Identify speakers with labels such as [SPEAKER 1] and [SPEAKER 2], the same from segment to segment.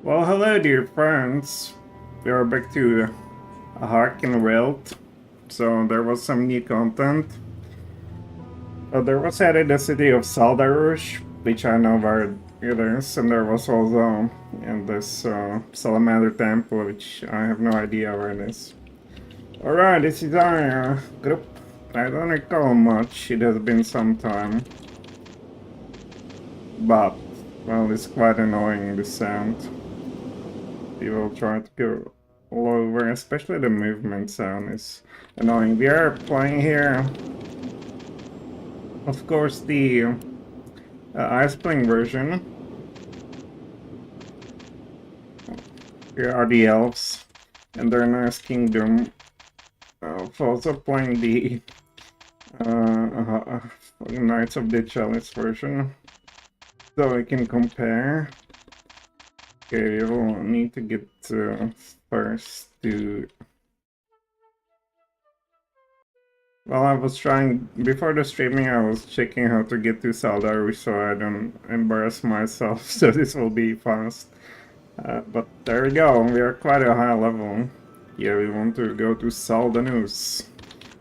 [SPEAKER 1] Well, hello, dear friends. We are back to Hearkenwold. So there was some new content. There was added the city of Saldarush, which I know where it is, and there was also in this Salamander Temple, which I have no idea where it is. Alright, this is our group. I don't recall much. It has been some time, but well, it's quite annoying, the sound. We will try to go all over, especially the movement sound is annoying. We are playing here, of course, the IceBlink version. Here are the elves and their nice kingdom. Also playing the Knights of the Chalice version, so we can compare. Okay, we'll need to get first to. Well, I was trying, before the streaming, I was checking how to get to Saldaru so I don't embarrass myself, so this will be fast. But there we go, we are quite a high level. Yeah, we want to go to Saldanus.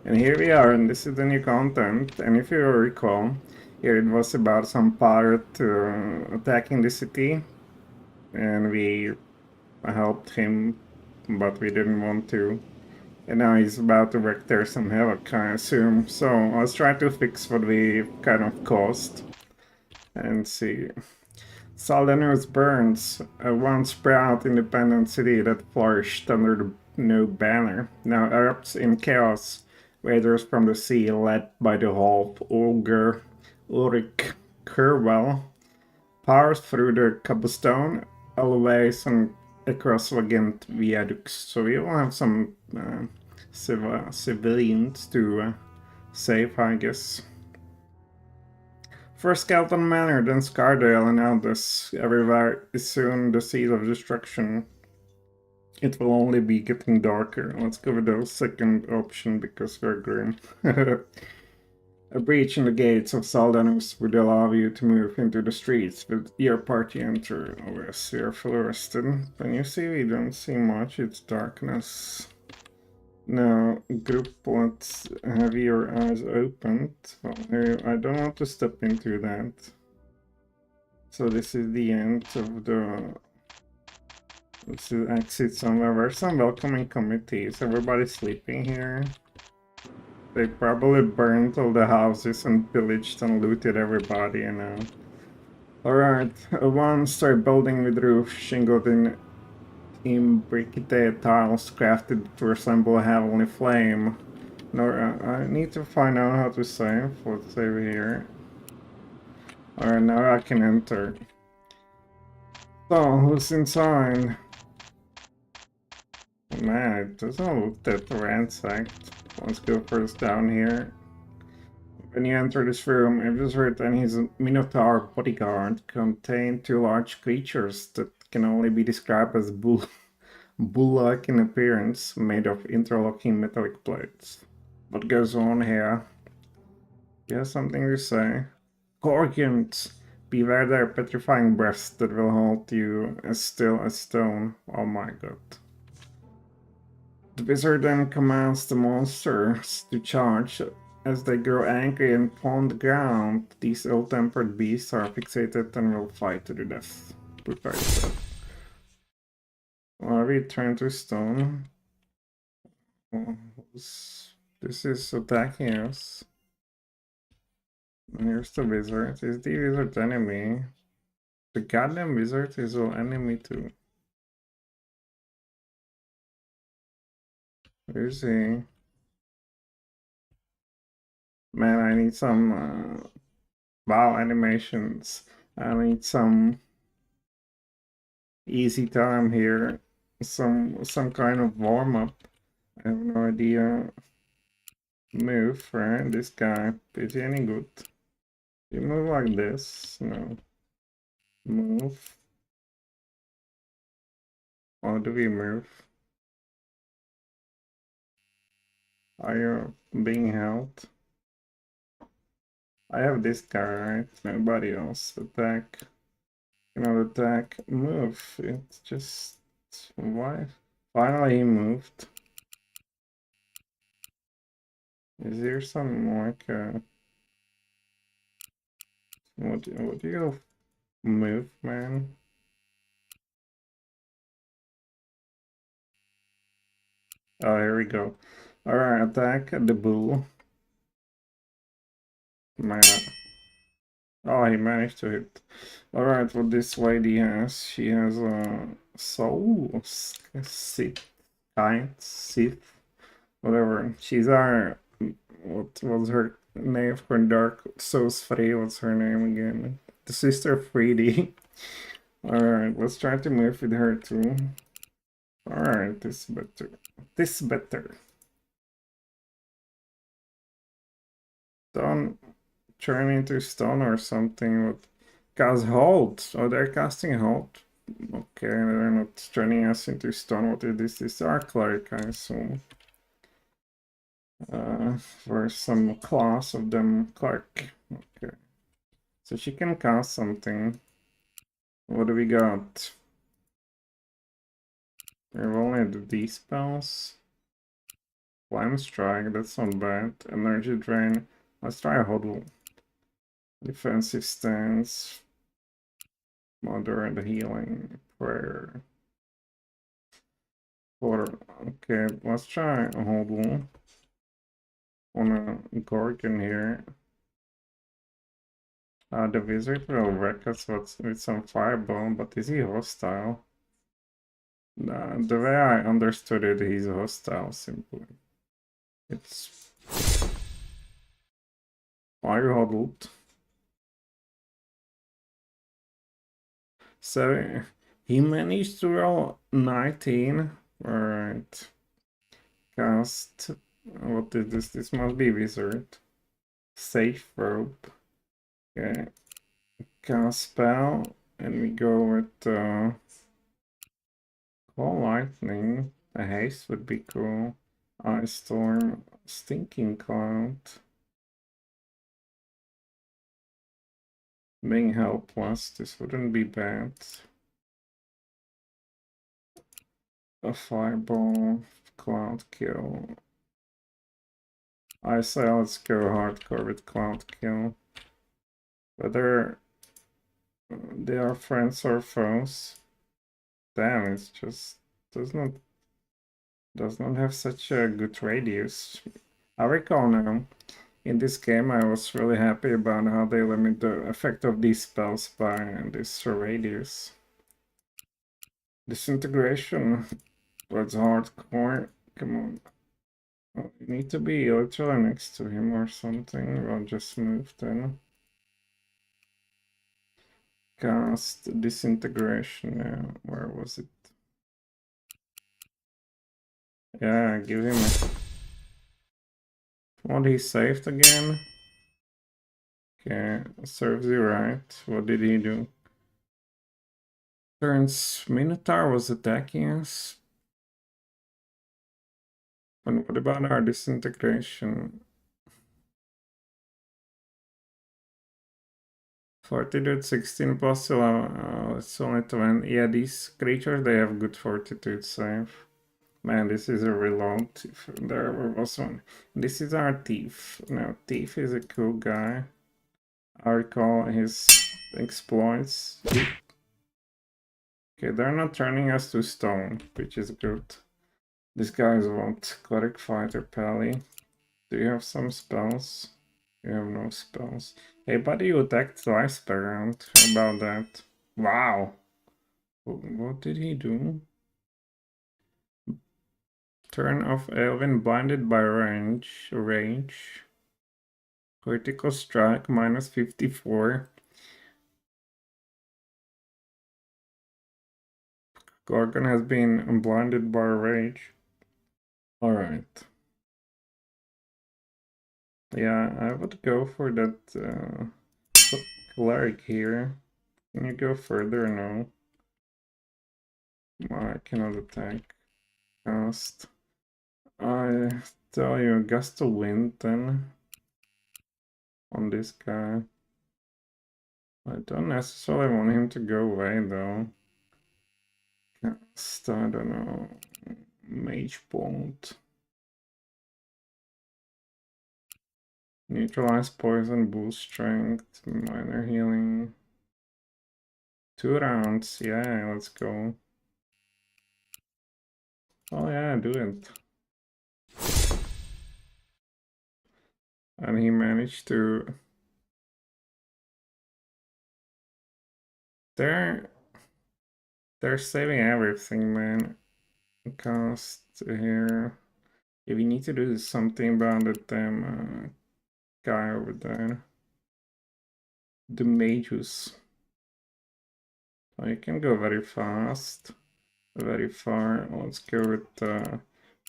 [SPEAKER 1] And here we are, and this is the new content. And if you recall, here it was about some pirate attacking the city, and we helped him, but we didn't want to. And now he's about to wreak there some havoc, I assume. So let's try to fix what we kind of caused. And see. Saldanus burns, a once proud independent city that flourished under the no banner, now erupts in chaos. Raiders from the sea, led by the half ogre Ulrich Kerwell, powers through the cobblestone, alleyways, and across Vagant viaducts. So we will have some civilians to save, I guess. First Skeleton Manor, then Scardale, and now this. Everywhere is soon the seed of destruction. It will only be getting darker. Let's go with the second option because we're grim. A breach in the gates of Saldanus would allow you to move into the streets with your party enter. Yes, we are fully rested. Can you see we don't see much? It's darkness. Now, group, let's have your eyes opened. Well, I don't want to step into that. So this is the end of the... Let's exit somewhere. Where's some welcoming committees? Everybody's sleeping here. They probably burned all the houses and pillaged and looted everybody, you know. Alright, one start building with roof shingled in imbricated tiles crafted to resemble a heavenly flame. No, I need to find out how to save. Let's save here. Alright, now I can enter. So, who's inside? Man, it doesn't look that ransacked. Let's go first down here. When you enter this room, if this written his Minotaur bodyguard contain two large creatures that can only be described as bull-like in appearance, made of interlocking metallic plates. What goes on here? You have something to say? Gorgons! Beware their petrifying breaths that will hold you as still as stone. Oh my god. The wizard then commands the monsters to charge. As they grow angry and paw the ground, these ill-tempered beasts are fixated and will fight to the death. Prepare yourself. Well, we turn to stone. Oh, this is attacking us. Here's the wizard. Is the wizard enemy? The goddamn wizard is our enemy too. Where is he? Man, I need some wow animations. I need some easy time here. Some kind of warm up. I have no idea. Move, right? This guy. Is he any good? You move like this? No. Move. How do we move? Are you being held? I have this guy, right? Nobody else. Attack. Cannot attack, move. It's just why? Finally he moved. Is there some like what do you move, man? Oh, here we go. Alright, attack the bull. Man. Oh, he managed to hit. Alright, what this lady has, she has a soul, Sith, Sith, whatever. She's our, what was her name for Dark Souls 3? What's her name again? The sister of 3D. Alright, let's try to move with her too. Alright, this better. This better. Don't turn into stone or something. With cast hold. Oh, they're casting hold. Okay, they're not turning us into stone. What is this? This is our cleric, I assume. For some class of them cleric. Okay. So she can cast something. What do we got? We have only the spells. Flame strike, that's not bad. Energy drain. Let's try a hodl. Defensive stance. Mother and healing. Prayer. Okay, let's try a hodl on a Gorgon here. The wizard will wreck us with some fireball, but is he hostile? The way I understood it, he's hostile, simply. It's... fire huddled. So, he managed to roll 19. Alright. Cast... what is this? This must be wizard. Safe rope. Okay. Cast spell. And we go with... Call lightning. A haste would be cool. Ice storm. Stinking cloud. Being helpless. This wouldn't be bad. A fireball. Cloud kill. I say let's go hardcore with cloud kill. Whether they are friends or foes. Damn, it's just does not have such a good radius. I recall now, in this game I was really happy about how they limit the effect of these spells by this radius. Disintegration was hardcore. Come on. Oh, you need to be literally next to him or something. I'll just move then. Cast disintegration now. Where was it? Yeah, give him a... What, he saved again? Okay, serves you right. What did he do? Turns Minotaur was attacking us. And what about our disintegration? Fortitude 16 plus 11. It's only 20. Yeah, these creatures, they have good fortitude save. Man, this is a reload if there ever was one. This is our Thief. Now, Thief is a cool guy. I recall his exploits. Okay, they're not turning us to stone, which is good. These guys want Cleric Fighter Pally. Do you have some spells? You have no spells. Hey buddy, you attacked twice per round. How about that? Wow! What did he do? Turn off Elvin blinded by range. Critical strike minus 54. Gorgon has been blinded by rage. Alright. Yeah, I would go for that cleric here. Can you go further? No. I cannot attack. Cast. I tell you, gust of wind then on this guy. I don't necessarily want him to go away though. Cast, I don't know. Mage Bolt. Neutralize poison, boost strength, minor healing. 2 rounds, yeah, let's go. Oh yeah, do it. And he managed to... They're saving everything, man. Cast here. Yeah, we need to do something about the damn guy over there. The magus. Oh, you can go very fast. Very far. Let's go with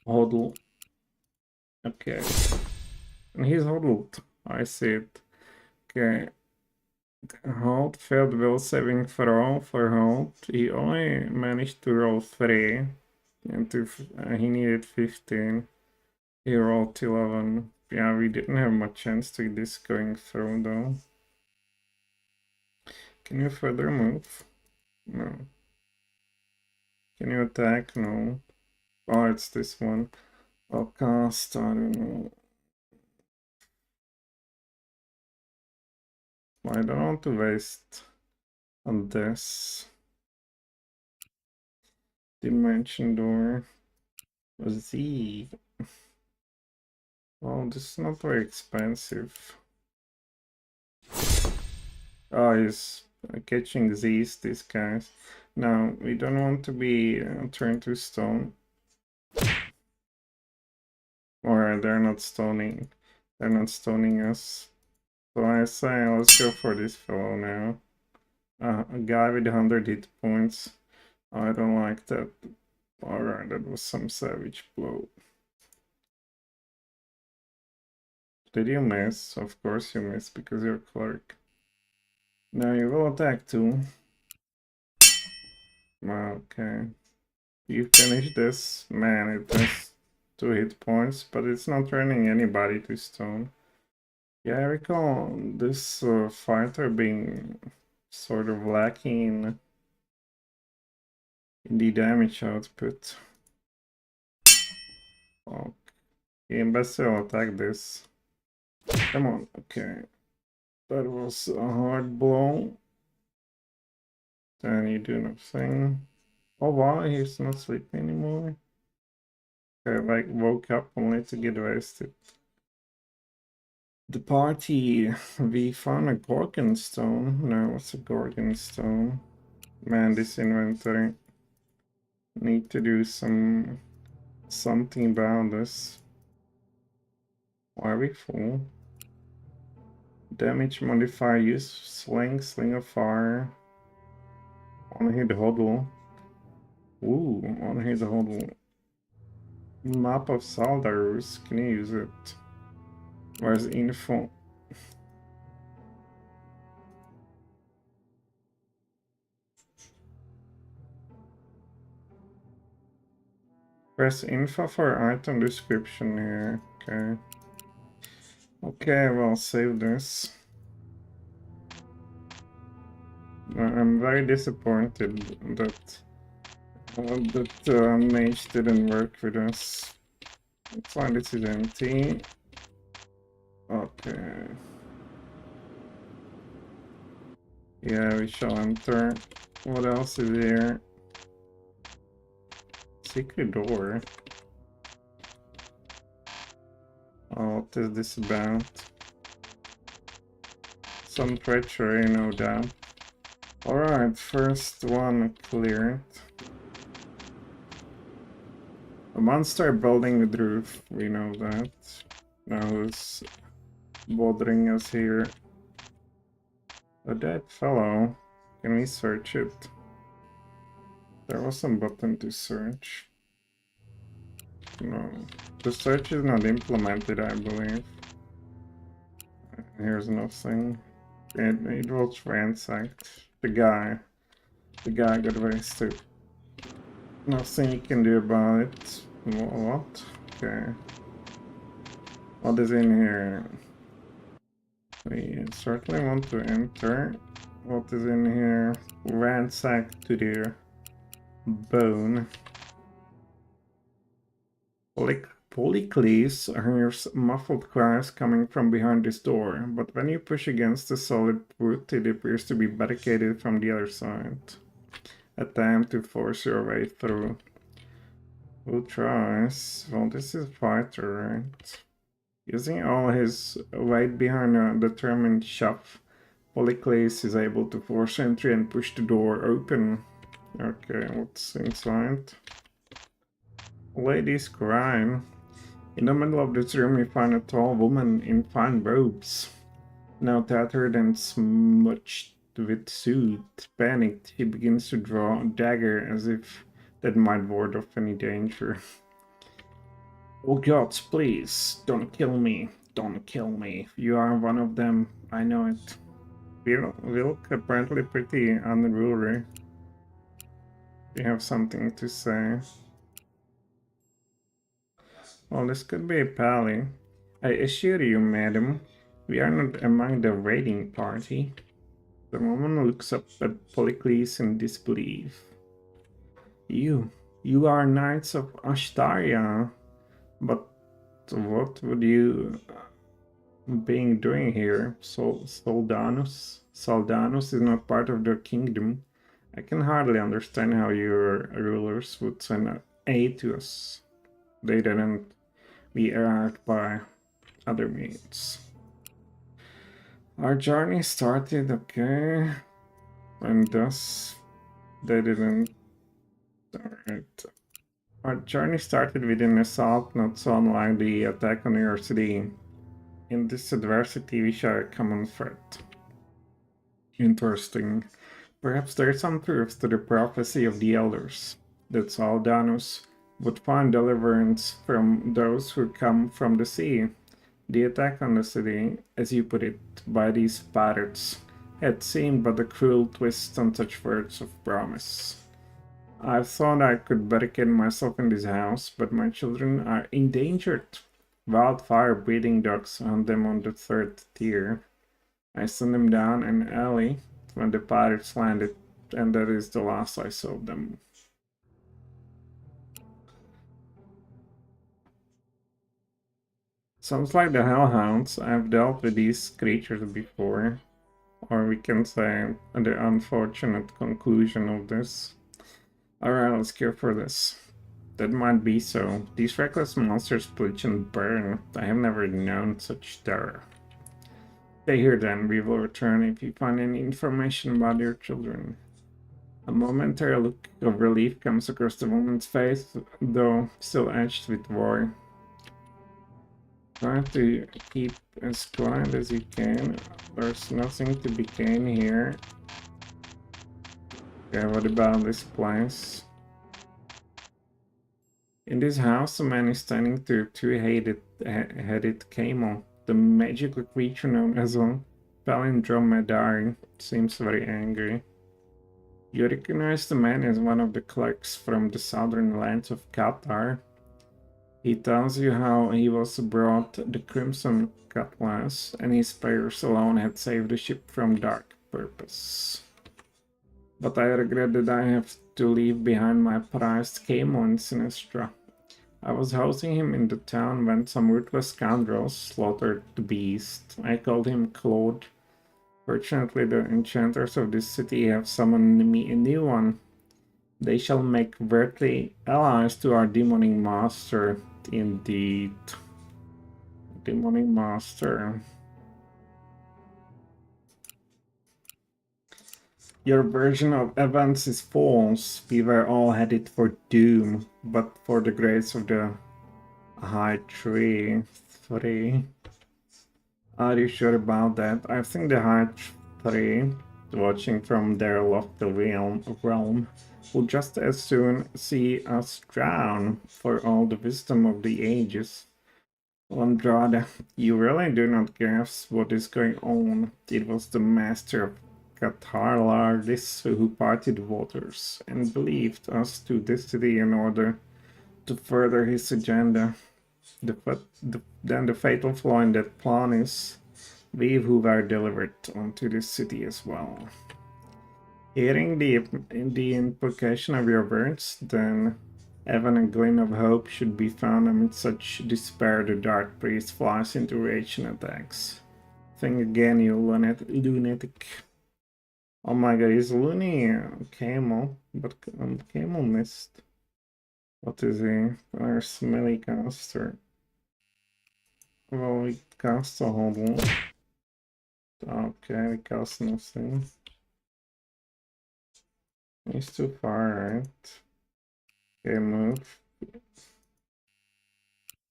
[SPEAKER 1] Hodl. Okay. And he's hodled. I see it. Okay. Hold failed will saving throw for hold. He only managed to roll 3. And he needed 15. He rolled 11. Yeah, we didn't have much chance to this going through though. Can you further move? No. Can you attack? No. Oh, it's this one. I'll cast, I don't know. I don't want to waste on this. Dimension door. Z. Well, this is not very expensive. Oh, he's catching these guys. Now, we don't want to be turned to stone. Or they're not stoning. They're not stoning us. So I say let's go for this fellow now. A guy with 100 hit points. I don't like that. Alright, that was some savage blow. Did you miss? Of course you missed because you're clerk. Now you will attack too. Okay. You finish this. Man, it has 2 hit points, but it's not turning anybody to stone. Yeah, I recall this fighter being sort of lacking in the damage output. Okay, imbecile, attack this. Come on, okay. That was a hard blow. Then you do nothing. Oh wow, he's not sleeping anymore. Okay, like woke up only to get wasted. The party, we found a Gorgon stone. No, what's a Gorgon stone? Man, this inventory. Need to do something about this. Why are we full? Damage modifier, use sling of fire. On hit hodl. Ooh, on hit hodl. Map of Saldarus, can you use it? Where's info? Press info for item description here. Okay. Okay, well, save this. I'm very disappointed that mage didn't work with us. It's fine, this is empty. Okay. Yeah, we shall enter. What else is here? Secret door. Oh, what is this about? Some treachery, no doubt. Alright, first one cleared. A monster building with roof, we know that. Now who's bothering us here? A dead fellow. Can we search it? There was some button to search. No. The search is not implemented, I believe. Here's nothing. It was ransacked. The guy got wasted. Nothing you can do about it. What? Okay. What is in here? We certainly want to enter. What is in here? Ransacked to the bone. Polycles hears muffled cries coming from behind this door, but when you push against the solid wood, it appears to be barricaded from the other side. Attempt to force your way through. Who tries? Well, this is fighter, right? Using all his weight behind a determined shove, Polycles is able to force entry and push the door open. Okay, what's inside? Ladies crying. In the middle of this room, you find a tall woman in fine robes. Now tattered and smudged with soot. Panicked, he begins to draw a dagger as if that might ward off any danger. Oh gods, please, don't kill me. Don't kill me. You are one of them. I know it. Wilk apparently pretty unruly. You have something to say. Well, this could be a pally. I assure you, madam, we are not among the raiding party. The woman looks up at Polycles in disbelief. You are knights of Ashtaria, but what would you being doing here? Soldanus is not part of their kingdom. I can hardly understand how your rulers would send aid to us. They didn't be arrived by other means. Our journey started, okay, and thus they didn't. Alright. Our journey started with an assault not so unlike the attack on your city. In this adversity, we share a common threat. Interesting. Perhaps there is some truth to the prophecy of the elders, that Saldanus would find deliverance from those who come from the sea. The attack on the city, as you put it, by these pirates, had seemed but a cruel twist on such words of promise. I thought I could barricade myself in this house, but my children are endangered. Wildfire-breeding dogs hunt them on the third tier. I sent them down an alley when the pirates landed, and that is the last I saw of them. Sounds like the Hellhounds. I've dealt with these creatures before. Or we can say the unfortunate conclusion of this. Alright, let's go for this. That might be so. These reckless monsters bleach and burn. I have never known such terror. Stay here then, we will return if you find any information about your children. A momentary look of relief comes across the woman's face, though still etched with war. Try to keep as quiet as you can. There's nothing to be gained here. Okay, what about this place? In this house, a man is standing to a two-headed camel. The magical creature known as a palindromedary seems very angry. You recognize the man as one of the clerks from the southern lands of Qatar. He tells you how he was brought the Crimson Cutlass, and his prayers alone had saved the ship from dark purpose. But I regret that I have to leave behind my prized camel in Sinistra. I was housing him in the town when some ruthless scoundrels slaughtered the beast. I called him Claude. Fortunately, the enchanters of this city have summoned me a new one. They shall make worthy allies to our demonic master. Indeed. Demonic master. Your version of events is false. We were all headed for doom, but for the grace of the High Tree. 3. Are you sure about that? I think the High Tree, watching from their lofty realm, will just as soon see us drown, for all the wisdom of the ages. Andrade, you really do not grasp what is going on. It was the master of Catarlardis who parted waters and believed us to this city in order to further his agenda. Then the fatal flaw in that plan is we who were delivered onto this city as well. Hearing the implication of your words, then even a gleam of hope should be found amid such despair. The dark priest flies into rage and attacks. Think again, you lunatic. Oh my god, he's loony. Camel, but Camel missed. What is he? Our smelly caster. Well, we cast a hodl. Okay, we cast nothing. He's too far, right? Okay, move.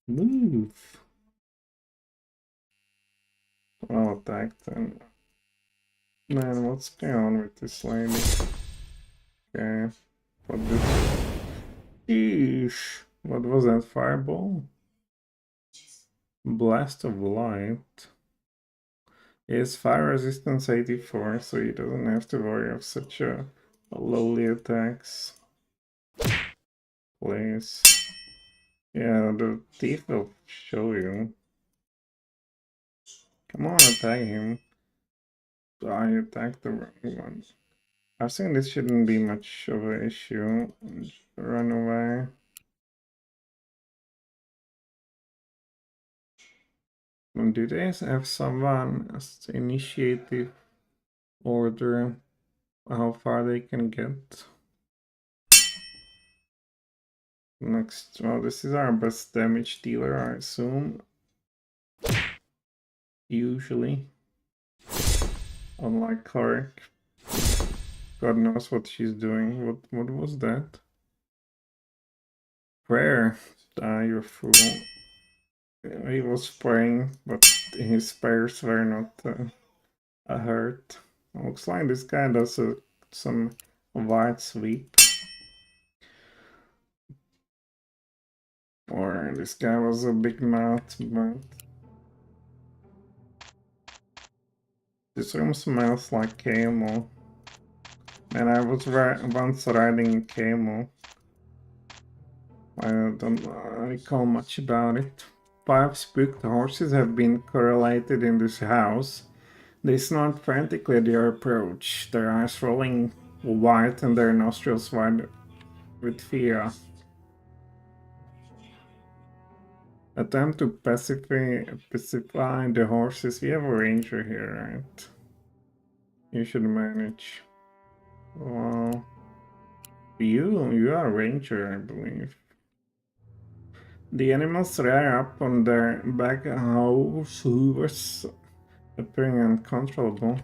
[SPEAKER 1] Move! Well attacked then. Man, what's going on with this lady? Okay. What this? Sheesh! What was that? Fireball? Blast of light. He has fire resistance 84, so he doesn't have to worry of such a lowly attacks. Please. Yeah, the thief will show you. Come on, attack him. I attacked the wrong one. I think this shouldn't be much of an issue. Run away. Do they have someone as initiative order how far they can get? Next, well, this is our best damage dealer, I assume. Usually. Unlike Clark. God knows what she's doing. What was that? Prayer. Ah, you fool. He was praying, but his prayers were not hurt. Looks like this guy does some wide sweep. Or this guy was a big mouth, but this room smells like camel. And I was once riding a camel. I don't recall much about it. 5 spooked horses have been correlated in this house. They snort frantically at your approach, their eyes rolling white and their nostrils wide with fear. Attempt to pacify the horses. We have a ranger here, right? You should manage. Well, you are a ranger, I believe. The animals rear up on their back hoovers, appearing uncontrollable.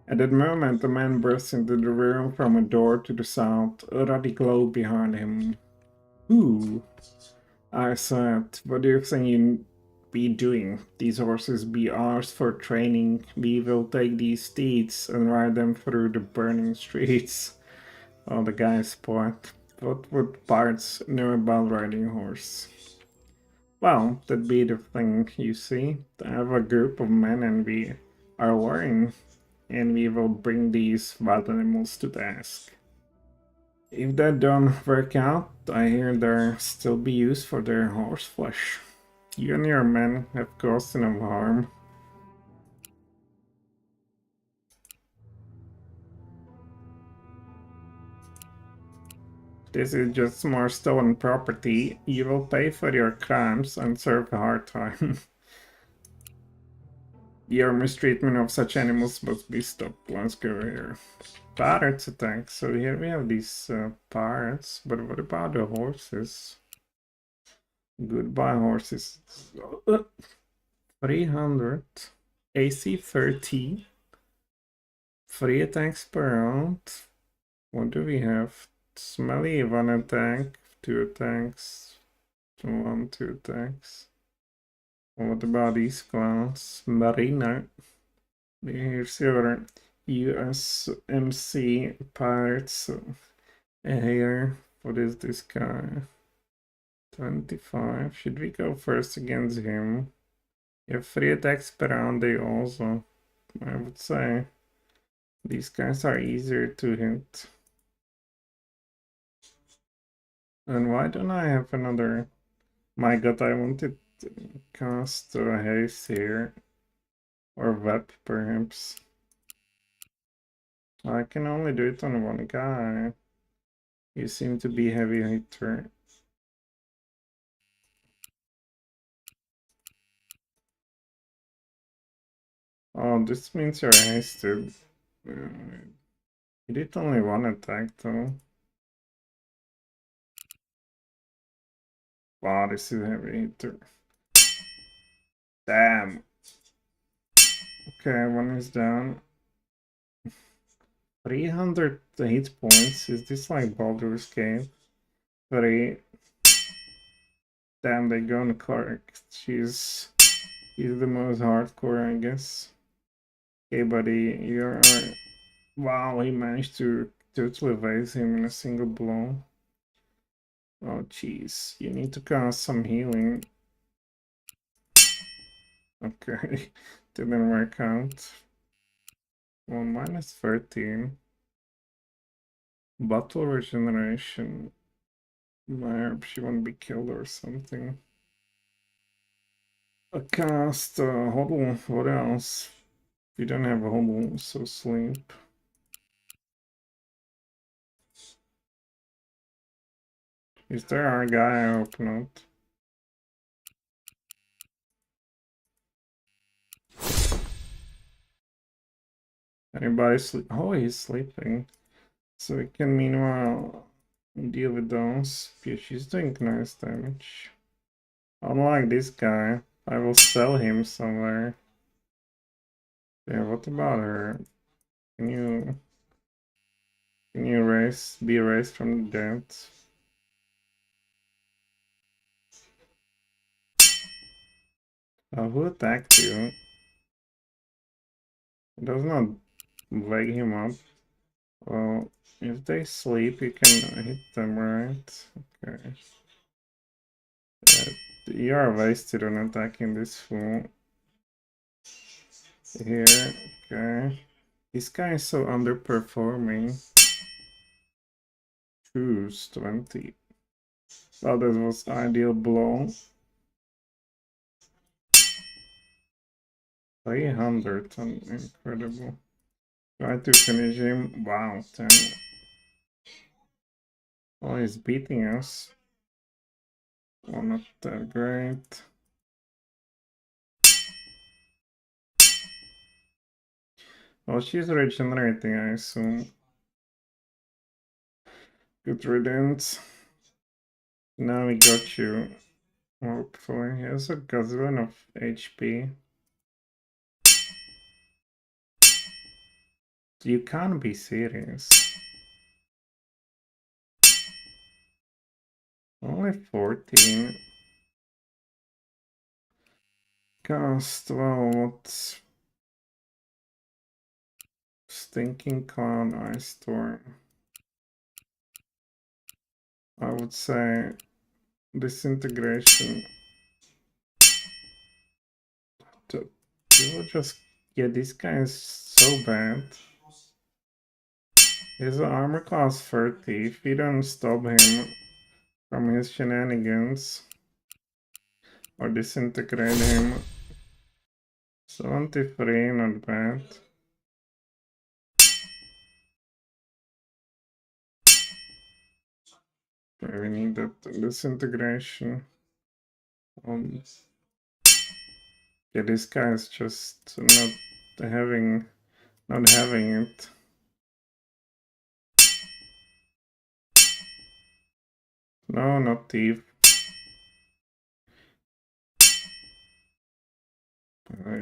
[SPEAKER 1] At that moment, a man bursts into the room from a door to the south, a ruddy glow behind him. Who? I said, what do you think you be doing? These horses be ours for training. We will take these steeds and ride them through the burning streets. Oh, the guy's point. What would pirates know about riding a horse? Well, that'd be the thing, you see. I have a group of men and we are warring, and we will bring these wild animals to task. If that don't work out, I hear they'll still be used for their horse flesh. You and your men have caused enough harm. This is just more stolen property. You will pay for your crimes and serve a hard time. Your mistreatment of such animals must be stopped. Let's go here. Pirates attack. So here we have these pirates. But what about the horses? Goodbye, horses. 300. AC 30. 3 attacks per round. What do we have? Smelly, 1 attack, 2 attacks, 1, 2 attacks. What about these clowns? Marina. Here's your USMC pirates. Here, what is this guy? 25. Should we go first against him? You have 3 attacks per round, they also. I would say these guys are easier to hit. And why don't I have another? My god, I wanted to cast a haste here. Or web, perhaps. I can only do it on one guy. You seem to be heavy hitter. Oh, this means you're hasted. You did only one attack though. Wow, this is heavy hitter. Damn. Okay, one is down. 300 hit points. Is this like Baldur's Gate? 3. Damn, they gone correct. He's the most hardcore, I guess. Okay, buddy, you're... Wow, he managed to totally evade him in a single blow. Oh, jeez. You need to cast some healing. Okay, didn't work out. Well, minus 13. Battle regeneration. I hope she won't be killed or something. A cast, hodl, what else? You don't have a hodl, so sleep. Is there a guy? I hope not. Anybody sleep? Oh, he's sleeping. So we can meanwhile deal with those. Yeah, she's doing nice damage. Unlike this guy, I will sell him somewhere. Yeah, what about her? Can you be raised from the dead? Who attacked you? It does not wake him up. Well, if they sleep, you can hit them, right? Okay. You are wasted on attacking this fool. Here, okay. This guy is so underperforming. Choose 20. Oh, that was ideal blow. 300, incredible. Try to finish him. Wow, 10. Oh, he's beating us. Oh, not that great. Oh, she's regenerating, I assume. Good riddance. Now we got you. Hopefully. He has a gazillion of HP. You can't be serious. Only 14. Cast, well, what's... Stinking Cloud Ice Storm. I would say Disintegration. You will just... Yeah, this guy is so bad. He's an armor class 30. If you don't stop him from his shenanigans or disintegrate him, 73, not bad. We need that disintegration. Yeah, this guy is just having not having it. No, not thief.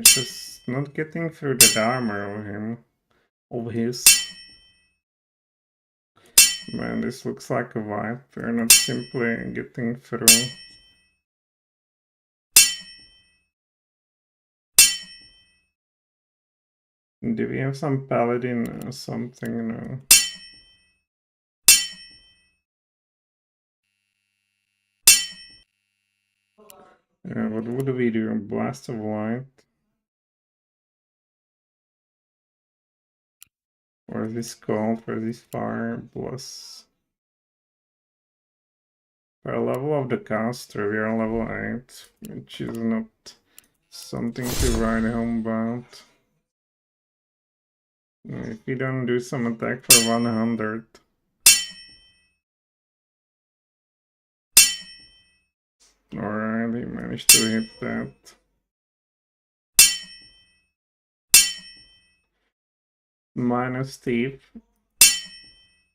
[SPEAKER 1] Just not getting through that armor of him. Of his. Man, this looks like a wipe. We're not simply getting through. Do we have some paladin or something? No. Yeah, what would we do? Blast of light? Or is this called for this fire plus? For a level of the caster, we are level 8, which is not something to write home about. If you don't do some attack for 100. Alright, he managed to hit that. Minus thief.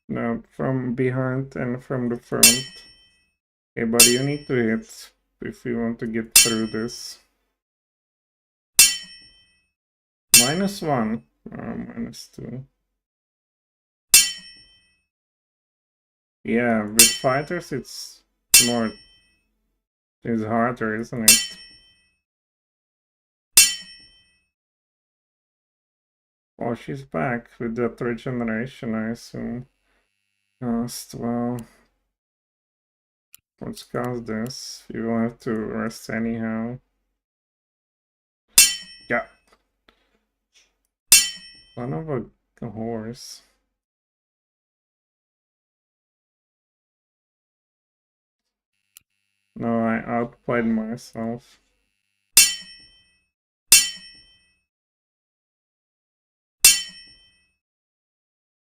[SPEAKER 1] No, from behind and from the front. Okay, but you need to hit if you want to get through this. -1. Oh, -2. Yeah, with fighters it's more... It's harder, isn't it? Oh, she's back with that regeneration, I assume. Cast, well... Let's cast this. You will have to rest anyhow. Yeah. Son of a horse. No, I outplayed myself.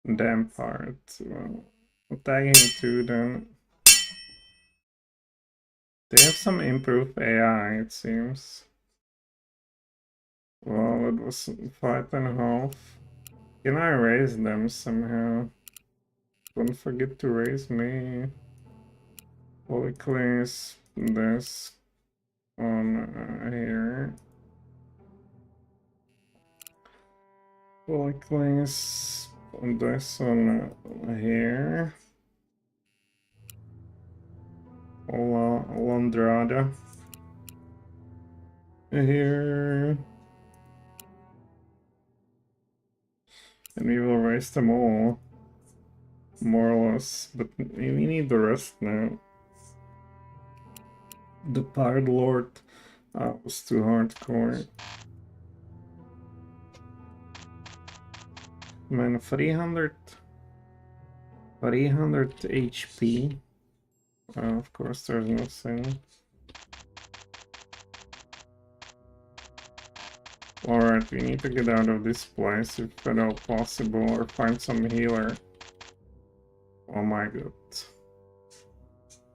[SPEAKER 1] Damn part. Well, attacking 2 then. They have some improved AI, it seems. Well, it was 5.5. Can I raise them somehow? Don't forget to raise me. Polyclays this on here. Polyclays on this on here. Londrada here. And we will raise them all. More or less. But we need the rest now. The Pirate Lord was too hardcore. Man, 300 HP. Of course, there's nothing. Alright, we need to get out of this place if at all possible, or find some healer. Oh my god.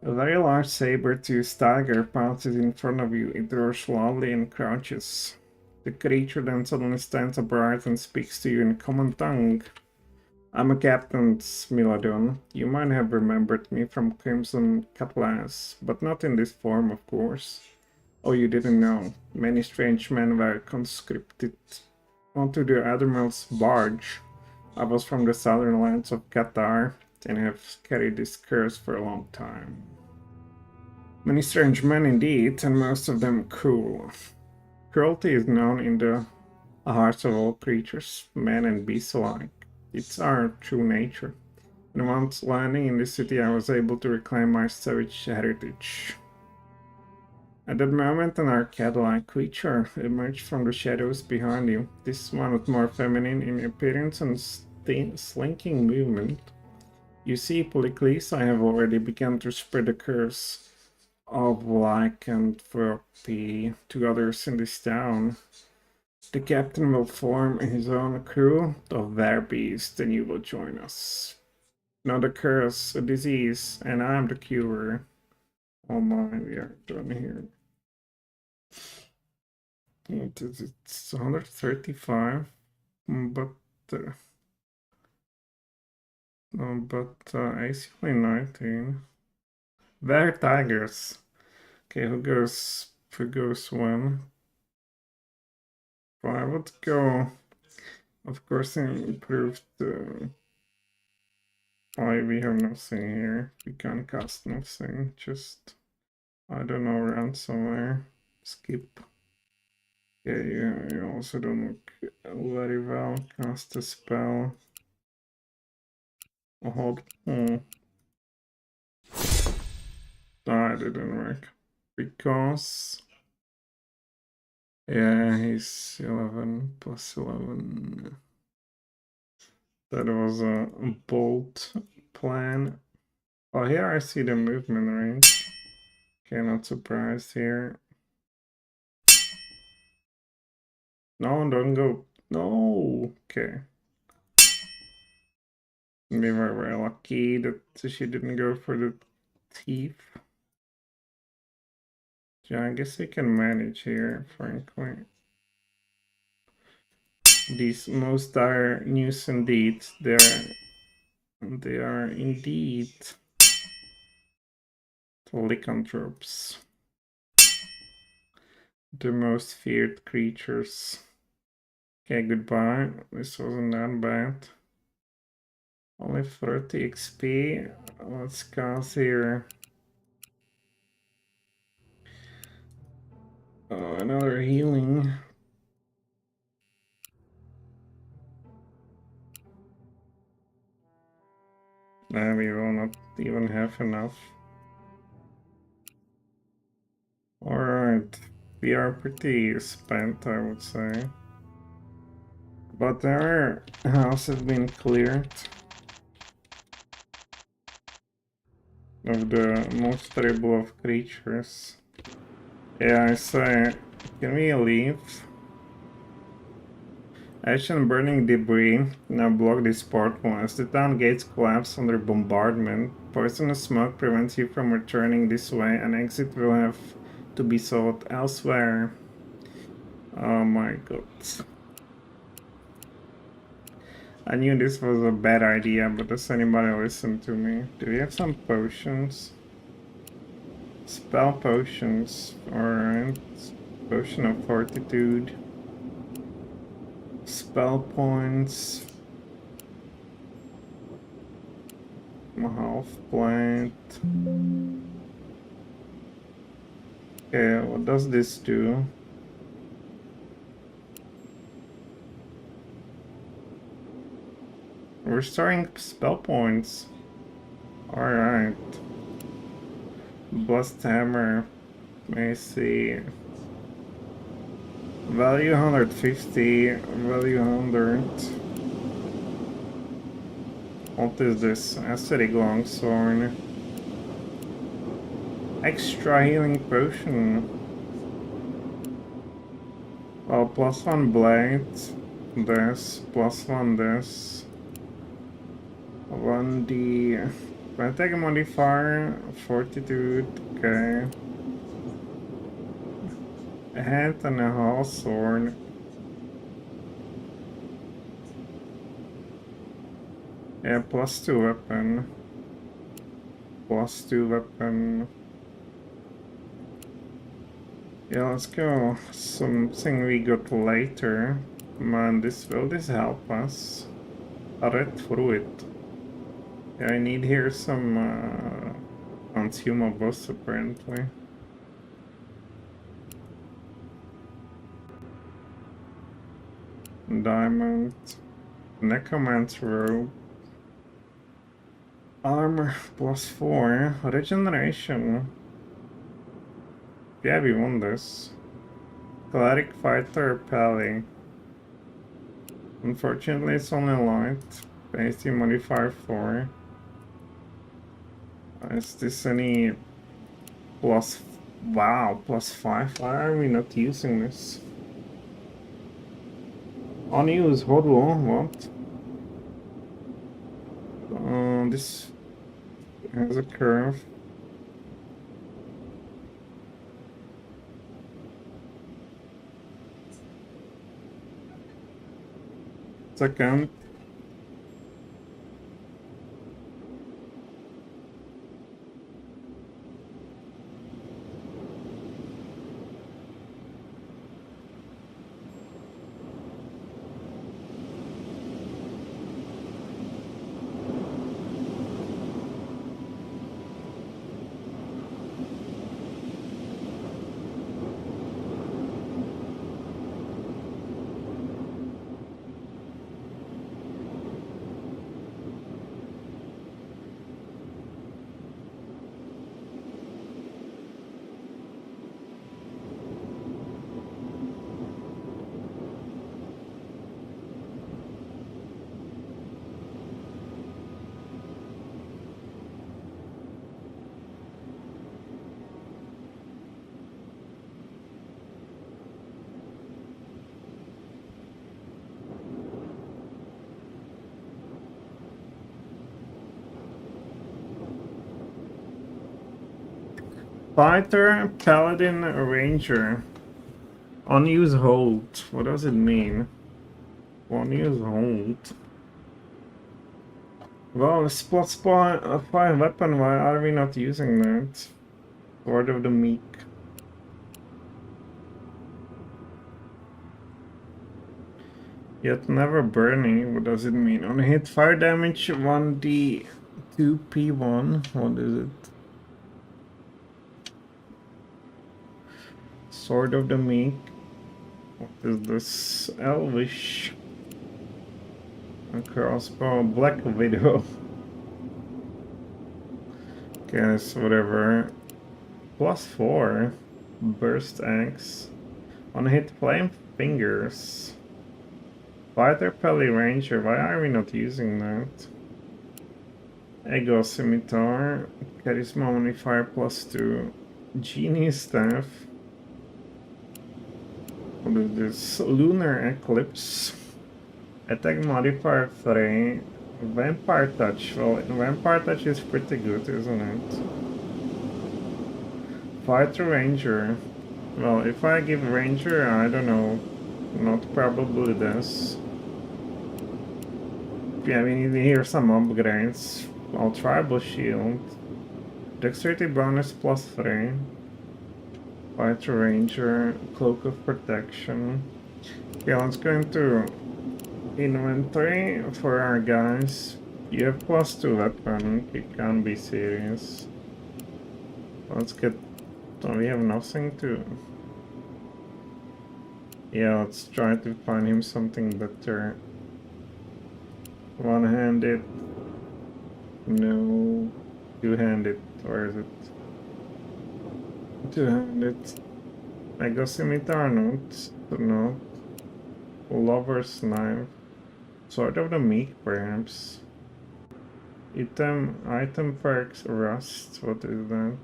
[SPEAKER 1] A very large saber-toothed tiger pounces in front of you. It roars loudly and crouches. The creature then suddenly stands upright and speaks to you in common tongue. I'm a Captain Smilodon. You might have remembered me from Crimson Cutlass, but not in this form, of course. Oh, you didn't know. Many strange men were conscripted onto the Admiral's barge. I was from the southern lands of Qatar and have carried this curse for a long time. Many strange men indeed, and most of them cruel. Cruelty is known in the hearts of all creatures, men and beasts alike. It's our true nature. And once landing in this city, I was able to reclaim my savage heritage. At that moment, an arcade-like creature emerged from the shadows behind you. This one was more feminine in appearance and slinking movement. You see, Polycles, I have already begun to spread the curse of lycanthropy to others in this town. The captain will form his own crew of werbeasts, and you will join us. Not a curse, a disease, and I am the cure. Oh my, we are done here. It's 135, but AC only 19. Where tigers? Okay, who goes when? Well, I would go, of course, improved. Why we have nothing here? We can cast nothing. Just, I don't know, run somewhere. Skip. Yeah, you also don't look very well. Cast a spell. Hold. Oh. That didn't work. Because... Yeah, he's 11 plus 11. That was a bold plan. Oh, here I see the movement range. Okay, not surprised here. No, don't go. No. Okay. We were very lucky that she didn't go for the thief. Yeah, I guess we can manage here, frankly. These most dire news indeed. They are indeed lycanthropes. The most feared creatures. Okay, goodbye. This wasn't that bad. Only 30 XP. Let's cast here. Oh, another healing. Nah, we will not even have enough. Alright, we are pretty spent, I would say. But our house has been cleared of the most terrible of creatures. Yeah, I say, can we leave? Ash and burning debris now block this portal. As the town gates collapse under bombardment, poisonous smoke prevents you from returning this way. An exit will have to be sought elsewhere. Oh my god. I knew this was a bad idea, but does anybody listen to me? Do we have some potions? Spell potions. Alright. Potion of Fortitude. Spell points. Half plant. Okay, what does this do? Restoring spell points. Alright. Blessed Hammer. May see. Value 150. Value 100. What is this? Acidic Longsword. Extra healing potion. Well, +1 blade. This. +1 this. 1d. Attack modifier. Fortitude. Okay. A hand and a half sword. Yeah, +2 weapon. +2 weapon. Yeah, let's go. Something we got later. Man, will this help us? Red fruit. Yeah, I need here some consumables apparently. Diamond. Necromancer robe. Armor +4. Regeneration. Yeah, we won this. Cleric Fighter Pally. Unfortunately, it's only light. AC modifier 4. Is this any plus? Wow, +5. Why are we not using this? Unused hodl, what? This has a curve. Second. Fighter, Paladin, Ranger. Unused hold. What does it mean? Unused hold. Well, it's +5 weapon. Why are we not using that? Sword of the Meek. Yet never burning. What does it mean? On hit, fire damage 1d 2p1. What is it? Sword of the Meek. What is this? Elvish. A crossbow. Black Widow. Guess whatever. +4. Burst axe. On hit, flame fingers. Fighter Pally Ranger. Why are we not using that? Ego Scimitar. Charisma modifier +2. Genie Staff. What is this? Lunar Eclipse. Attack modifier 3. Vampire Touch. Well, Vampire Touch is pretty good, isn't it? Fighter Ranger. Well, if I give Ranger, I don't know. Not probably this. Yeah, we need to hear some upgrades. I'll Tribal Shield. Dexterity bonus +3. Fighter Ranger. Cloak of Protection. Okay, let's go into inventory for our guys. You have +2 weapon. You can't be serious. Let's get... Oh, we have nothing to... Yeah, let's try to find him something better. One-handed. No. Two-handed. Where is it? Two-handed. Mega Scimitar, not. No. Lover's Knife. Sword of the Meek, perhaps. Item perks Rust. What is that?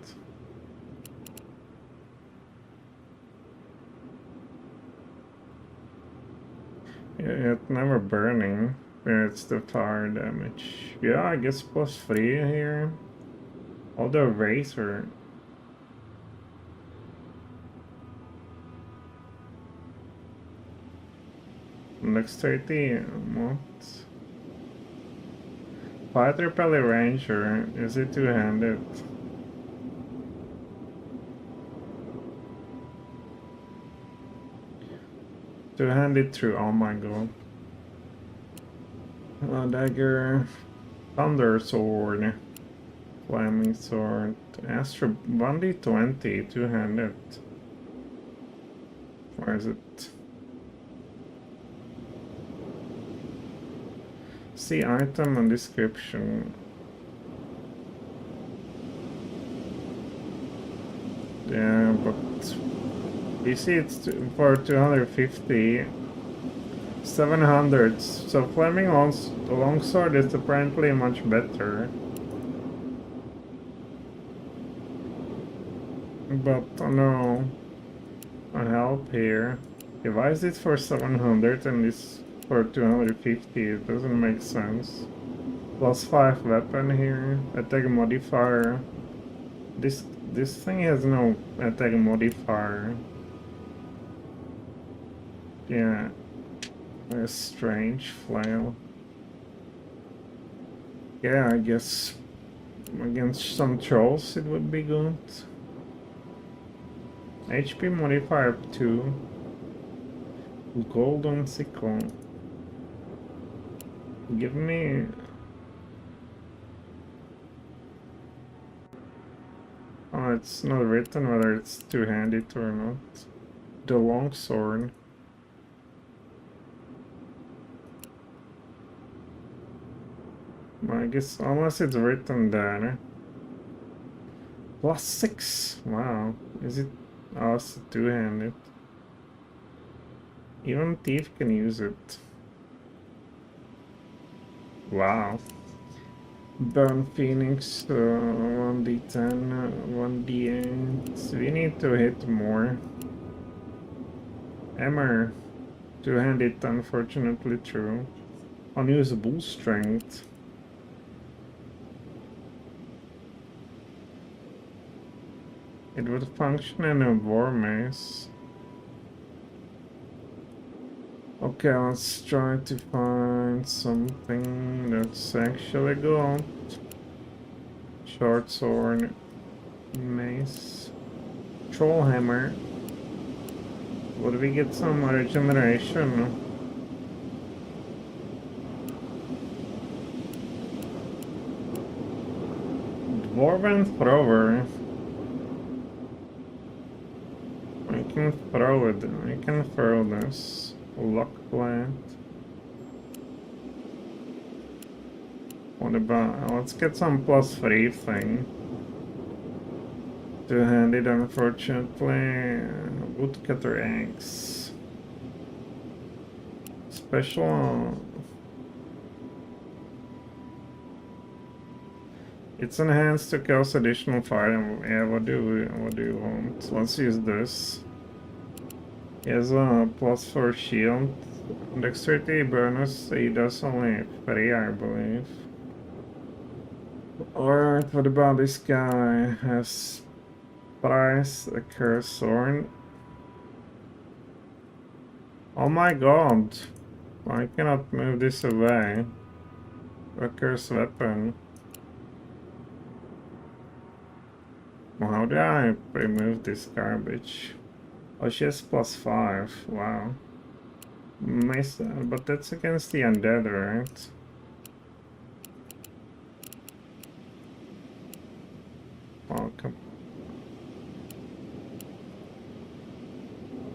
[SPEAKER 1] Yeah, it's never burning. It's the fire damage. Yeah, I guess +3 here. Although Razor. Next 30. What? Fighter Pally Ranger. Is it two-handed? Two-handed through. Oh my god. Dagger. Thunder Sword. Flaming Sword. Astro 1d20. Two-handed. Where is it? See item and description. Yeah, but you see it's for 250, 700. So Flaming Longsword is apparently much better. But no, help here. Okay, why is it for 700 and this for 250? It doesn't make sense. +5 weapon here. Attack modifier. This thing has no attack modifier. Yeah. A strange flail. Yeah, I guess against some trolls it would be good. HP modifier 2. Golden sickle. Give me... Oh, it's not written whether it's two-handed or not. The longsword. I guess unless it's written there. +6. Wow. Is it? Oh, it's two-handed. Even Thief can use it. Wow. Burn Phoenix, 1d10, 1d8. We need to hit more. Hammer. Two-handed, unfortunately true. Unusable strength. It would function in a war maze. Okay, let's try to find something that's actually good. Short sword, mace, troll hammer. Would we get some regeneration? Dwarven thrower. I can throw it. I can throw this. Lock plant. What about... let's get some +3 thing. Two-handed, unfortunately. Woodcutter axe. Special... it's enhanced to cause additional fire. Yeah, what do you want? Let's use this. He has a +4 shield. Dexterity bonus, he does only 3, I believe. Alright, what about this guy? Has price, a cursed sword. Oh my god! I cannot move this away. A cursed weapon. Well, how do I remove this garbage? Oh, she has +5. Wow. Nice, but that's against the undead, right? Welcome.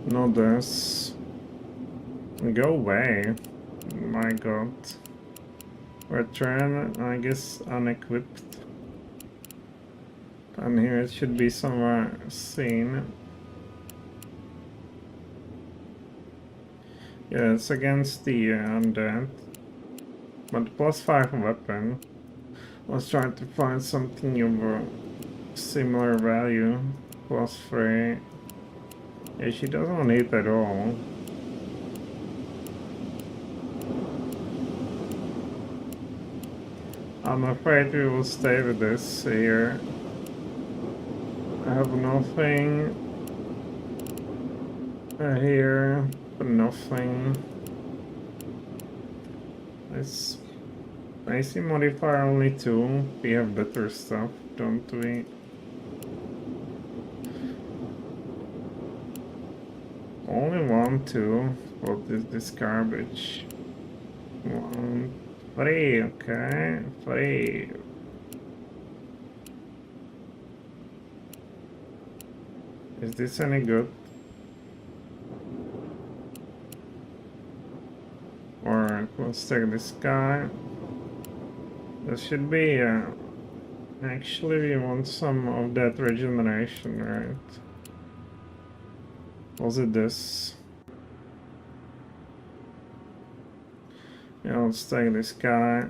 [SPEAKER 1] No, this. Go away. My god. Return, I guess, unequipped. And here it should be somewhere seen. Yeah, it's against the undead. But +5 weapon. Let's try to find something of a similar value. +3. Yeah, she doesn't need at all. I'm afraid we will stay with this here. I have nothing here, but nothing. It's AC modifier only 2. We have better stuff, don't we? Only 1, 2. What is this garbage? 1, 3, okay. 3. Is this any good? Alright, let's take this guy. This should be, actually we want some of that regeneration, right? Was it this? Yeah, let's take this guy.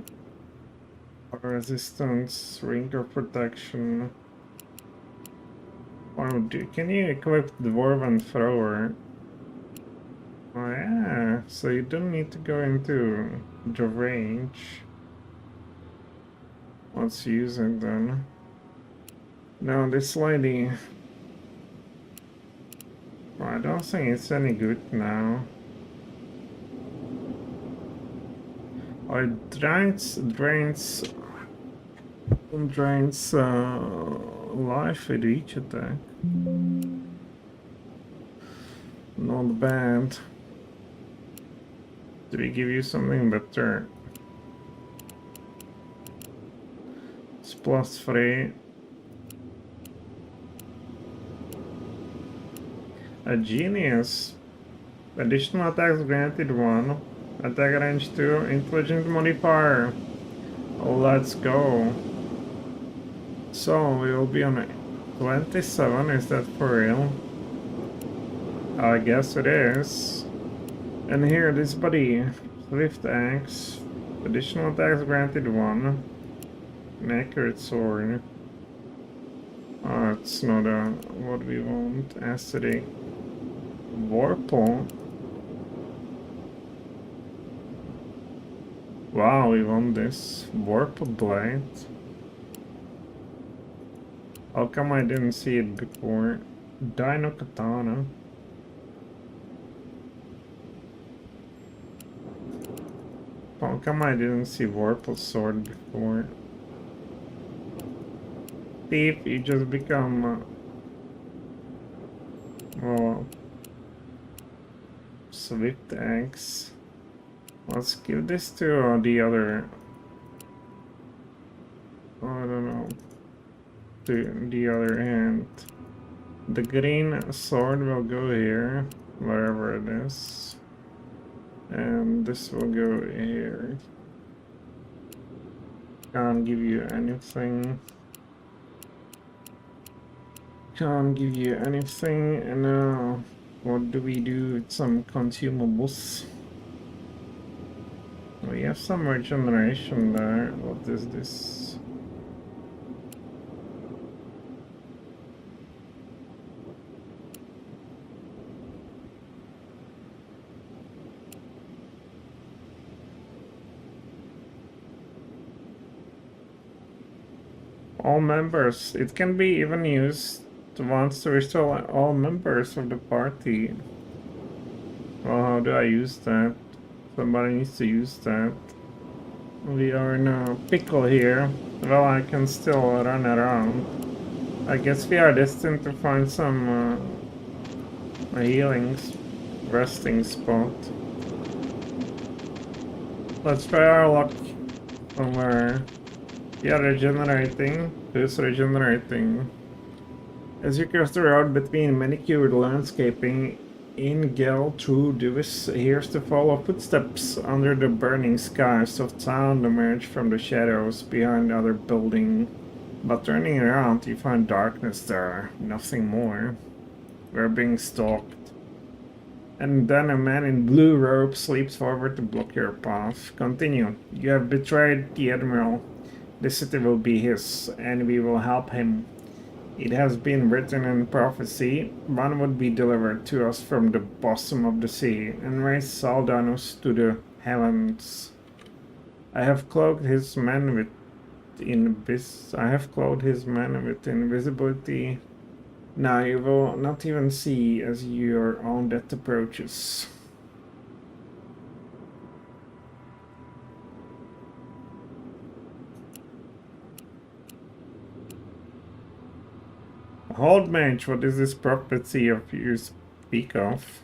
[SPEAKER 1] Resistance, ring of protection. Or can you equip the Dwarven Thrower? Oh yeah, so you don't need to go into the range. Let's use it then. No, this lady... well, I don't think it's any good now. Oh, it drains life with each attack. Not bad. Did we give you something better? It's +3. A genius. Additional attacks granted 1. Attack range 2. Intelligent modifier. Let's go. So we will be on 27. Is that for real? I guess it is. And here, this buddy. Swift axe. Additional attacks granted 1. An accurate sword. Oh, it's not what we want. Acidic. Vorpal. Wow, we want this. Warp blade. How come I didn't see it before? Dino Katana. How come I didn't see Vorpal Sword before? Thief, you just become... well... Swift Axe. Let's give this to the other... I don't know. To the other hand. The green sword will go here, wherever it is. And this will go here. Can't give you anything. Can't give you anything. And now, what do we do with some consumables? We have some regeneration there. What is this? All members. It can be even used once to restore all members of the party. Well, how do I use that? Somebody needs to use that. We are in a pickle here. Well, I can still run around. I guess we are destined to find some healing resting spot. Let's try our luck somewhere. Yeah, regenerating. Who's regenerating? As you cross the road between manicured landscaping, in Gel through Duvis hears to follow footsteps under the burning sky. Soft sound emerge from the shadows behind the other building. But turning around, you find darkness there, nothing more. We're being stalked. And then a man in blue robe sleeps forward to block your path. Continue. You have betrayed the Admiral. The city will be his, and we will help him. It has been written in prophecy, one would be delivered to us from the bosom of the sea, and raise Saldanus to the heavens. I have clothed his men with invisibility. Now you will not even see as your own death approaches. Hold mage, what is this prophecy of you speak of?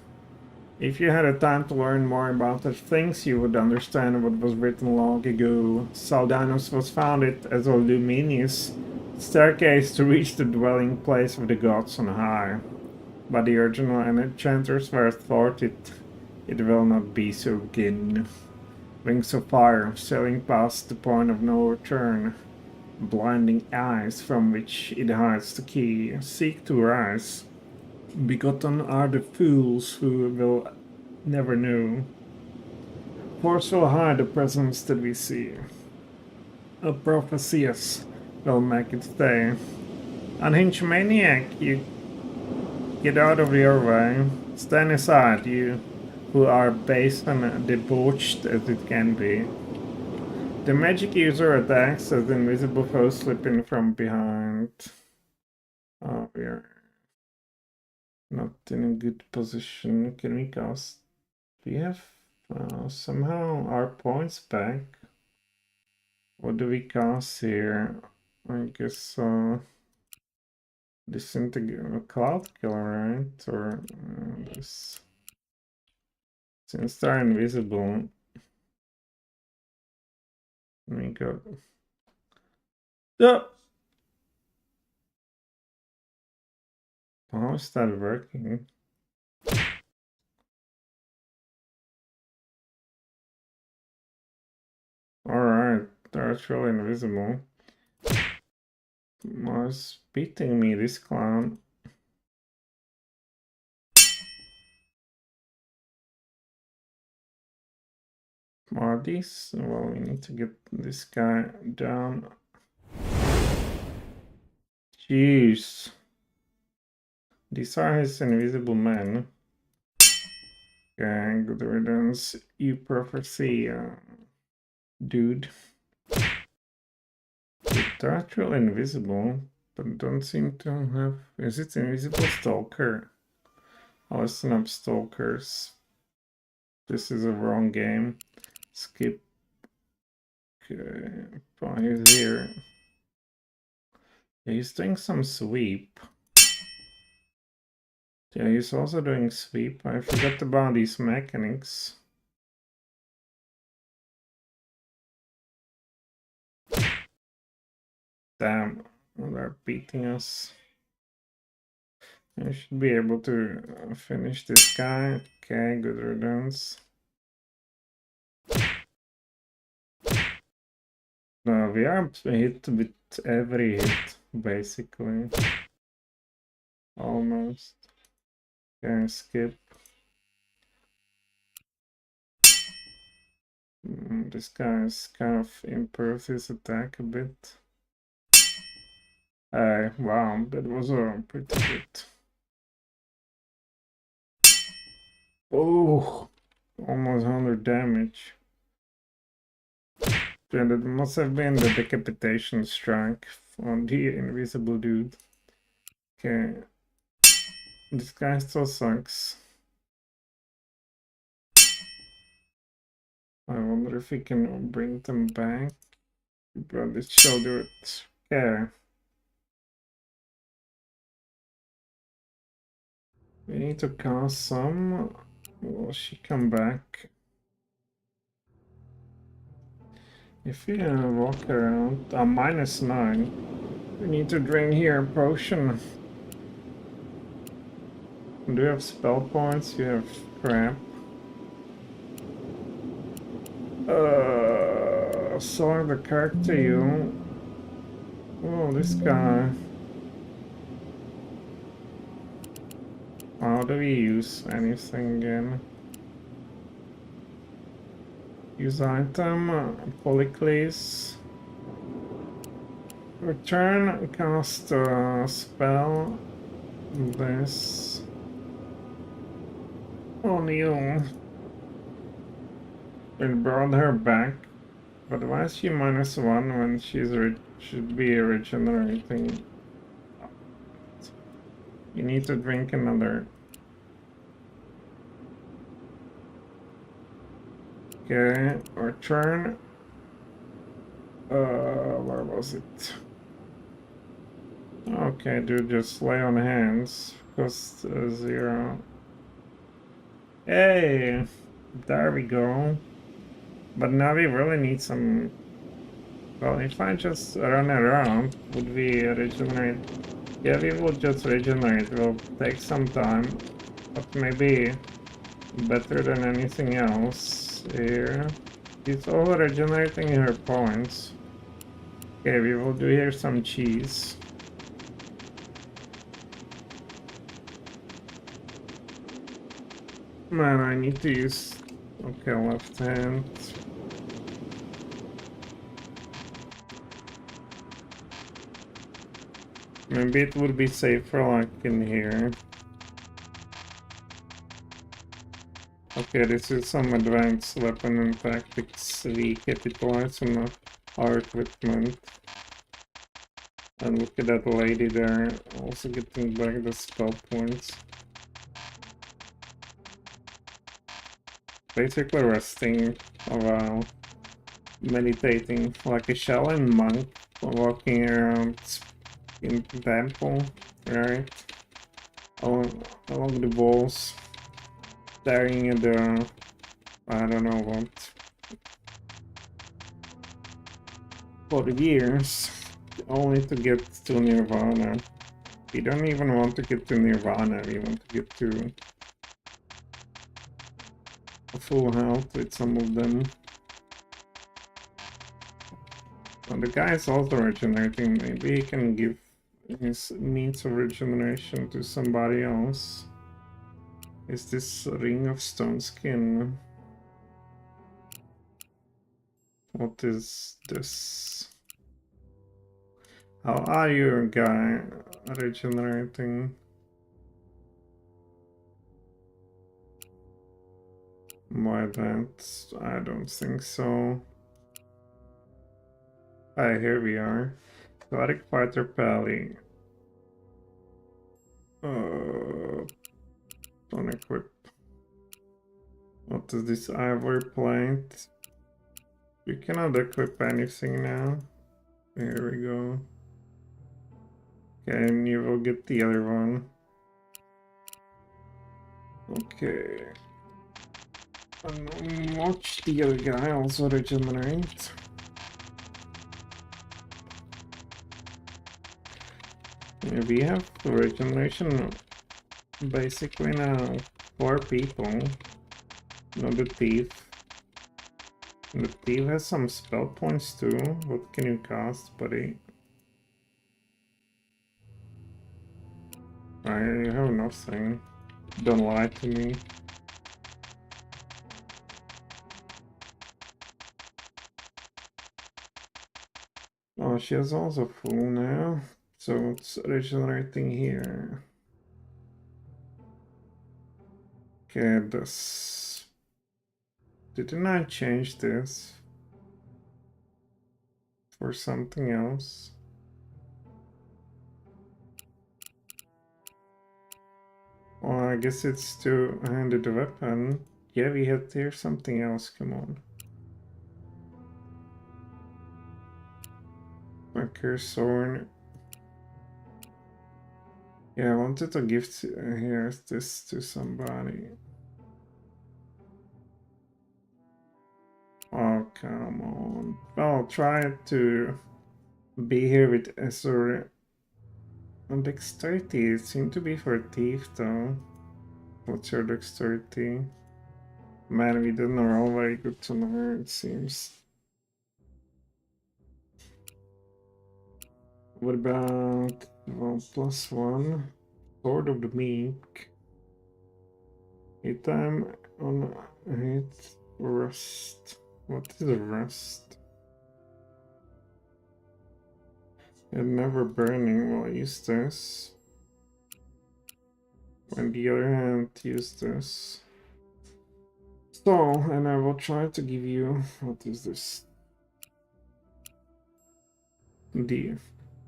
[SPEAKER 1] If you had a time to learn more about such things, you would understand what was written long ago. Saldanus was founded as a luminous staircase to reach the dwelling place of the gods on high. But the original enchanters were thwarted. It will not be so again. Wings of fire, sailing past the point of no return. Blinding eyes from which it hides the key, seek to rise. Begotten are the fools who will never know. Force will hide the presence that we see. A prophecies will make it stay. Unhinged maniac, you get out of your way. Stand aside, you who are base and debauched as it can be. The magic user attacks as the invisible foes slip in from behind. Oh, we are not in a good position. Can we cast? We have somehow our points back. What do we cast here? I guess disintegrate cloud killer, right? Or this. Since they're invisible, let me go. Oh! How is that working? Alright, they're actually invisible. Was beating me, this clown. Are these? Well, we need to get this guy down. Jeez. These are his invisible men. Okay, good riddance. You prophecy, dude. They're actually invisible. but don't seem to have... Is it invisible stalker? Oh, listen up, stalkers. This is a wrong game. Skip. Okay, oh, he's here. Yeah, he's doing some sweep. Yeah, he's also doing sweep. I forgot about these mechanics. Damn, they're beating us. I should be able to finish this guy. Okay, good riddance. No, we are hit with every hit, basically. Almost. Okay, skip. This guy has kind of improved his attack a bit. Wow, that was pretty good. Oh, almost 100 damage. Yeah, that must have been the decapitation strike on the invisible dude. Okay, this guy still sucks. I wonder if we can bring them back. But this shall do it. Okay. We need to cast some. Will she come back? If we walk around, -9. We need to drink here a potion. Do you have spell points? You have crap. Select the character you. Oh, this guy. How do we use anything again? Use item, Polyclase. Return, cast a spell. This on you. It brought her back. But why is she -1 when she's should be regenerating? You need to drink another. Okay, return. Where was it? Okay, dude, just lay on hands. Cost 0. Hey, there we go. But now we really need some... Well, if I just run around, would we regenerate? Yeah, we will just regenerate. It will take some time, but maybe better than anything else here. It's all regenerating her points. Okay, we will do here some cheese. Man, I need to use... Okay, left hand. Maybe it would be safer like in here. Okay, this is some advanced weapon and tactics. We capitalize on our equipment. And look at that lady there, also getting back the spell points. Basically resting a while, meditating like a shaolin monk, walking around in the temple, right? Along the walls, staring at the... I don't know what. For years, only to get to Nirvana. We don't even want to get to Nirvana, we want to get to a full health with some of them. And the guy is also regenerating. Maybe he can give his means of regeneration to somebody else. Is this ring of stone skin? What is this? How are you, guy, regenerating? Why that? I don't think so. Here we are. Aquatic fighter pally. Don't equip. What is this ivory plate? You cannot equip anything now. Here we go. Okay, and you will get the other one. Okay. And watch the other guy also regenerate. Yeah, we have regeneration basically now 4 people. Not the thief. And the thief has some spell points too. What can you cast, buddy? I have nothing. Don't lie to me. Oh, she is also full now. So it's regenerating here. Okay, this. Didn't I change this for something else? Oh, I guess it's two-handed weapon. Yeah, we had here something else. Come on. Backer sword. Yeah, I wanted to give here this to somebody. Oh, come on. I'll try to be here with Azure. And dexterity, it seemed to be for thief though. What's your dexterity? Man, we didn't roll very good tonight, it seems. What about, well, +1? Sword of the Meek. Hit time on hit rust. What is a rust? And never burning. Well, use this. On the other hand, use this. So, and I will try to give you, what is this?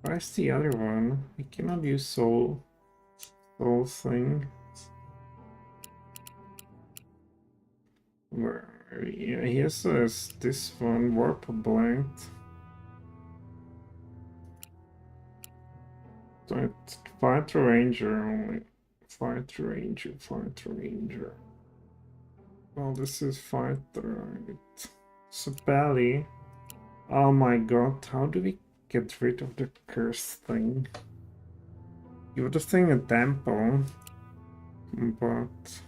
[SPEAKER 1] Where's the other one? I cannot use soul thing. Where? Yeah, he has this one, warp blank. So fight ranger only. Fight ranger. Well, this is fight right. So Bally. Oh my god, how do we get rid of the curse thing? You would have thing a temple, but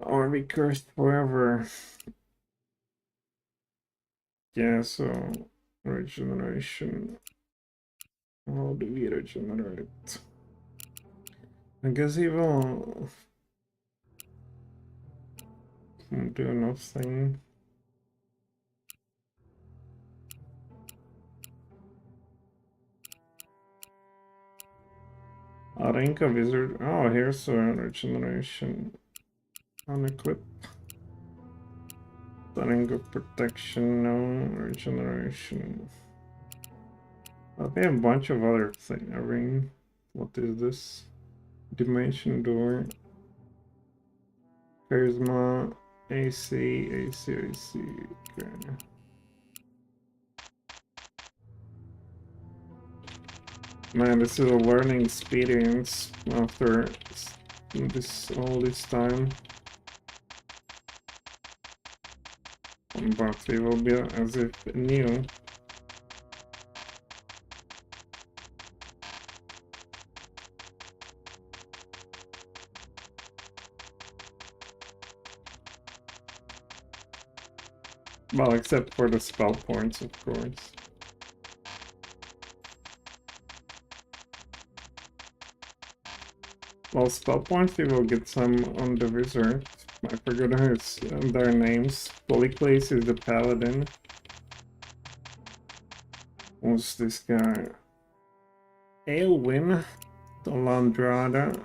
[SPEAKER 1] are we cursed forever? Yeah, so regeneration. How do we regenerate? I guess he will do nothing. Arinka wizard. Oh, here's a regeneration. Unequip. Arinka protection, no regeneration. They have a bunch of other things. Ring. What is this? Dimension door. Charisma. AC. Okay. Man, this is a learning experience after all this time. But we will be as if new. Well, except for the spell points, of course. Well, spell points we will get some on the wizard. I forgot their names. Polyclace is the paladin. What's this guy? Aelwyn, the Landrada,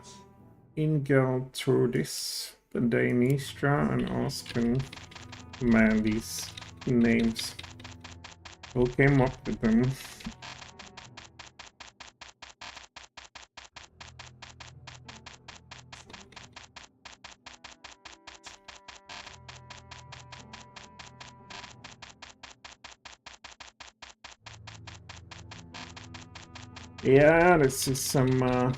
[SPEAKER 1] Ingel Trudis, the Dainistra, and Ospen. Man, these names. Who came up with them? Yeah, this is some, I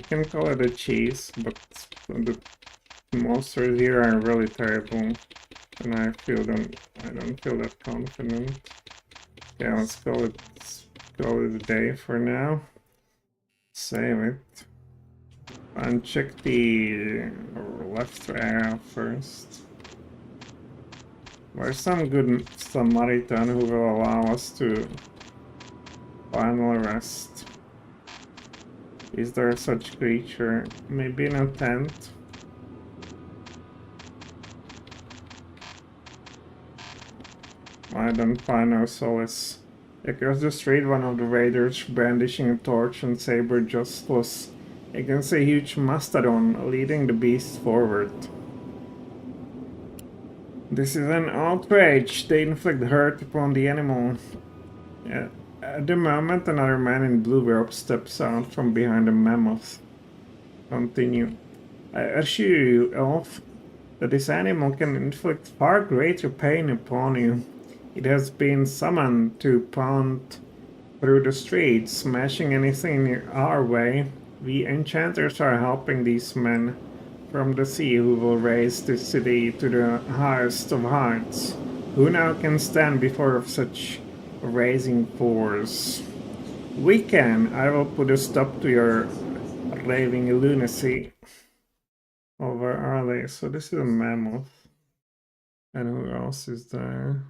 [SPEAKER 1] can call it a cheese, but the monsters here are really terrible, and I don't feel that confident. Yeah, let's call it a day for now. Save it. And check the left area first. There's some good Samaritan who will allow us to finally rest. Is there such creature? Maybe in a tent? I don't find no solace. Across the street, one of the raiders brandishing a torch and saber just close against a huge mastodon, leading the beast forward. This is an outrage. They inflict hurt upon the animal. At the moment, another man in blue robe steps out from behind the mammoth. Continue. I assure you, Elf, that this animal can inflict far greater pain upon you. It has been summoned to pound through the streets, smashing anything in our way. We enchanters are helping these men from the sea who will raise this city to the highest of heights. Who now can stand before such a raising force? We can. I will put a stop to your raving lunacy. Oh, where are they? So this is a mammoth. And who else is there?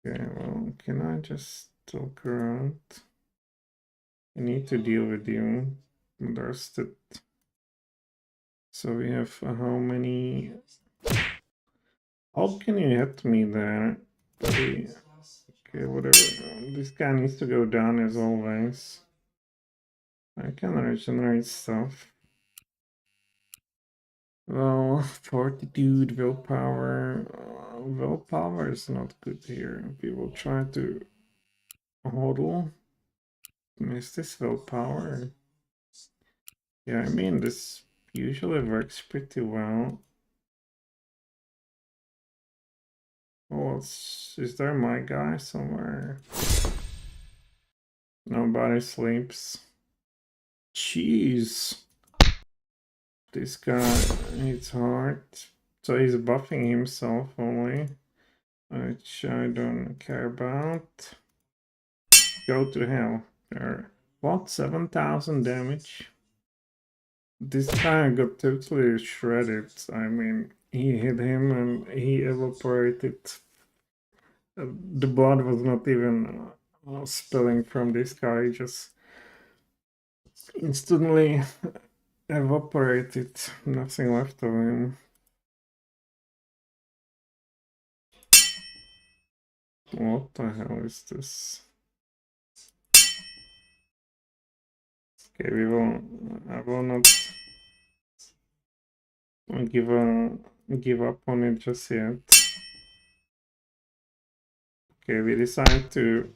[SPEAKER 1] Okay, well, can I just look around? I need to deal with you. Understood. So we have how many? How can you hit me there, buddy? Okay, whatever. This guy needs to go down as always. I can regenerate stuff. Well, fortitude, willpower. Willpower is not good here. We will try to hodl. Is this willpower? Yeah, I mean, this usually works pretty well. Oh, is there my guy somewhere? Nobody sleeps. Jeez. This guy hits hard. So he's buffing himself only, which I don't care about. Go to hell. There. What? 7,000 damage? This guy got totally shredded. I mean, he hit him and he evaporated. The blood was not even spilling from this guy. He just instantly evaporated. Nothing left of him. What the hell is this? Okay, I will not give up on it just yet. Okay, we decide to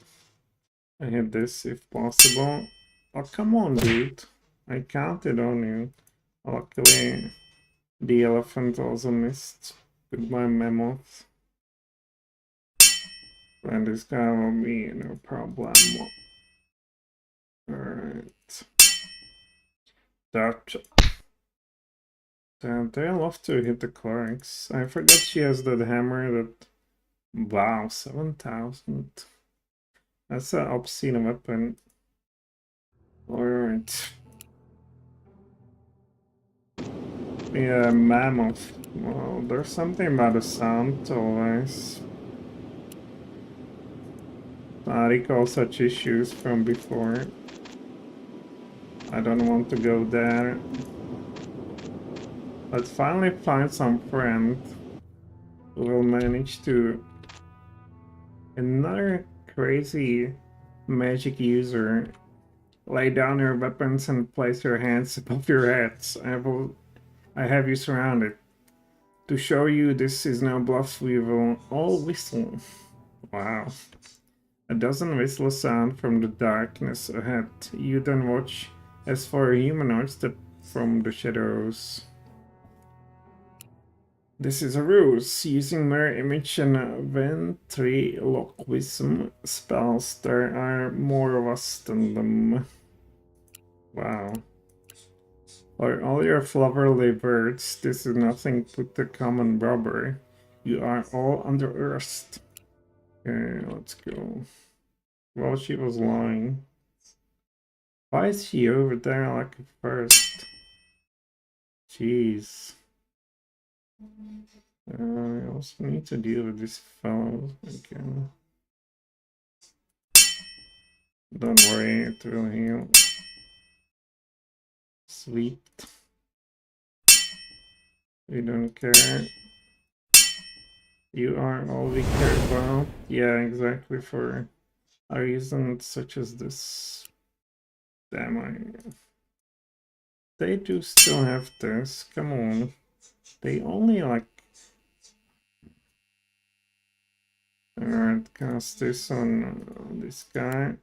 [SPEAKER 1] hit this if possible. Oh, come on, dude. I counted on you. Luckily, the elephant also missed with my mammoth. And this guy will be no problem. Alright. That. They love to hit the clerics. I forgot she has that hammer that... Wow, 7,000. That's an obscene weapon. Alright. Yeah, mammoth. Well, there's something about the sound always. I recall such issues from before. I don't want to go there. Let's finally find some friend who will manage to... Another crazy magic user. Lay down your weapons and place your hands above your heads. I have you surrounded. To show you this is no bluff, we will all whistle. Wow. A dozen whistles sound from the darkness ahead. You then watch as four humanoids step from the shadows. This is a ruse. Using mirror image and ventriloquism spells, there are more of us than them. Wow. For all your flowery words, this is nothing but the common robbery. You are all under arrest. Okay, let's go. Well, she was lying. Why is she over there like a first? Jeez. I also need to deal with this fellow again. Don't worry, it will heal. Sweet. We don't care. You are all we care about. Yeah, exactly, for a reason such as this. Damn, they do still have this. Come on. They only like... Alright, cast this on this guy.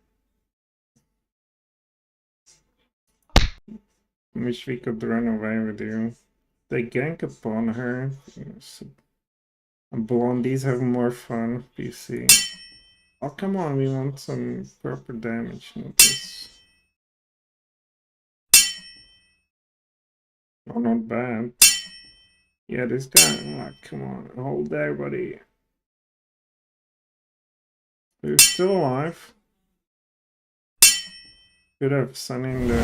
[SPEAKER 1] Wish we could run away with you. They gank upon her. Yes. Blondies have more fun, PC. Oh, come on, we want some proper damage, not this. Oh, not bad. Yeah, this guy, oh, come on, hold there, buddy. We're still alive. Could have sunning the...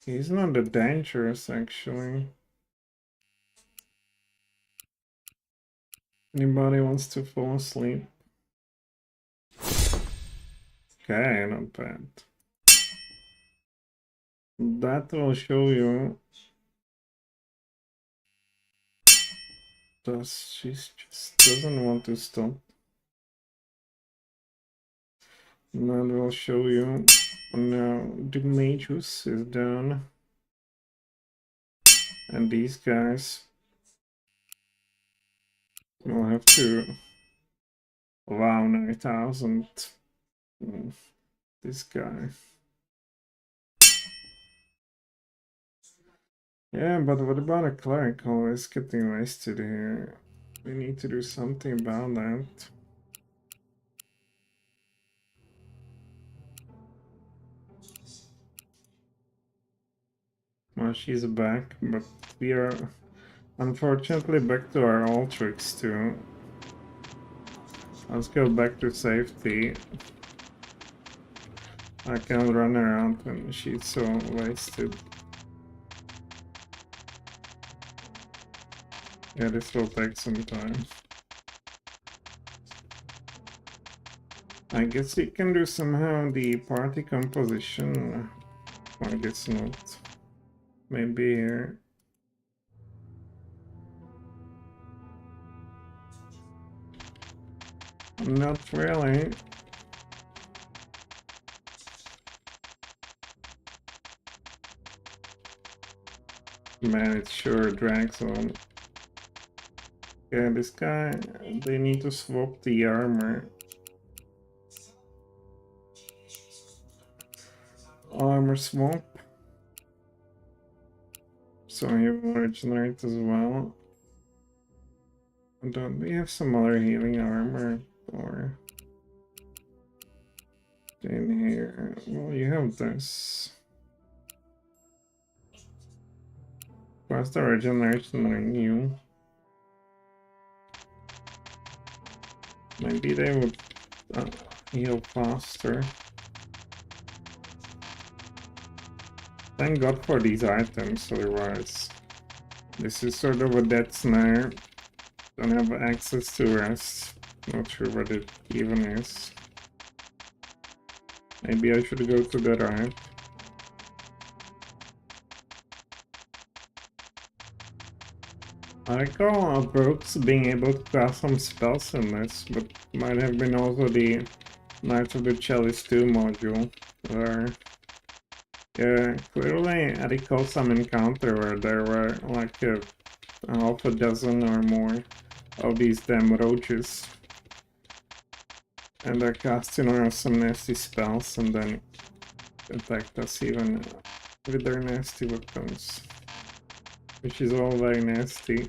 [SPEAKER 1] He's not that dangerous, actually. Anybody wants to fall asleep? Okay, not bad. That will show you. She just doesn't want to stop. That will show you. Now the magus is done. And these guys will have to... Wow, 9,000. This guy. Yeah, but what about a cleric always getting wasted here? We need to do something about that. Well, she's back, but we are unfortunately back to our old tricks too. Let's go back to safety. I can't run around when she's so wasted. Yeah, this will take some time. I guess you can do somehow the party composition. I guess not. Maybe here. Not really. Man, it sure drags on. Yeah, this guy, they need to swap the armor. Armor swap. So he will regenerate as well. Don't we have some other healing armor? Or in here? Well, you have this. What's the regeneration on you? Maybe they would heal faster. Thank God for these items, otherwise this is sort of a dead snare. Don't have access to rest. Not sure what it even is. Maybe I should go to the right. I recall Brooks being able to cast some spells in this, but might have been also the Knights of the Chalice 2 module, where clearly I recall some encounter where there were like half a dozen or more of these damn roaches. And they're casting on us some nasty spells and then attacked us even with their nasty weapons. which is all very nasty.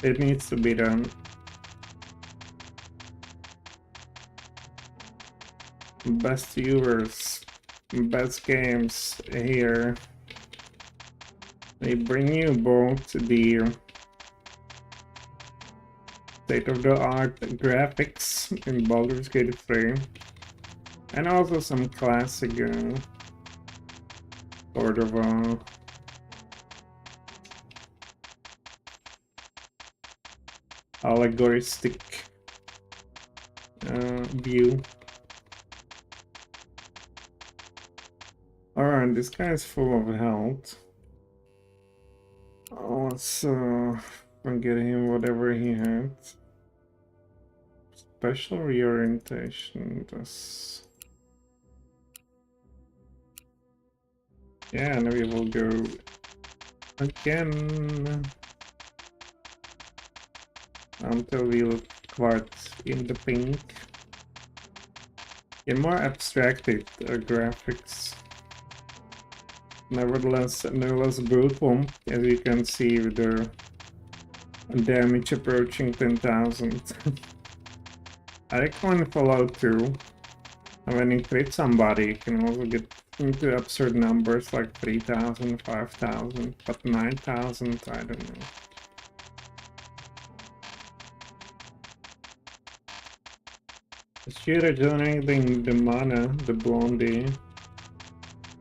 [SPEAKER 1] It needs to be done. Best viewers, best games here. They bring you both the state-of-the-art graphics in Baldur's Gate 3 and also some classic sort of allegoristic view. Alright, this guy is full of health. Oh, let's get him whatever he had. Special reorientation. Does... Yeah, and we will go again until we look quite in the pink. In more abstracted graphics. Nevertheless, no less brutal, as you can see with the damage approaching 10,000. I recommend Fallout 2. When you crit somebody, you can also get into absurd numbers like 3,000, 5,000, but 9,000, I don't know. Is she regenerating the mana, the blondie?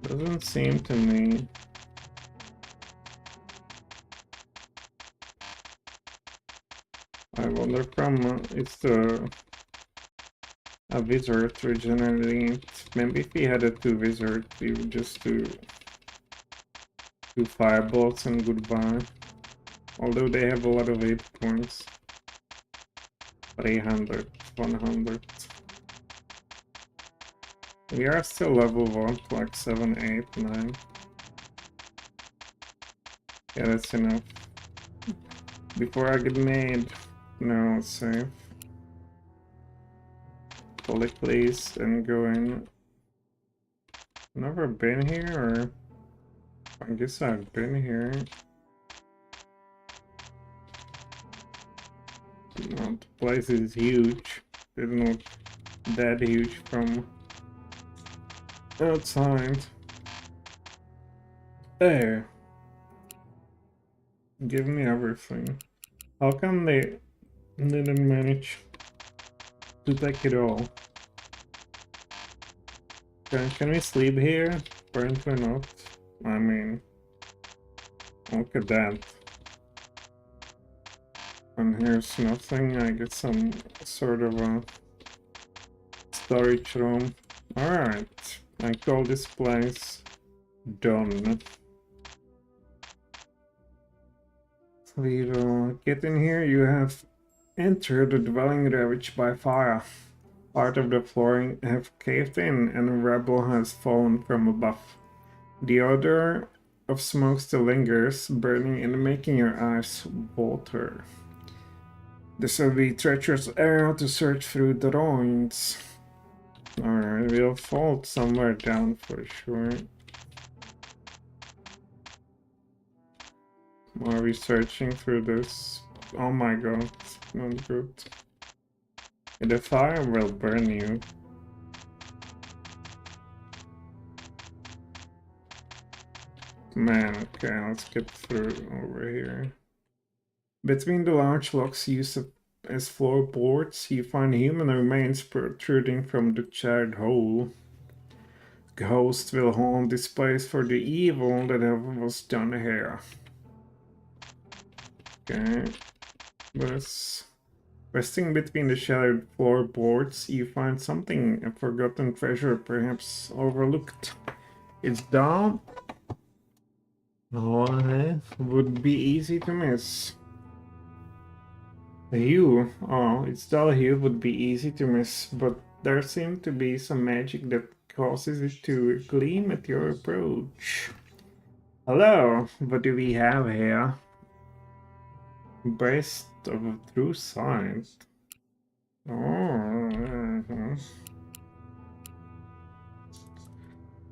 [SPEAKER 1] Doesn't seem to me. I wonder from it's the a wizard regenerating it. Maybe if he had a 2 wizard, he would just do 2 firebolts and goodbye. Although they have a lot of hit points. 300, 100. We are still level 1, like 7, 8, 9. Yeah, that's enough. Before I get made. No, it's safe. Click please and go in. Never been here, or I guess I've been here. No, the place is huge. Didn't look that huge from outside. There. Give me everything. How come they didn't manage to take it all? Can we sleep here? Apparently not. I mean, look at that. And here's nothing. I get some sort of a storage room. Alright, I call this place done. We will get in here. You have entered the dwelling ravaged by fire. Part of the flooring have caved in and rubble has fallen from above. The odor of smoke still lingers, burning and making your eyes water. This will be treacherous area to search through the ruins. Alright, we'll fall somewhere down for sure. Are we searching through this? Oh my god, not good. The fire will burn you. Man, okay, let's get through over here. Between the large logs used as floorboards, you find human remains protruding from the charred hole. Ghosts will haunt this place for the evil that was done here. Okay, this. Resting between the shattered floorboards, you find something, a forgotten treasure, perhaps overlooked. It's down. Oh, would be easy to miss. The hue, oh, its dull hue would be easy to miss, but there seems to be some magic that causes it to gleam at your approach. Hello, what do we have here? Breast of a true sight. Oh,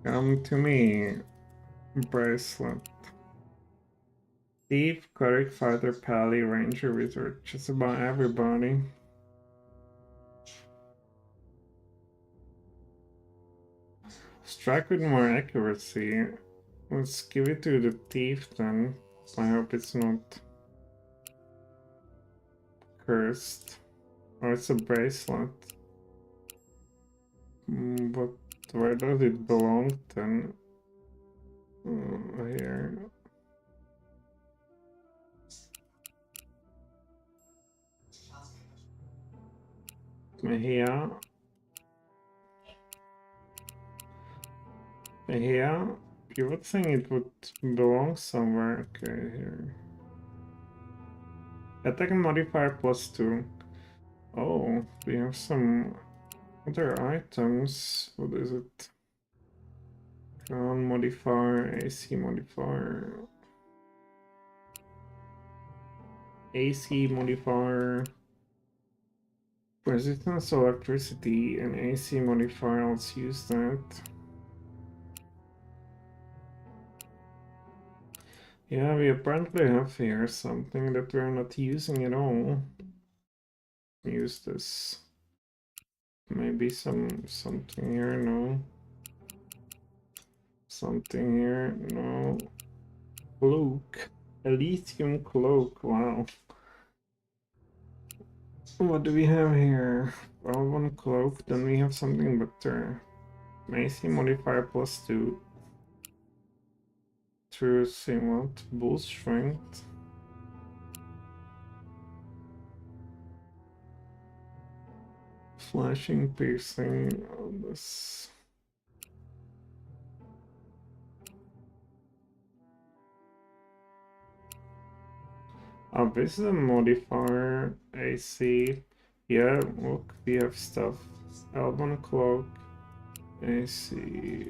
[SPEAKER 1] Come to me, bracelet. Thief, cleric, fighter, pally, ranger, wizard. Just about everybody. Strike with more accuracy. Let's give it to the thief then. I hope it's not cursed. Oh, it's a bracelet. But where does it belong then? Here. Here. Here. You would think it would belong somewhere. Okay, here. Attack modifier +2. Oh, we have some other items. What is it? Ground modifier, AC modifier. AC modifier. Resistance to electricity and AC modifier. Let's use that. Yeah, we apparently have here something that we're not using at all. Use this. Maybe something here, no. Something here, no. Cloak. Elysium cloak, wow. What do we have here? Well, one cloak, then we have something better. AC modifier +2. True, same what? Bull strength. Flashing, piercing, all this. Oh, this is a modifier. AC. Yeah, look, we have stuff. Elven cloak. AC.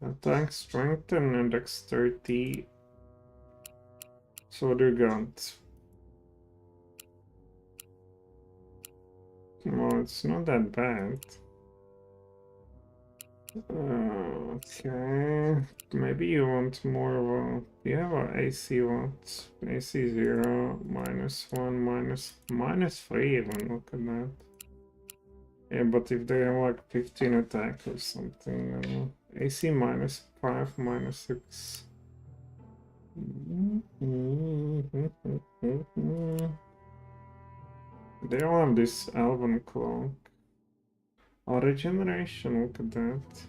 [SPEAKER 1] Attack, strength, and dexterity. So what do you got? Well, it's not that bad. Okay, maybe you want more of a... You have a AC what? AC 0, -1, -3 even, look at that. Yeah, but if they have like 15 attack or something, AC -5, -6. They all have this elven cloak. Oh, regeneration, look at that.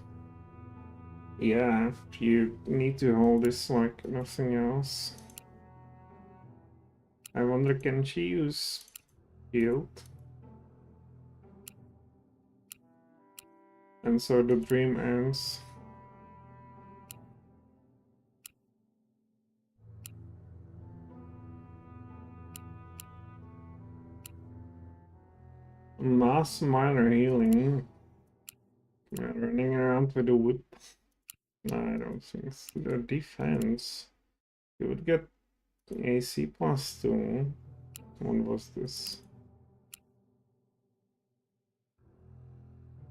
[SPEAKER 1] Yeah, you need to hold this like nothing else. I wonder, can she use healed? And so the dream ends. Mass minor healing. Yeah, running around with a whip. No, I don't think so. The defense. You would get AC +2. What was this?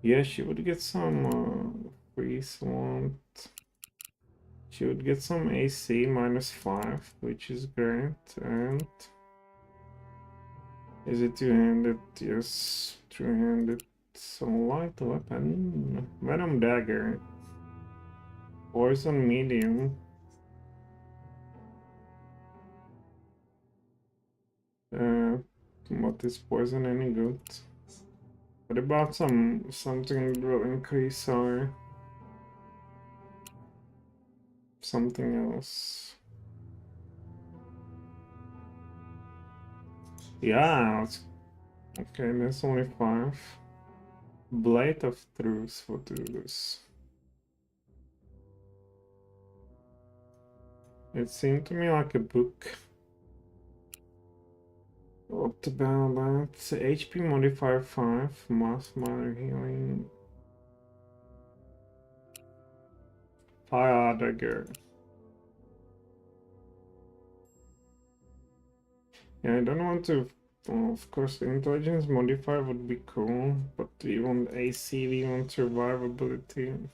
[SPEAKER 1] Yeah, she would get some free swamp. She would get some AC -5, which is great. And is it two-handed? Yes, two-handed. So light weapon. Venom dagger. Poison medium. What is poison any good? What about something that will increase our something else? Yeah, okay, that's only 5. Blade of Truth, what is this? It seemed to me like a book. What about that? HP modifier 5, mass minor healing. Fire dagger. Yeah, I don't want to Well, of course, the intelligence modifier would be cool, but we want AC, we want survivability.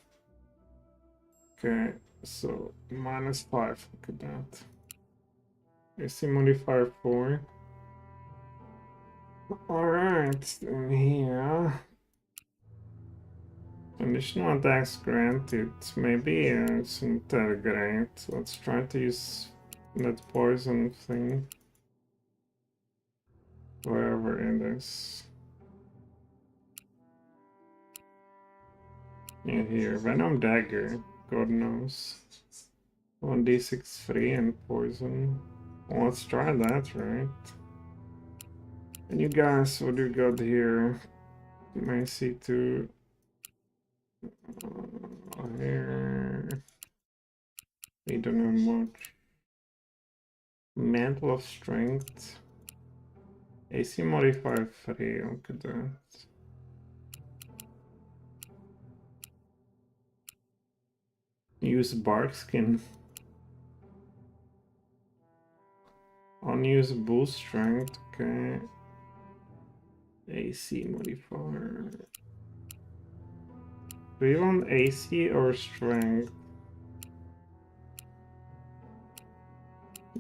[SPEAKER 1] Okay, so -5, look at that. AC modifier 4. Alright, then here. Conditional attacks granted. Maybe it's not that great. Let's try to use that poison thing. Wherever it is. Yeah, here. Venom Dagger. God knows. 1d6 free and poison. Well, let's try that, right? And you guys, what do you got here? Mercy to here. We don't know much. Mantle of Strength. AC modifier 3, look at that. Use bark skin. Unused boost strength, okay. AC modifier. Do you want AC or strength?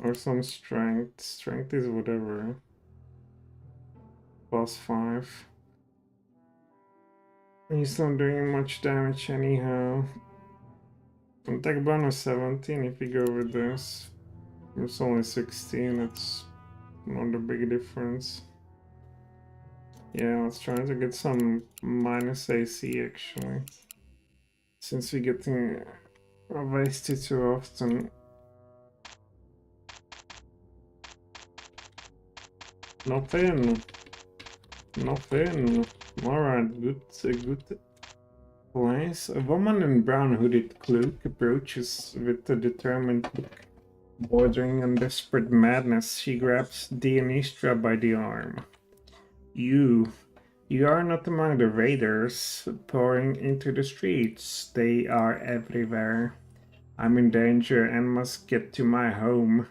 [SPEAKER 1] Or some strength. Strength is whatever. +5. He's not doing much damage anyhow. Attack bonus 17 if you go with this. It's only 16, it's not a big difference. Yeah, let's try to get some minus AC actually. Since we're getting wasted too often. Nothing. Nothing. Alright, good place. A woman in brown hooded cloak approaches with a determined look. Bordering on desperate madness, she grabs Dionystra by the arm. You are not among the raiders pouring into the streets. They are everywhere. I'm in danger and must get to my home,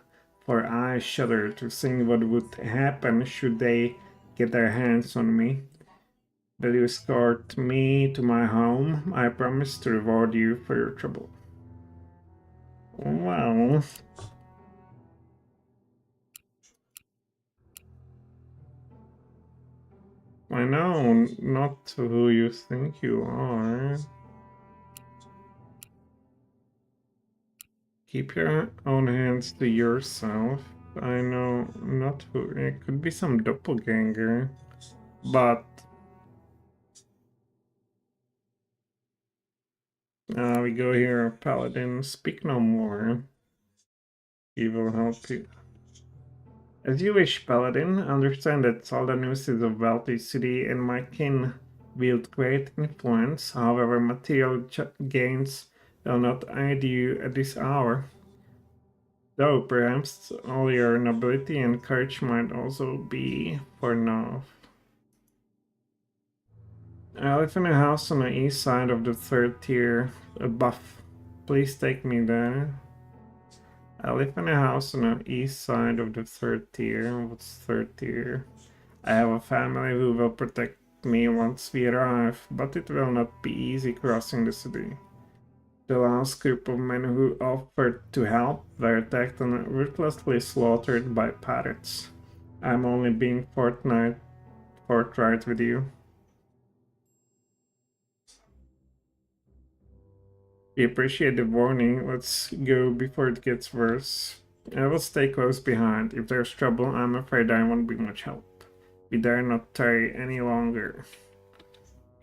[SPEAKER 1] for I shudder to think what would happen should they get their hands on me. Will you escort me to my home? I promise to reward you for your trouble. Well... I know, not who you think you are. Keep your own hands to yourself. I know not who. It could be some doppelganger, but we go here, Paladin. Speak no more. He will help you. As you wish, Paladin. Understand that Saldanus is a wealthy city, and my kin wield great influence. However, material gains will not aid you at this hour. Though perhaps all your nobility and courage might also be for now. I live in a house on the east side of the 3rd tier, a buff. Please take me there. I live in a house on the east side of the 3rd tier. What's 3rd tier? I have a family who will protect me once we arrive, but it will not be easy crossing the city. The last group of men who offered to help were attacked and ruthlessly slaughtered by pirates. I'm only being forthright with you. We appreciate the warning. Let's go before it gets worse. I will stay close behind. If there's trouble, I'm afraid I won't be much help. We dare not tarry any longer.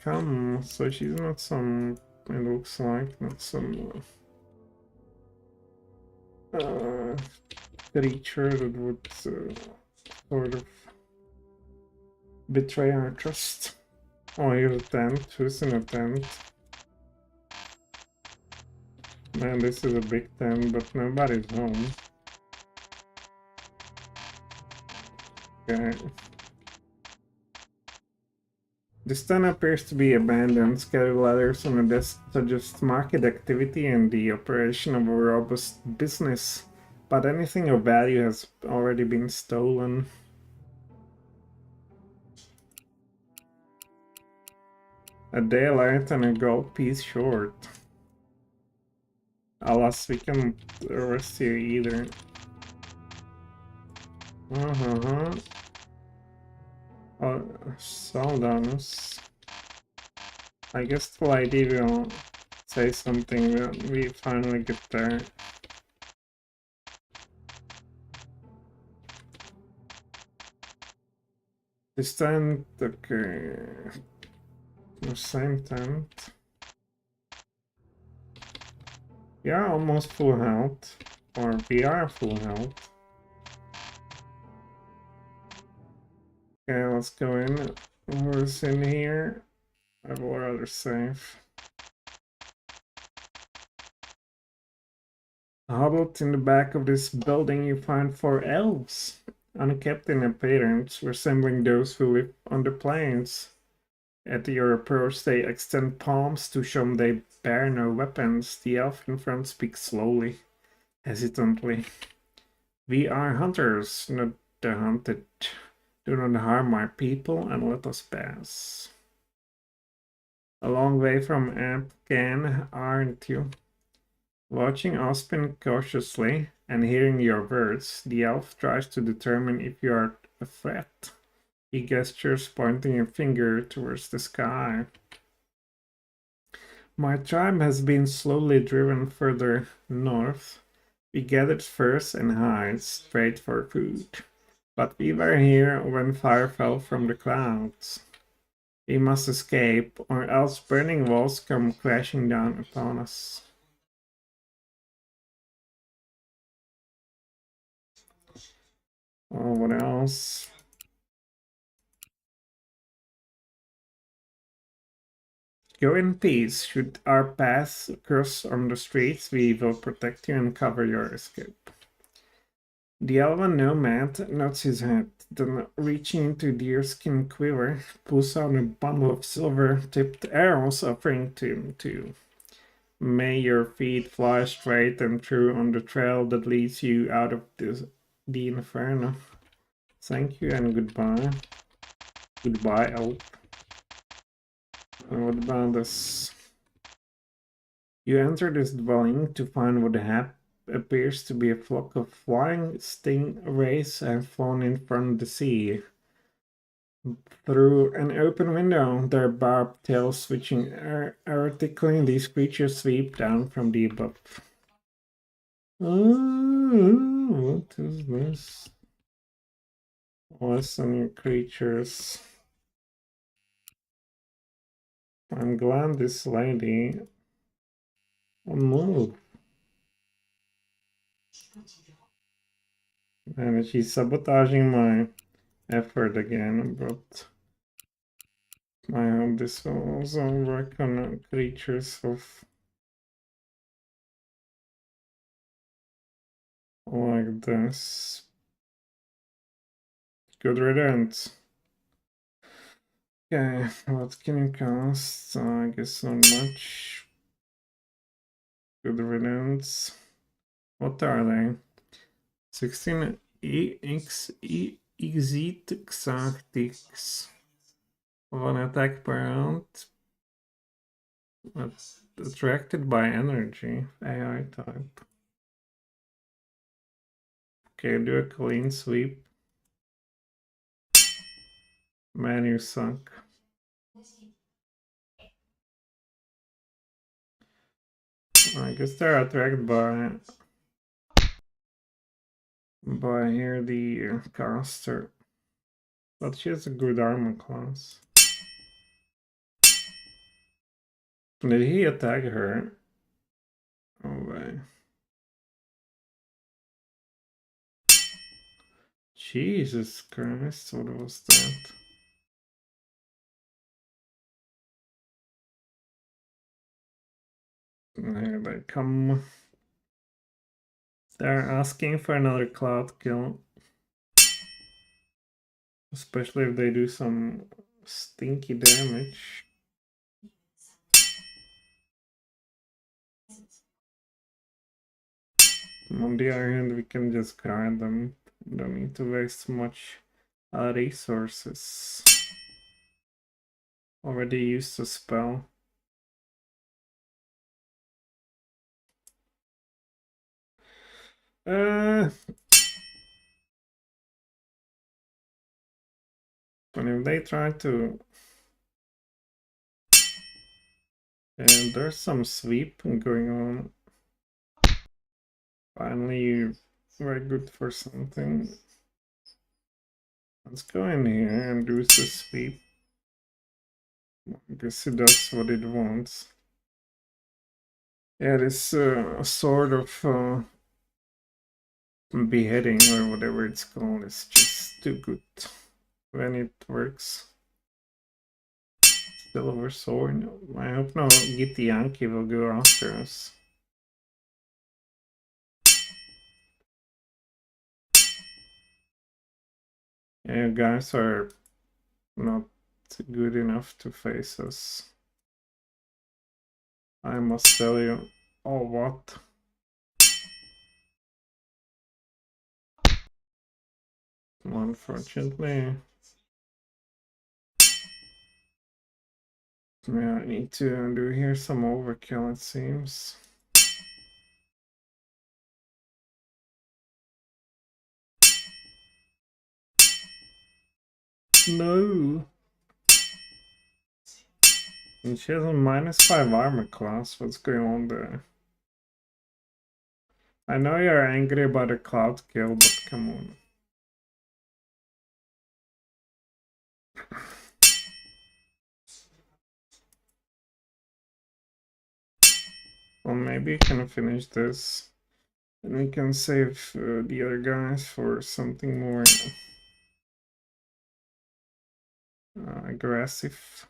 [SPEAKER 1] Come, so she's not some... It looks like not some... creature that would sort of betray our trust. Oh, here's a tent. Who's in a tent? Man, this is a big tent, but nobody's home. Okay. This tent appears to be abandoned. Scattered letters on the desk suggest market activity and the operation of a robust business, but anything of value has already been stolen. A daylight and a gold piece short. Alas, we can't rest here either. Oh, Soldanus. I guess the lady will say something when we finally get there. This tent, okay. The same tent. We are almost full health. Or we are full health. Okay, let's go in. Who's in here? I will rather save. How about in the back of this building you find 4 elves? Unkept in appearance, resembling those who live on the plains. At your approach, they extend palms to show they bear no weapons. The elf in front speaks slowly, hesitantly. We are hunters, not the hunted. Do not harm my people and let us pass. A long way from Afghan, aren't you? Watching Ospen cautiously and hearing your words, the elf tries to determine if you are a threat. He gestures, pointing a finger towards the sky. My tribe has been slowly driven further north. We gathered furs and hides straight for food. But we were here when fire fell from the clouds. We must escape, or else burning walls come crashing down upon us. Oh, what else? Go in peace. Should our paths cross on the streets, we will protect you and cover your escape. The elven nomad nods his head, then reaching into deerskin quiver, pulls out a bundle of silver-tipped arrows, offering to him too. May your feet fly straight and true on the trail that leads you out of the inferno. Thank you and goodbye. Goodbye, elf. And what about this? You enter this dwelling to find what appears to be a flock of flying stingrays have flown in from the sea. Through an open window, their barbed tails switching erratically, these creatures sweep down from the above. What is this? Awesome creatures. I'm glad this lady moved. And she's sabotaging my effort again, but I hope this will also work on creatures of like this. Good riddance. Okay, what can it cost? I guess not much. Good riddance. What are they? 16 exit exactix. One attack per round. Attracted by energy. AI type. Okay, do a clean sweep. Man, you suck. I guess they're attracted by here the caster. But she has a good armor class. Did he attack her? Oh way. Jesus Christ, what was that? Here they come. They're asking for another cloud kill. Especially if they do some stinky damage. On the other hand, we can just guard them. Don't need to waste much resources. Already used a spell. And if they try to... And there's some sweep going on. Finally, very good for something. Let's go in here and do the sweep. I guess it does what it wants. Yeah, this sort of beheading or whatever it's called is just too good when it works. Silver sword. I hope no Gitty Yankee will go after us. Yeah, you guys are not good enough to face us. I must tell you. Oh, what? Unfortunately. Yeah, I need to do here some overkill, it seems. No! And she has a -5 armor class. What's going on there? I know you're angry about a cloud kill, but come on. Well, maybe you can finish this. And we can save the other guys for something more aggressive,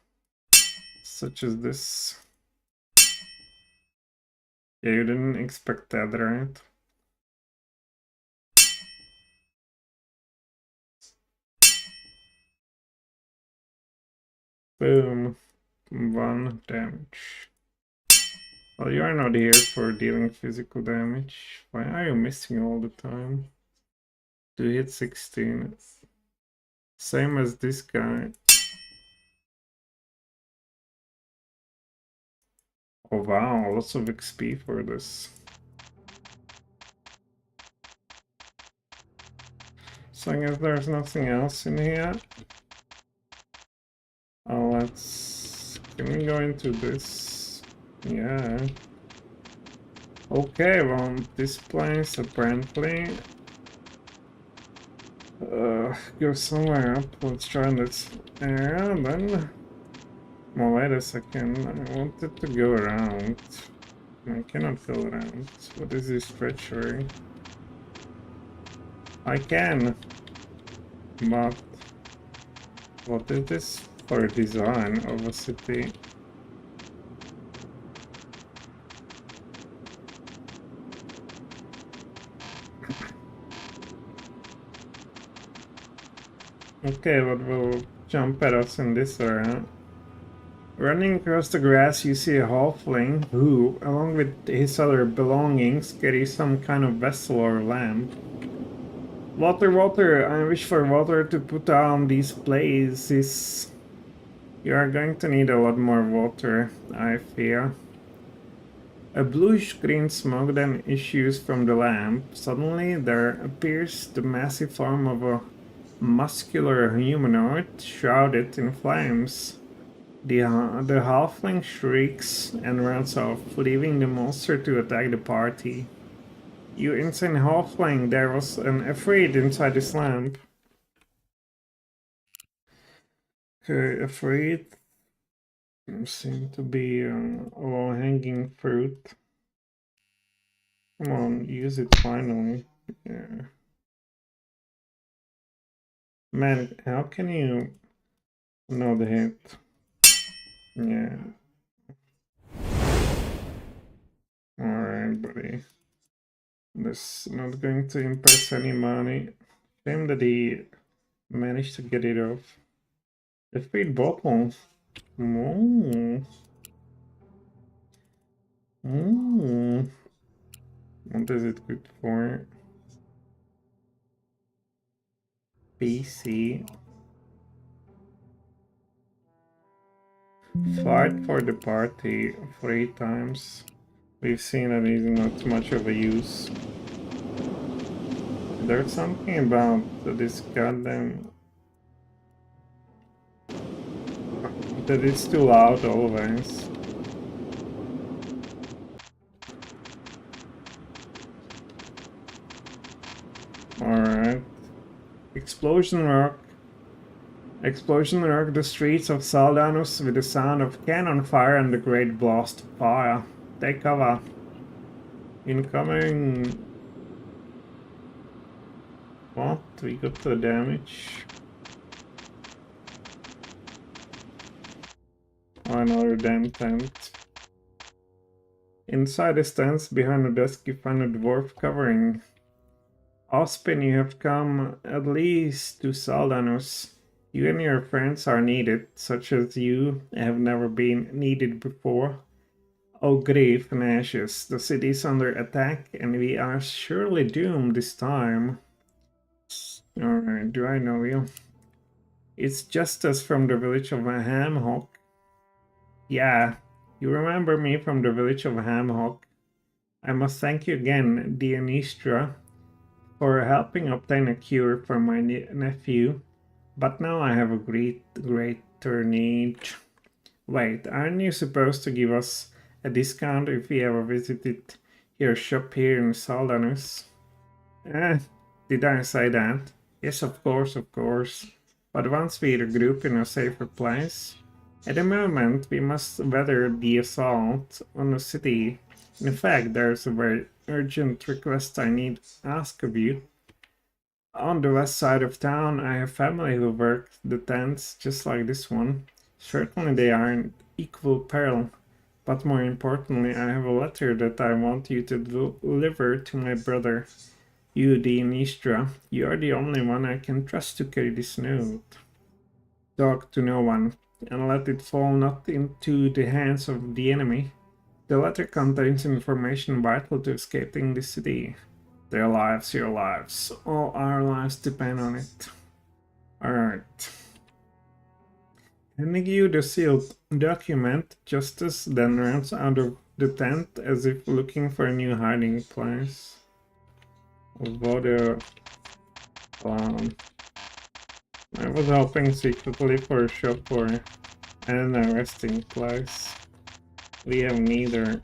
[SPEAKER 1] such as this. Yeah, you didn't expect that, right? Boom. 1 damage. Well, you are not here for dealing physical damage. Why are you missing all the time? 2 hit 16. Same as this guy. Oh wow, lots of XP for this. So I guess there's nothing else in here. Oh, let's... Can we go into this? Yeah. Okay, well, this place apparently go somewhere up. Let's try this. And then... Well, wait a second. I wanted to go around. I cannot go around. What is this treachery? I can. But... What is this for design of a city? Okay, but will jump at us in this area. Running across the grass, you see a halfling who, along with his other belongings, carries some kind of vessel or lamp. Water, water! I wish for water to put on these blazes. You are going to need a lot more water, I fear. A bluish-green smoke then issues from the lamp. Suddenly, there appears the massive form of a muscular humanoid shrouded in flames. The halfling shrieks and runs off, leaving the monster to attack the party. You insane halfling, there was an Afraid inside this lamp. Okay, Afraid seem to be a low-hanging fruit. Come on, use it finally. Yeah. Man, how can you not hit? Yeah. Alright, buddy. This is not going to impress any money. Shame that he managed to get it off. Defeat bottle. Mm. Mm. What is it good for? PC. Fight for the party 3 times. We've seen that he's not much of a use. There's something about this goddamn... that it's too loud always. Alright. Explosion rock. Explosion rocked the streets of Saldanus with the sound of cannon fire and the great blast of fire. Take cover. Incoming. What? We got the damage. Oh, another damn tent. Inside the stands behind the desk you find a dwarf covering. Ospin, you have come at least to Saldanus. You and your friends are needed, such as you have never been needed before. Oh, grief and ashes, the city is under attack and we are surely doomed this time. Alright, do I know you? It's Justice from the village of Hamhock. Yeah, you remember me from the village of Hamhock. I must thank you again, Dionystra, for helping obtain a cure for my nephew. But now I have a greater need. Wait, aren't you supposed to give us a discount if we ever visited your shop here in Saldanus? Did I say that? Yes, of course, of course. But once we regroup in a safer place, at the moment we must weather the assault on the city. In fact, there's a very urgent request I need to ask of you. On the west side of town, I have family who work the tents just like this one. Certainly they are in equal peril, but more importantly, I have a letter that I want you to deliver to my brother. You, Dionystra, you are the only one I can trust to carry this note. Talk to no one, and let it fall not into the hands of the enemy. The letter contains information vital to escaping the city. Their lives, your lives. All our lives depend on it. Alright. Handing you the sealed document, Justice then runs out of the tent as if looking for a new hiding place. Voter alarm. I was hoping secretly for a shop or an resting place. We have neither.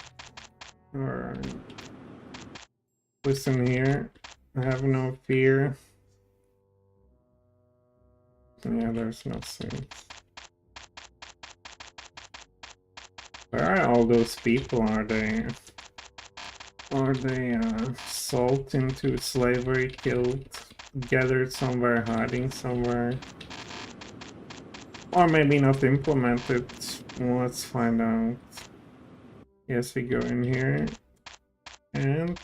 [SPEAKER 1] Alright. Listen here. I have no fear. Yeah, there's nothing. Where are all those people? Are they sold into slavery, killed, gathered somewhere, hiding somewhere? Or maybe not implemented. Let's find out. Yes, we go in here. And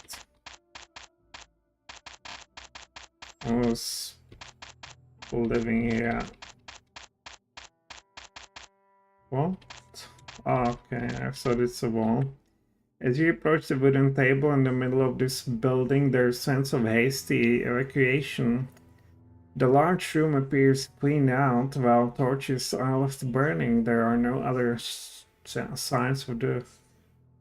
[SPEAKER 1] I was living here. What? Oh, okay, I thought it's a wall. As you approach the wooden table in the middle of this building, there's a sense of hasty evacuation. The large room appears cleaned out, while torches are left burning. There are no other signs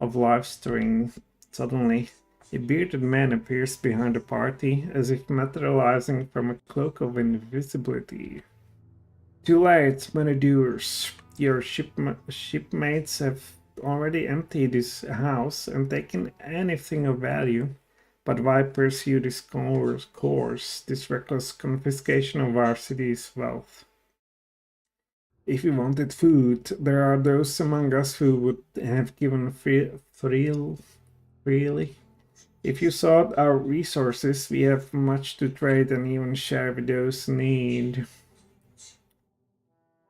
[SPEAKER 1] of life stirring. Suddenly, a bearded man appears behind the party, as if materializing from a cloak of invisibility. Too late, Manadurs. Your shipmates have already emptied this house and taken anything of value. But why pursue this course, this reckless confiscation of our city's wealth? If we wanted food, there are those among us who would have given freely. If you sought our resources, we have much to trade and even share with those in need.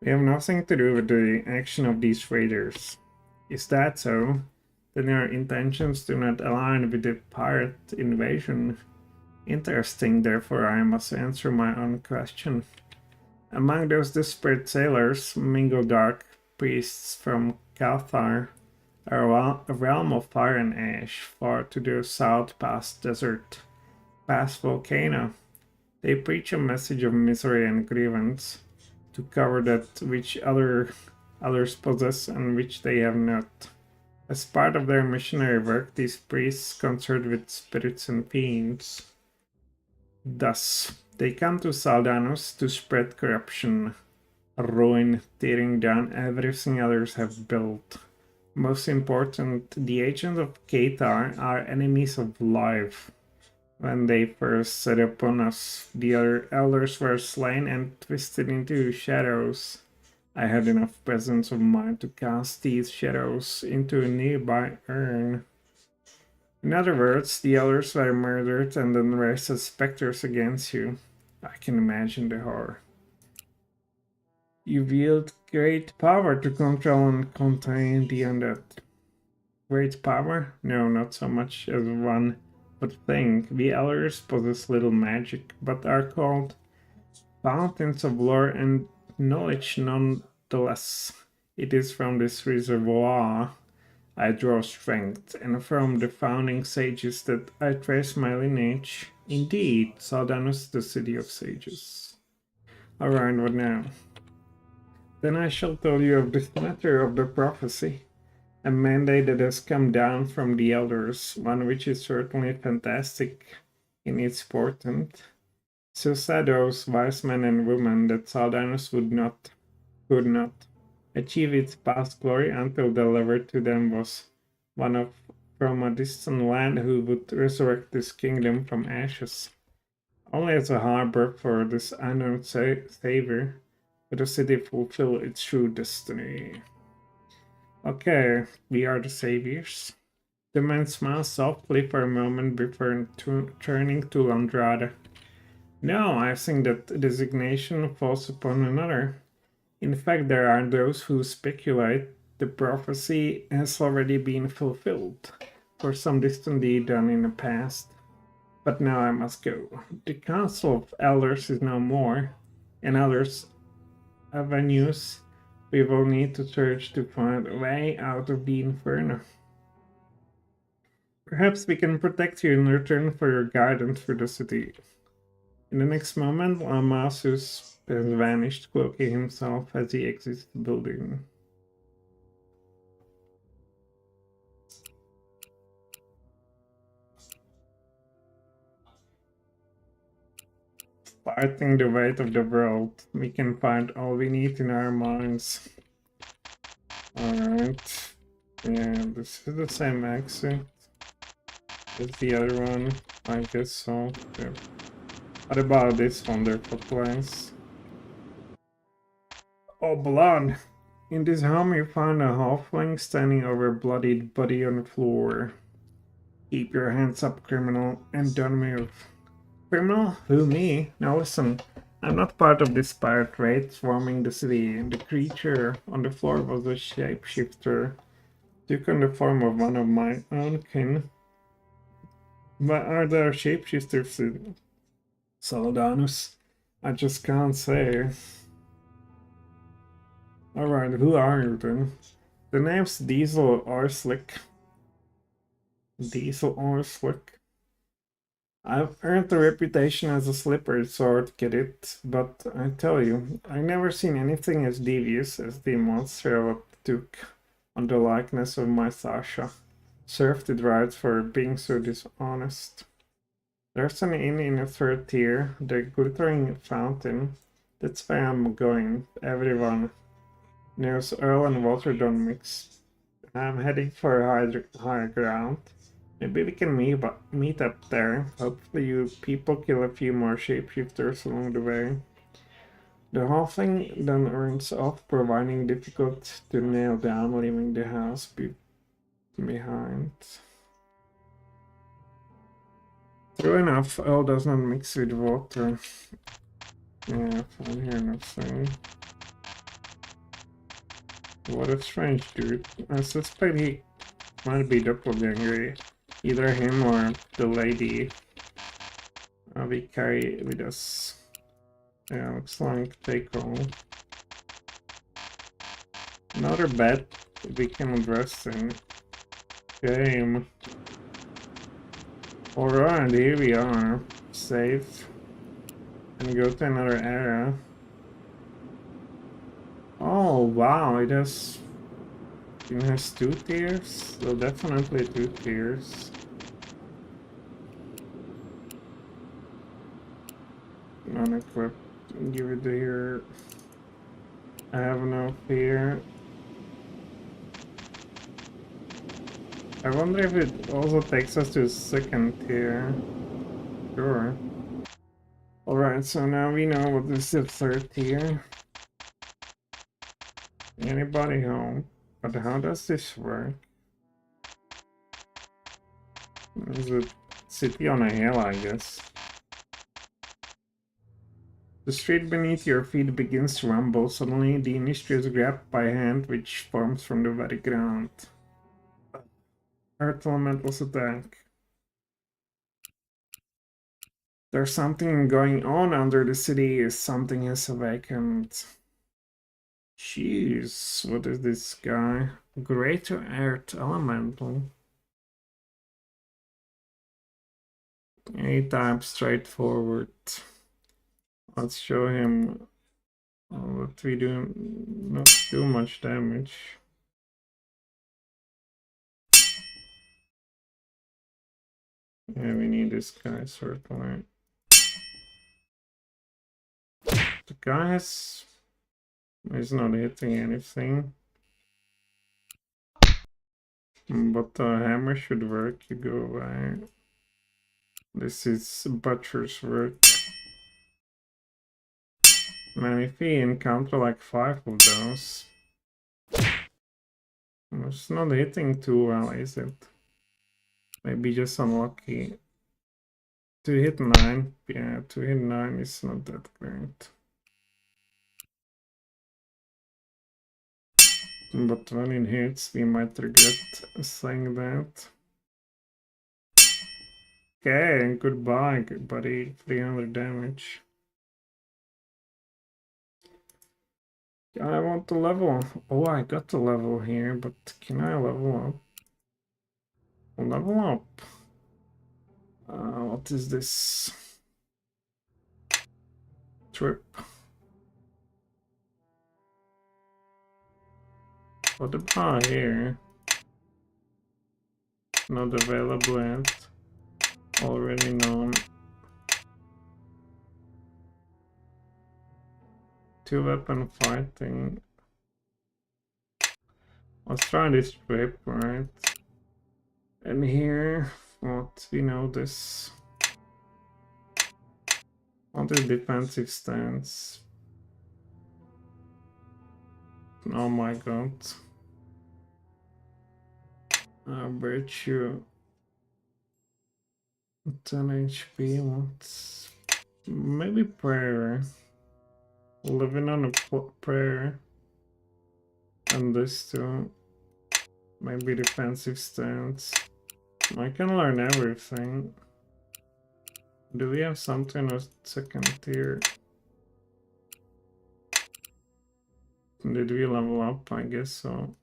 [SPEAKER 1] We have nothing to do with the action of these raiders. Is that so? Then your intentions do not align with the pirate invasion. Interesting, therefore I must answer my own question. Among those desperate sailors mingle dark priests from Cathar, a realm of fire and ash, far to the south past desert, past volcano. They preach a message of misery and grievance, to cover that which other others possess and which they have not. As part of their missionary work, these priests consort with spirits and fiends. Thus, they come to Saldanus to spread corruption, ruin, tearing down everything others have built. Most important, the agents of Qatar are enemies of life. When they first set upon us, the other elders were slain and twisted into shadows. I had enough presence of mind to cast these shadows into a nearby urn. In other words, the elders were murdered and then raised as specters against you. I can imagine the horror. You wield great power to control and contain the undead. Great power? No, not so much as one would think. The elders possess little magic, but are called fountains of lore and knowledge nonetheless. It is from this reservoir I draw strength, and from the founding sages that I trace my lineage. Indeed, Saldanus, the city of sages. Alright, what now? Then I shall tell you of this matter of the prophecy, a mandate that has come down from the elders, one which is certainly fantastic in its portent. So said those wise men and women that Saldanus could not achieve its past glory until delivered to them was one of from a distant land who would resurrect this kingdom from ashes. Only as a harbor for this unknown savior would the city fulfill its true destiny. Okay, we are the saviors. The man smiled softly for a moment before turning to Landrada. No, I think that designation falls upon another. In fact, there are those who speculate the prophecy has already been fulfilled for some distant deed done in the past. But now I must go. The Council of Elders is no more, and others avenues we will need to search to find a way out of the inferno. Perhaps we can protect you in return for your guidance through the city. In the next moment, Lamasus has vanished, cloaking himself as he exits the building. Fighting the weight of the world, we can find all we need in our minds. Alright. Yeah, this is the same exit as the other one. I guess so. Yeah. What about this wonderful place? Oh, blood! In this home you find a halfling standing over a bloodied body on the floor. Keep your hands up, criminal, and don't move. Criminal? Who, me? Now listen, I'm not part of this pirate raid swarming the city. The creature on the floor was a shapeshifter. Took on the form of one of my own kin. But are there shapeshifters in Saldanus? I just can't say. Alright, who are you then? The name's Diesel Orslick. Diesel Orslick. I've earned a reputation as a slippery sword, get it? But I tell you, I've never seen anything as devious as the monster took on the likeness of my Sasha. Served it right for being so dishonest. There's an inn in the third tier, the glittering fountain. That's where I'm going. Everyone knows oil and water don't mix. I'm heading for higher ground. Maybe we can meet up there. Hopefully you people kill a few more shapeshifters along the way. The halfling then runs off, providing difficult to nail down, leaving the house behind. True enough, oil does not mix with water. Yeah, fine here, nothing. What a strange dude. I suspect he might be doppelganger. Either him or the lady we carry with us. Yeah, looks like take all. Another bed we can address in game. Alright, here we are. Save. And go to another area. Oh, Oh wow, it has 2 tiers, so definitely 2 tiers. Unequipped, give it here. I have no fear. I wonder if it also takes us to 2nd tier. Sure. Alright, so now we know what is the 3rd tier. Anybody home? But how does this work? Is it city on a hill, I guess? The street beneath your feet begins to rumble. Suddenly, the initiative is grabbed by a hand which forms from the very ground. Earth elementals attack. There's something going on under the city. Something has awakened. Jeez, what is this guy? Greater Earth Elemental. A-type straightforward. Let's show him what we do. Not too much damage. Yeah, we need this guy certainly. The guy is not hitting anything. But the hammer should work. You go away. This is butcher's work. Man, if we encounter like 5 of those, it's not hitting too well, is it? Maybe just unlucky. To hit 9, yeah, to hit 9 is not that great. But when it hits, we might regret saying that. Okay, goodbye, buddy. 300 damage. I want to level. Oh, I got the level here, but can I level up? Level up. What is this? Trip. What about here? Not available yet. Already known. 2-weapon fighting. Let's try this trip, right? And here, what we know this. What is defensive stance? Oh my god. Virtue. 10 HP. What's maybe prayer? Living on a prayer. And this too. Maybe defensive stance. I can learn everything. Do we have something of 2nd tier? Did we level up? I guess so.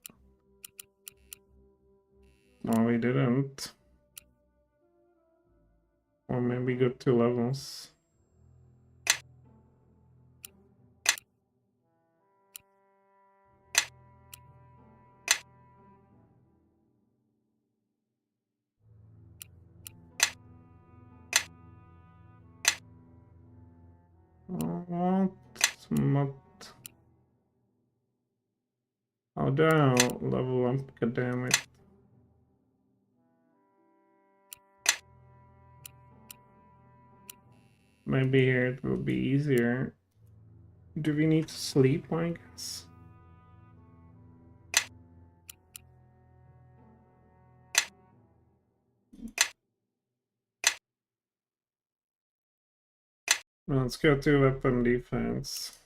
[SPEAKER 1] No, we didn't. Or maybe go 2 levels. What? How do I level up? God damn it. Maybe here it will be easier. Do we need to sleep, I guess? Let's go to weapon defense.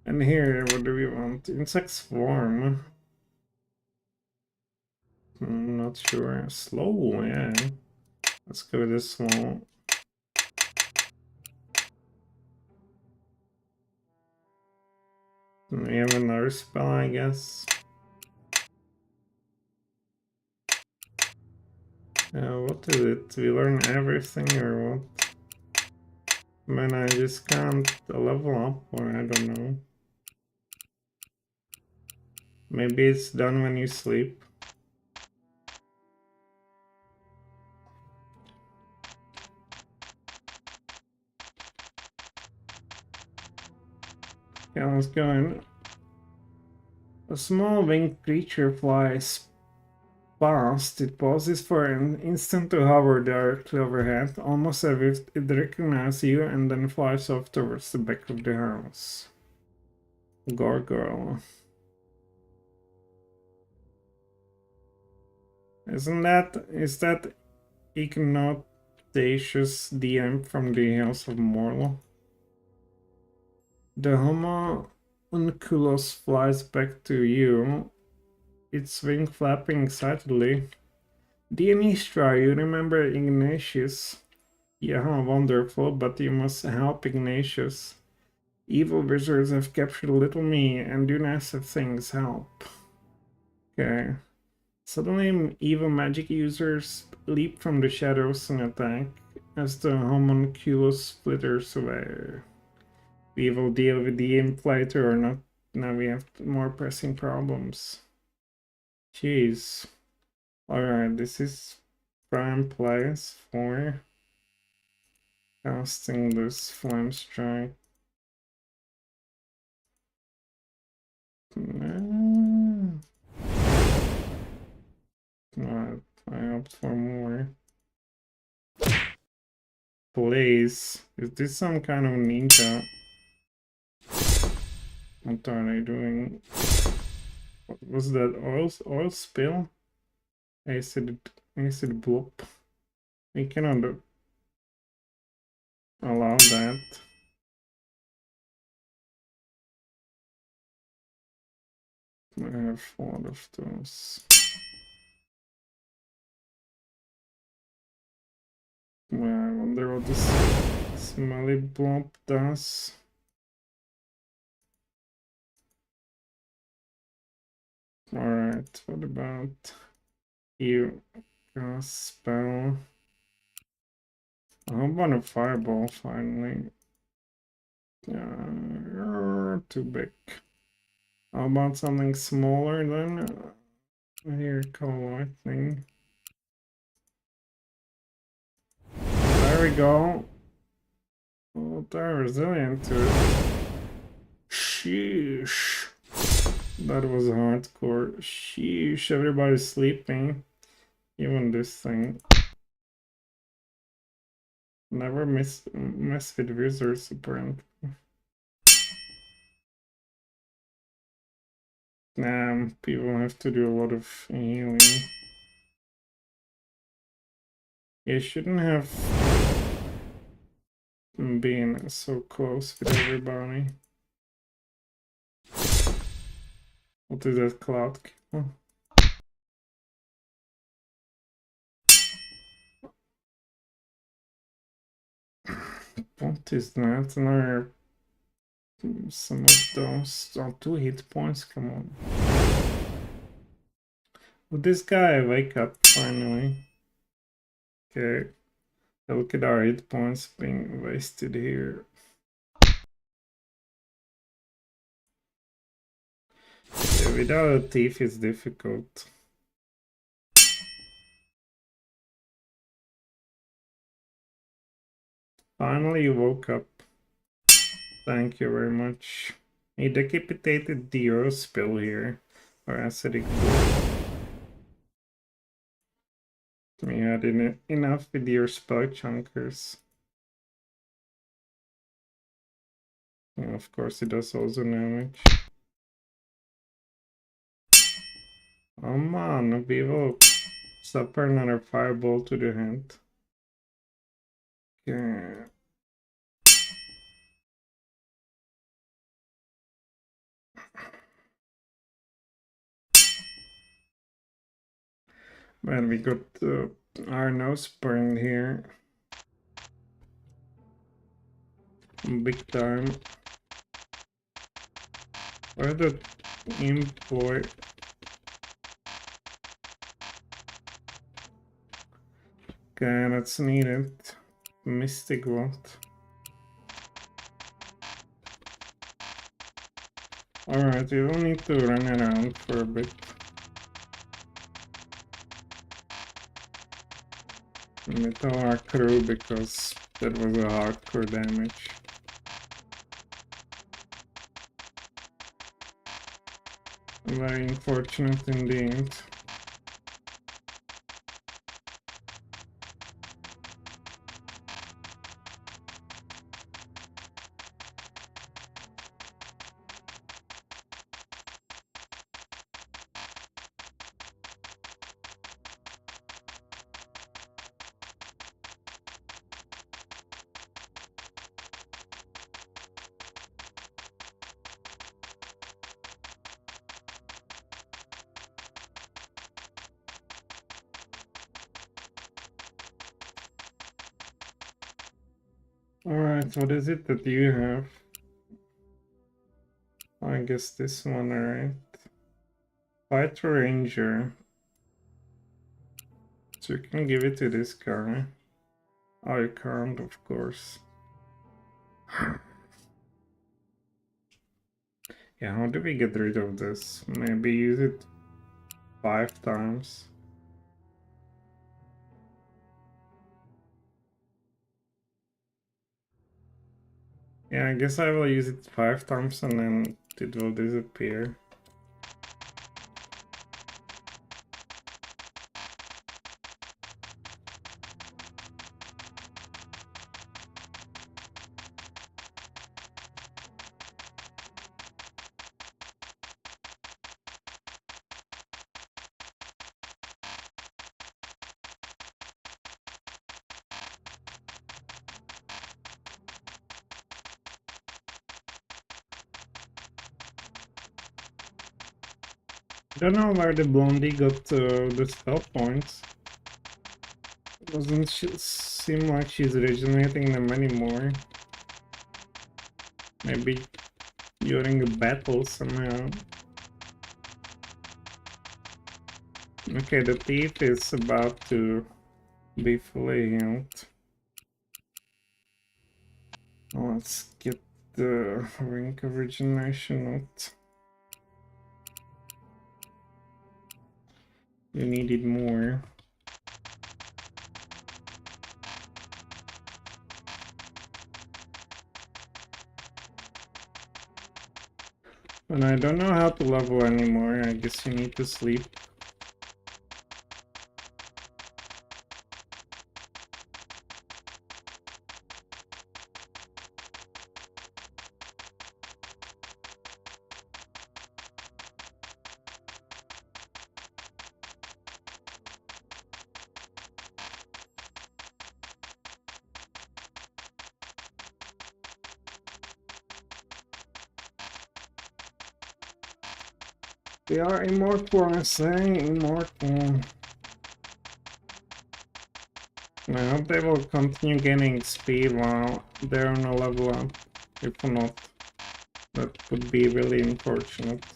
[SPEAKER 1] And here, what do we want? Insects form. Not sure. Slow, yeah. Let's go this slow. We have another spell, I guess. What is it? We learn everything or what? Man, I just can't level up, or I don't know. Maybe it's done when you sleep. Yeah, let's go in. A small winged creature flies past. It pauses for an instant to hover directly overhead, almost as if it recognizes you, and then flies off towards the back of the house. Gargoyle. Is that Ignatius DM from the House of Mortal? The homunculus flies back to you, its wing flapping excitedly. Dionystra, you remember Ignatius? Yeah, wonderful, but you must help Ignatius. Evil wizards have captured little me, and do nasty things help. Okay. Suddenly, evil magic users leap from the shadows and attack as the homunculus flitters away. We will deal with the imp later or not. Now we have more pressing problems. Jeez. Alright, this is prime place for casting this flame strike. Alright, I opt for more. Please. Is this some kind of ninja? What are they doing? What was that? Oil spill? Acid bloop. We cannot allow that. I have a lot of those. Well, I wonder what this smelly blob does. Alright, what about you? Cast spell. How about a fireball finally? Too big. How about something smaller then? Here, call lightning. There we go. Oh, they're resilient to it. Sheesh. That was hardcore. Sheesh, everybody's sleeping. Even this thing. Never mess with wizards, apparently. People have to do a lot of healing. You shouldn't have been so close with everybody. What is that cloud kill? What is that? Another some of those. Oh, 2 hit points, come on. Would this guy wake up finally? Okay. Look at our hit points being wasted here. Yeah, without a thief it's difficult. Finally you woke up. Thank you very much. He decapitated the Euro spill here. Or acidic blood. We had enough with your spell chunkers. Yeah, of course it does also damage. Oh man, we will suffer another fireball to the head. Okay. Man, we got our nose burned here. Big time. Where the imp boy? Okay, that's needed. Mystic what? Alright, we will need to run around for a bit. Metal our crew because that was a hardcore damage. Very unfortunate indeed. Alright, what is it that you have? I guess this one, alright. Fighter Ranger. So you can give it to this guy. Oh, you can't, of course. Yeah, how do we get rid of this? Maybe use it 5 times. Yeah, I guess I will use it 5 times and then it will disappear. I don't know where the blondie got the spell points. Doesn't seem like she's regenerating them anymore. Maybe during a battle somehow. Okay, the thief is about to be fully healed. Let's get the ring of regeneration out. You needed more. And I don't know how to level anymore. I guess you need to sleep. They are immortal, I say, immortal. I hope they will continue gaining speed while they're on a level up. If not, that would be really unfortunate.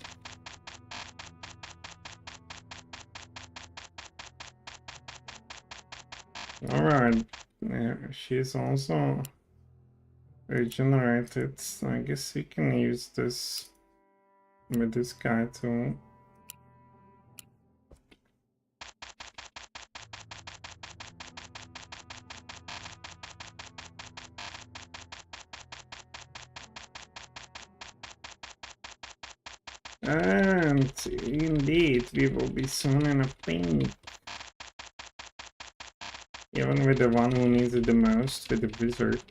[SPEAKER 1] Alright, yeah, she's also regenerated. I guess we can use this with this guy too. And indeed, we will be soon in a pink. Even with the one who needs it the most, with the wizard.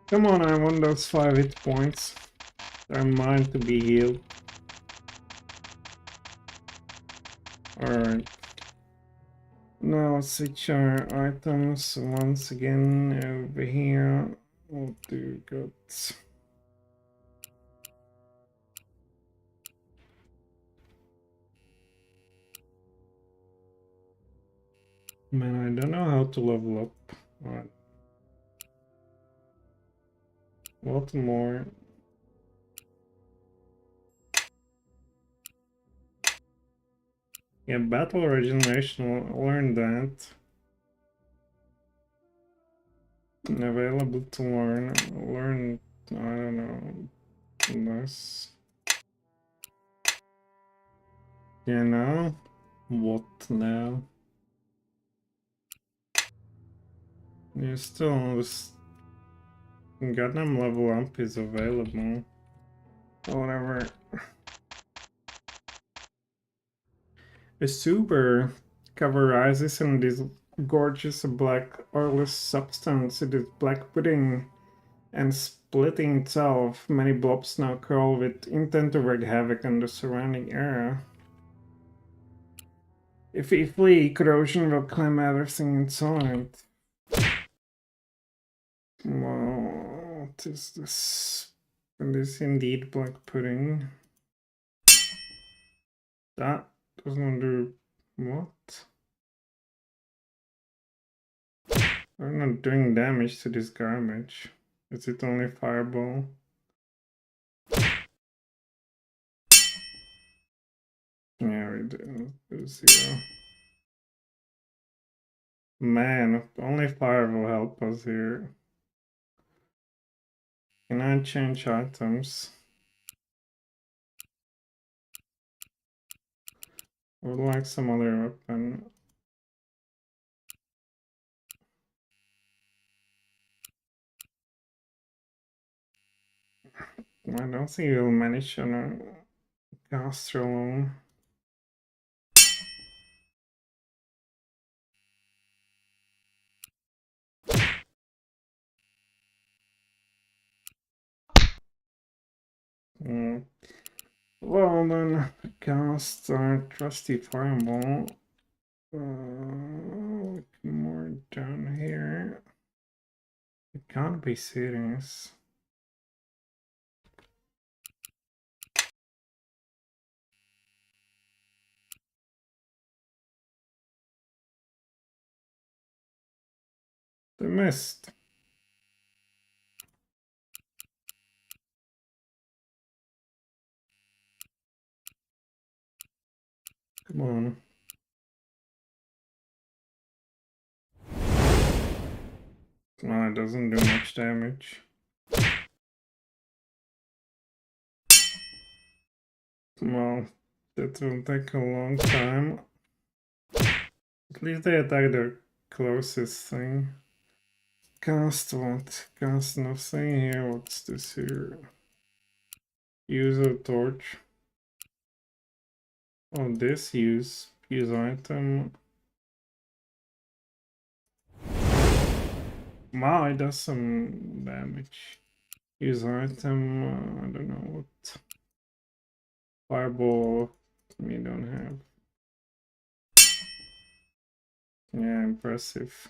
[SPEAKER 1] Come on, I want those 5 hit points. They're mine to be healed. Alright. Now let's switch our items once again over here. We'll do goods. Man, I don't know how to level up. Alright. What more? Yeah, battle regeneration, I'll learn that. Available to learn. Learn, I don't know, this. Yeah, now? What now? Yeah, still, this Gundam level up is available. Whatever. A super cover rises in this gorgeous black oilless substance. It is black pudding and splitting itself. Many blobs now curl with intent to wreak havoc on the surrounding area. If we flee, corrosion will climb everything inside. Well, what is this? It is indeed black pudding. That doesn't do what? I'm not doing damage to this garbage. Is it only fireball? Yeah, we do 0. Man, only fire will help us here. Can I change items? I would like some other weapon. I don't think we'll manage on a caster alone. Well then, cast our trusty fireball. Look more down here. It can't be serious. They missed. Come on. No, it doesn't do much damage. Well, that will take a long time. At least they attack the closest thing. Cast what? Cast nothing here. What's this here? Use a torch. Oh, this use item. Wow, it does some damage. Use item. I don't know what. Fireball. We don't have. Yeah, impressive.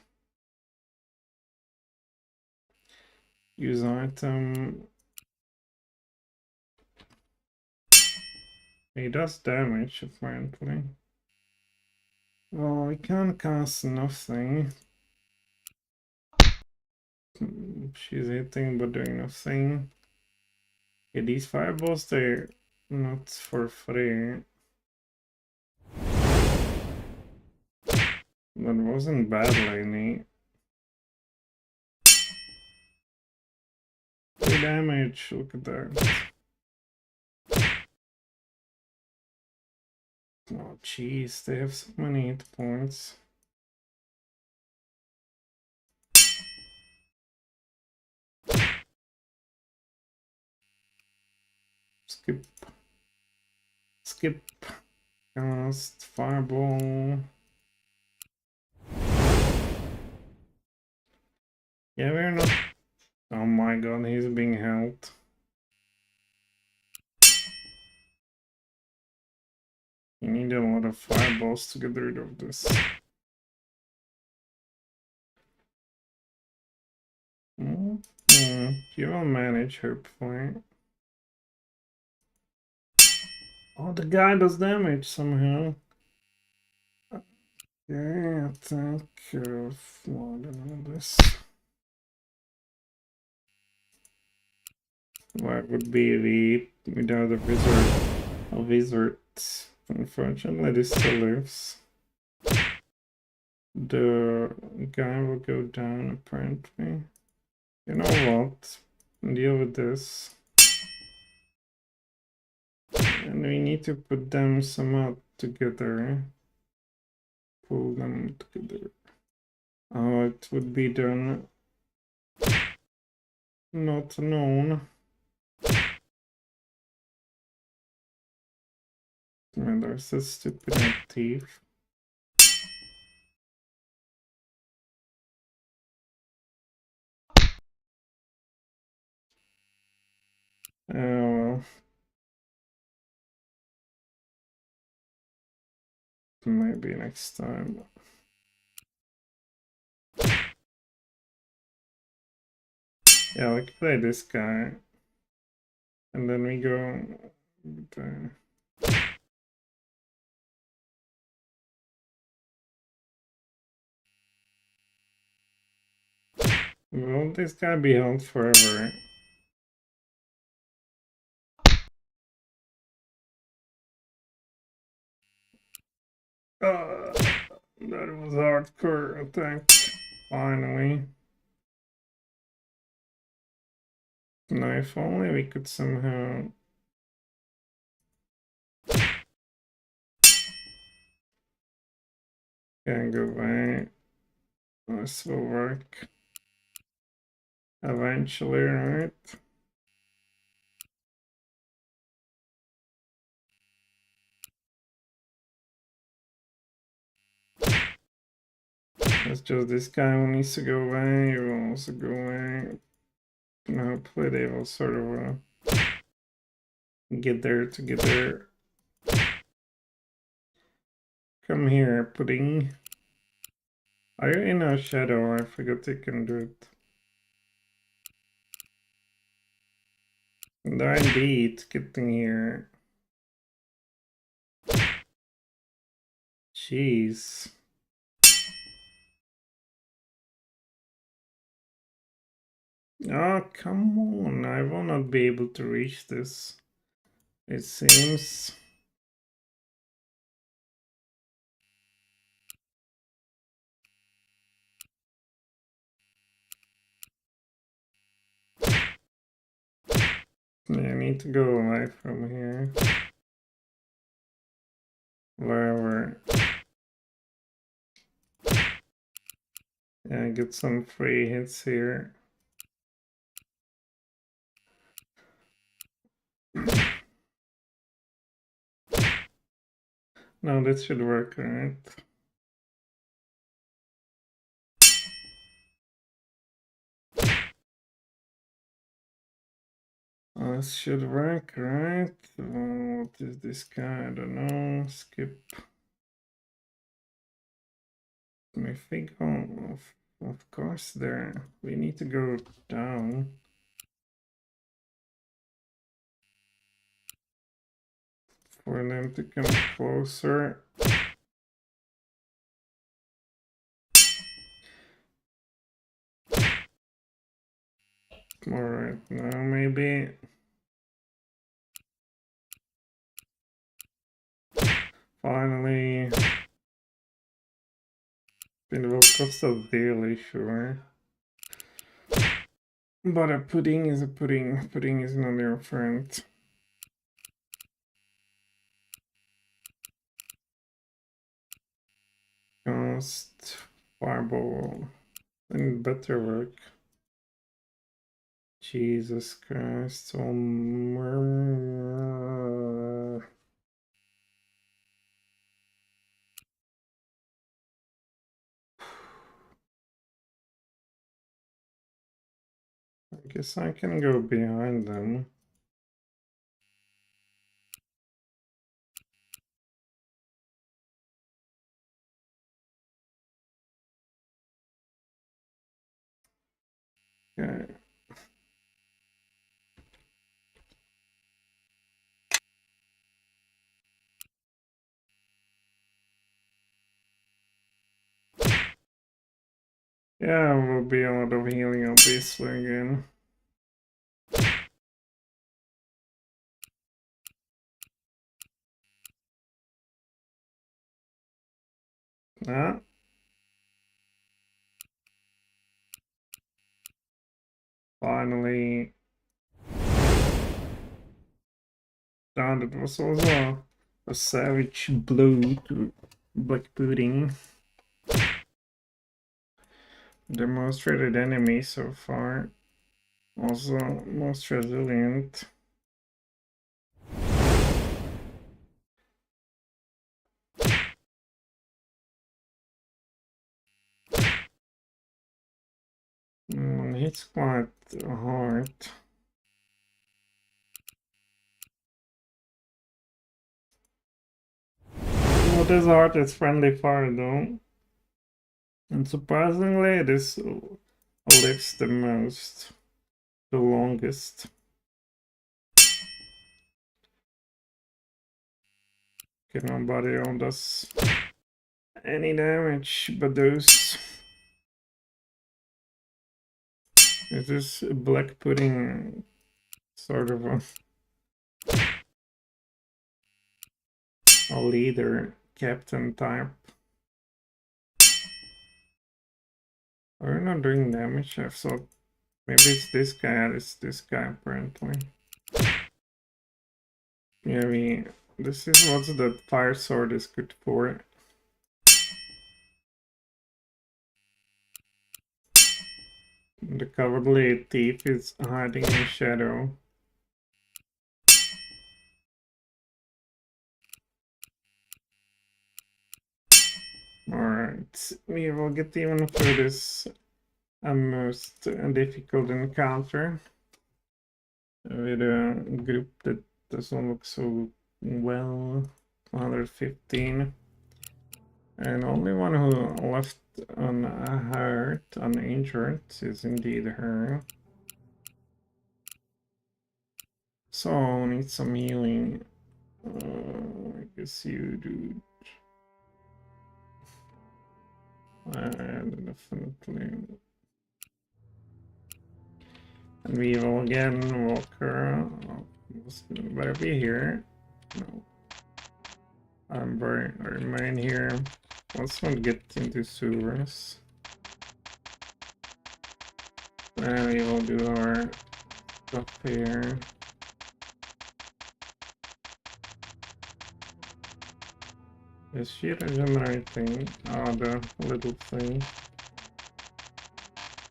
[SPEAKER 1] Use item. It does damage apparently. Well, we can't cast nothing. She's hitting but doing nothing. Yeah, these fireballs, they're not for free. That wasn't bad, Lainey. 3 damage, look at that. Oh jeez, they have so many hit points. Skip. Skip. Cast. Fireball. Yeah, we're not... Oh my god, he's being held. You need a lot of fireballs to get rid of this. You will manage, hopefully. Oh, the guy does damage somehow. Yeah, thank you for this. What would be the without a wizard? Unfortunately, this still lives. The guy will go down apparently. You know what? Deal with this. And we need to put them somehow together. Pull them together. Oh, it would be done. Not known. Man, there's a stupid thief. Oh well. Maybe next time. Yeah, like play this guy. And then we go with, will this guy be held forever? That was hardcore attack. Finally. Now if only we could somehow... Can't go away. This will work. Eventually, right? It's just this guy who needs to go away. He will also go away. And hopefully they will sort of get there together. Come here, pudding. Are you in a shadow? I forgot you can do it. And indeed, getting here. Jeez. Oh, come on. I will not be able to reach this. It seems. Yeah, I need to go away from here. Wherever. Yeah, get some free hits here. No, this should work, right? This should work, right? What is this guy? I don't know. Skip. My fig. Oh, of course, there. We need to go down. For them to come closer. Alright, now maybe. Finally. It will cost us dearly, sure. But a pudding is a pudding. Pudding is not your friend. Cost fireball. And better work. Jesus Christ. Oh, I guess I can go behind them. Okay. Yeah, will be a lot of healing obviously again. Ah. Finally. And it was also a savage blow to Black Pudding. The most rated enemy so far. Also most resilient. Hits quite hard. What is hard is friendly fire though. And surprisingly this lives the most. The longest. Okay, nobody on does any damage but those. Is this Black Pudding sort of a leader, captain type? Are we not doing damage? I thought maybe it's this guy. It's this guy apparently. Yeah, this is what the fire sword is good for. The cowardly thief is hiding in shadow. Alright, we will get even through this most difficult encounter with a group that doesn't look so well. 115. And only one who left unhurt, uninjured is indeed her. So need some healing. I guess you do. Definitely. And we will again walk her. Better be here. No. I remain here. Let's not get into sewers. And we will do our stuff here. Is she regenerating? Oh, the little thing.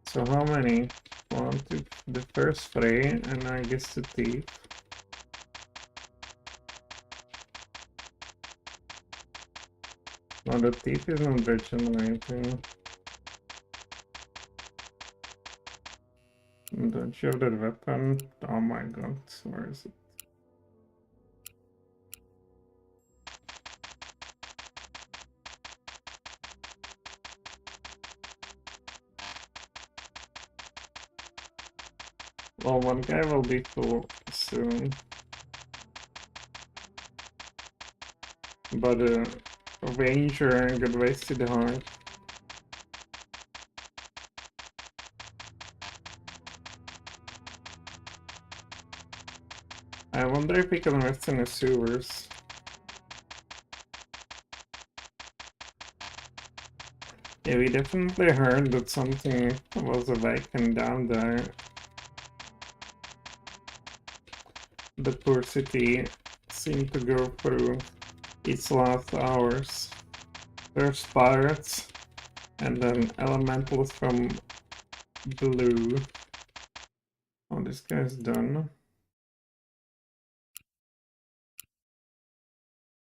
[SPEAKER 1] So how many? One, two, the first three, and I guess the thief. No, the thief is not regenerating. Don't you have that weapon? Oh my god, where is it? Well, one guy will be full soon. But a ranger got wasted hard. I wonder if we can rest in the sewers. Yeah, we definitely heard that something was awakened down there. The poor city seemed to go through its last hours. There's pirates, and then elementals from blue. Oh, this guy's done.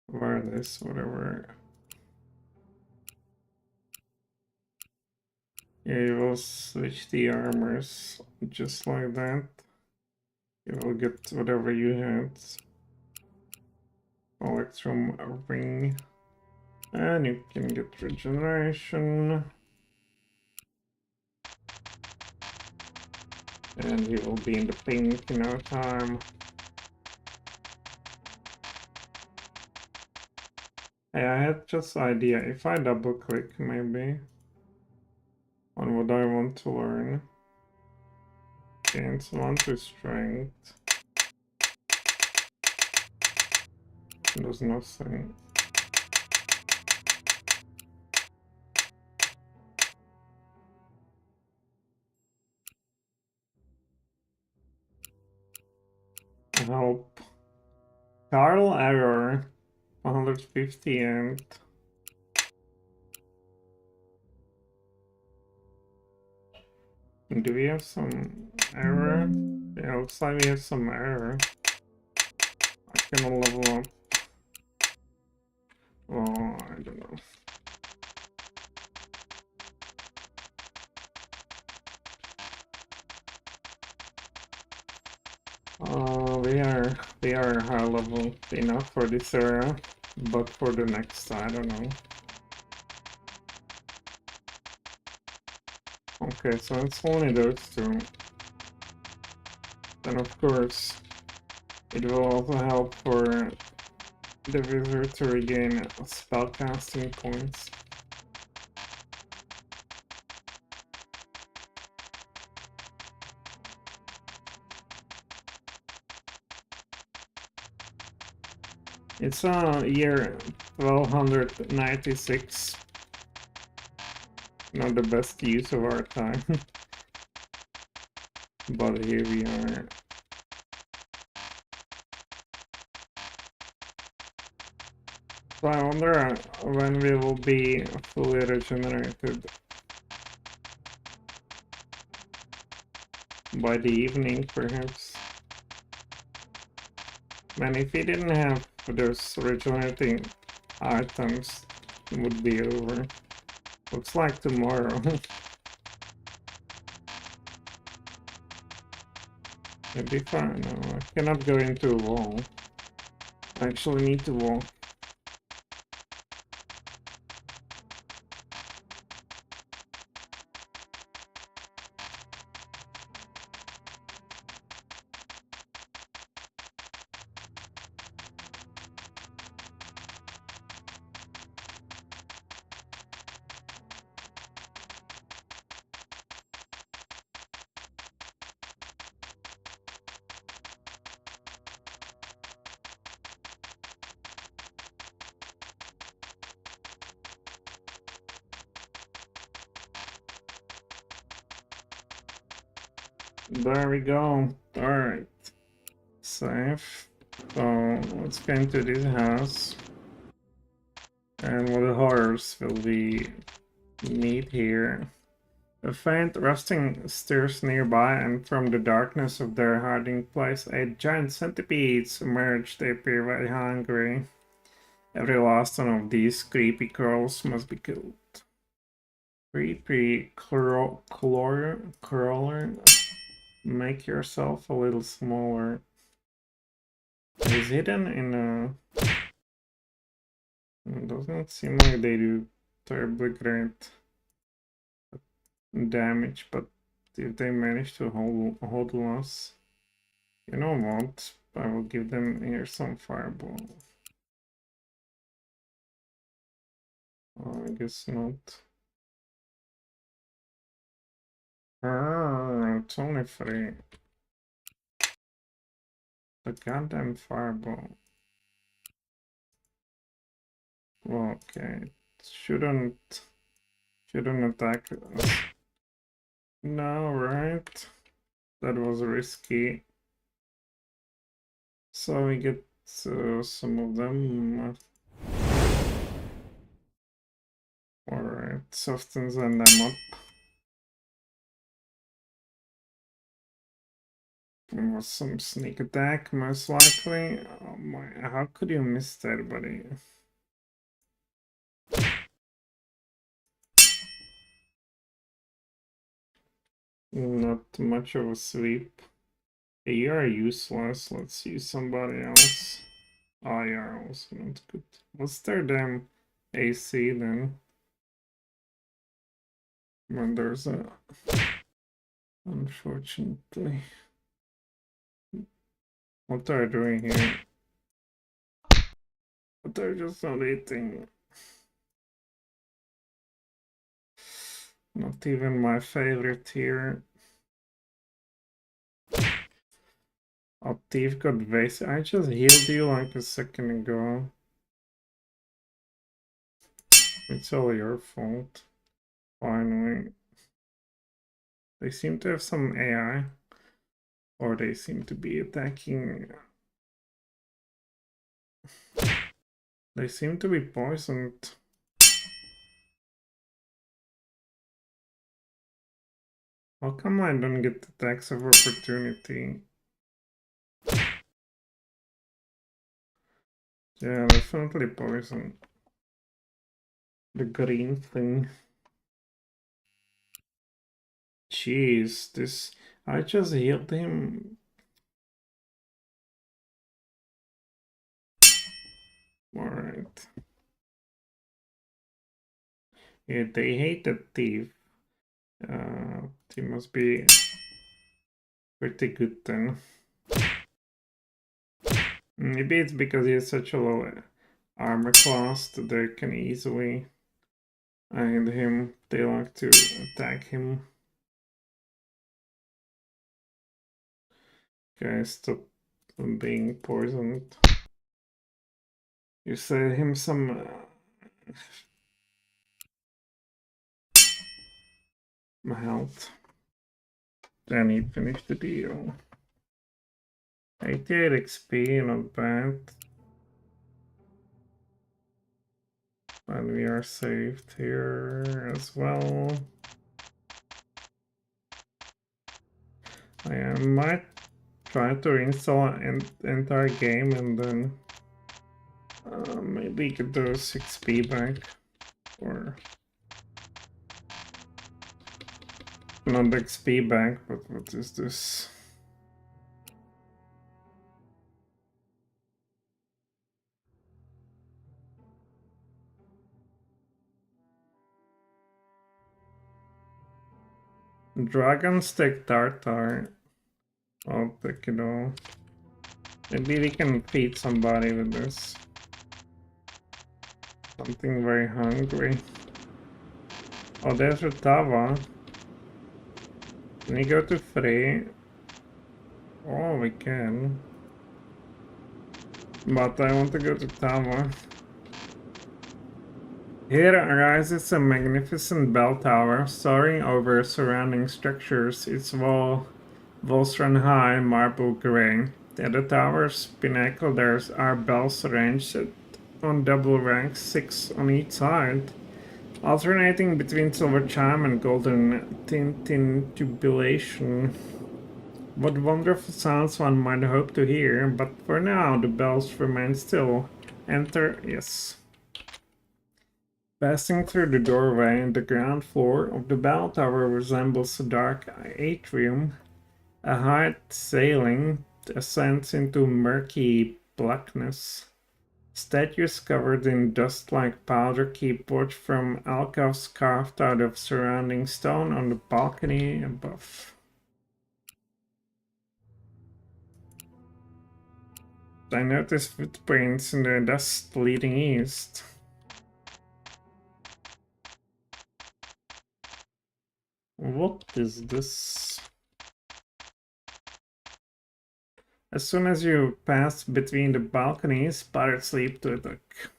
[SPEAKER 1] Where this, whatever. Yeah, you will switch the armors just like that. You will get whatever you had. Electrum ring. And you can get regeneration. And he will be in the pink in no time. Hey, I had just idea. If I double click maybe on what I want to learn. Gains 1 to strength. Does nothing. Help. Carl error 150 and do we have some error? Yeah, looks like we have some error. I cannot level up. Oh, I don't know. We are high level enough for this area, but for the next, I don't know. Okay, so it's only those two. Then of course, it will also help for the wizard to regain spellcasting points. It's year 1296. Not the best use of our time. But here we are. So I wonder when we will be fully regenerated. By the evening, perhaps. Man, if we didn't have those regenerating items, it would be over. Looks like tomorrow. Maybe fine. No, I cannot go into a wall. I actually need to walk. There we go. Alright. Save. So let's get into this house. And what horrors will we meet here? A faint rusting stirs nearby, and from the darkness of their hiding place, 8 giant centipedes emerge. They appear very hungry. Every last one of these creepy crawls must be killed. Creepy crawler. Make yourself a little smaller. Is hidden in a... It doesn't seem like they do terribly great damage, but if they manage to hold us, you know what? I will give them here some fireball. Oh, I guess not. It's only 3. The goddamn fireball. Well, okay. Shouldn't attack us. No, right? That was risky. So we get some of them. Alright, softens them up. It was some sneak attack, most likely. Oh my, how could you miss that, buddy? Not much of a sweep. You are useless. Let's use somebody else. Oh, you are also not good. What's their damn AC then? When there's a Unfortunately. What are you doing here? But they're just not eating. Not even my favorite here. Oh, thief got vase. I just healed you like a second ago. It's all your fault. Finally. They seem to have some AI. Or they seem to be attacking. They seem to be poisoned. How come I don't get the tax of opportunity? Yeah, definitely poison. The green thing. Jeez, this... I just healed him. Alright. Yeah, they hate the thief. He must be pretty good then. Maybe it's because he has such a low armor class that they can easily end him. They like to attack him. Okay, stop being poisoned. You save him some health. Then he finished the deal. 88 XP, not bad. And we are saved here as well. I might try to install an entire game and then maybe get those XP back. Or not XP back, but what is this? Dragon Stick Tartar. I'll take it all. Maybe we can feed somebody with this. Something very hungry. Oh, there's a Tava. Can we go to free? Oh, we can. But I want to go to Tava. Here rises a magnificent bell tower, soaring over surrounding structures. Its walls run high, marble gray. At the tower's pinnacle there are bells arranged on double ranks, 6 on each side, alternating between silver chime and golden tintubulation. What wonderful sounds one might hope to hear, but for now the bells remain still. Enter, yes. Passing through the doorway, the ground floor of the bell tower resembles a dark atrium. A high ceiling ascends into murky blackness. Statues covered in dust like powder keep watch from alcoves carved out of surrounding stone on the balcony above. I notice footprints in the dust leading east. What is this? As soon as you pass between the balconies, pirates leap to attack.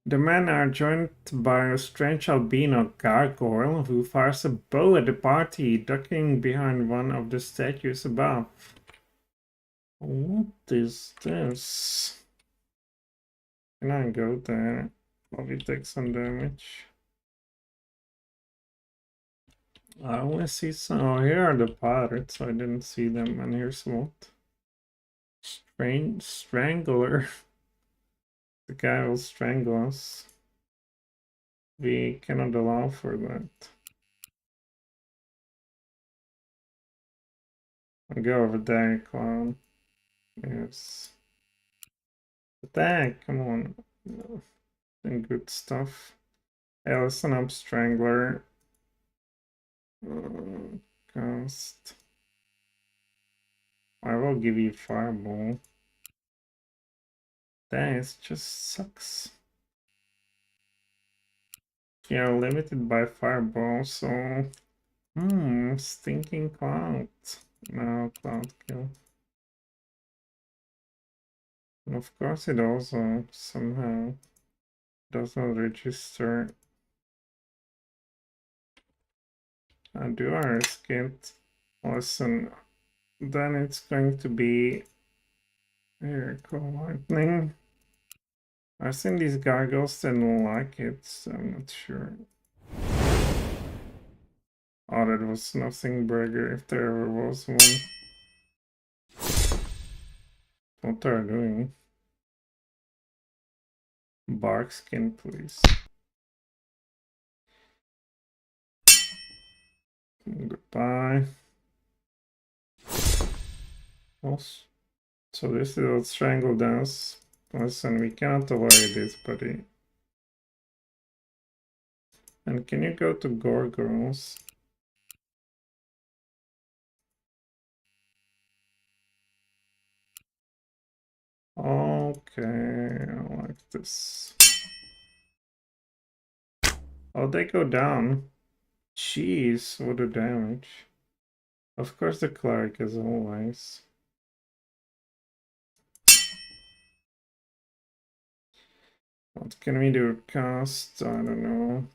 [SPEAKER 1] The men are joined by a strange albino gargoyle who fires a bow at the party, ducking behind one of the statues above. What is this? Can I go there? Probably take some damage. I only see some. Oh, here are the pirates. I didn't see them. And here's what? Strange strangler. The guy will strangle us. We cannot allow for that. I'll go over there, clown. Yes. Attack, come on. No. And good stuff. Hey, listen up, Strangler. cast. I will give you fireball. That just sucks. Yeah, limited by fireball, so stinking cloud. No, cloud kill. And of course it also somehow doesn't register. Do I risk it? Listen, then it's going to be miracle lightning. I've seen these gargoyles didn't like it, so I'm not sure. Oh, that was nothing burger if there ever was one. What are you doing? Bark skin, please. Goodbye. So this is what strangle does. Listen, we cannot avoid this, buddy. And can you go to gargoyles? Okay, I like this. Oh, they go down. Jeez, what a damage. Of course the cleric as always. What can we do? Cast? I don't know.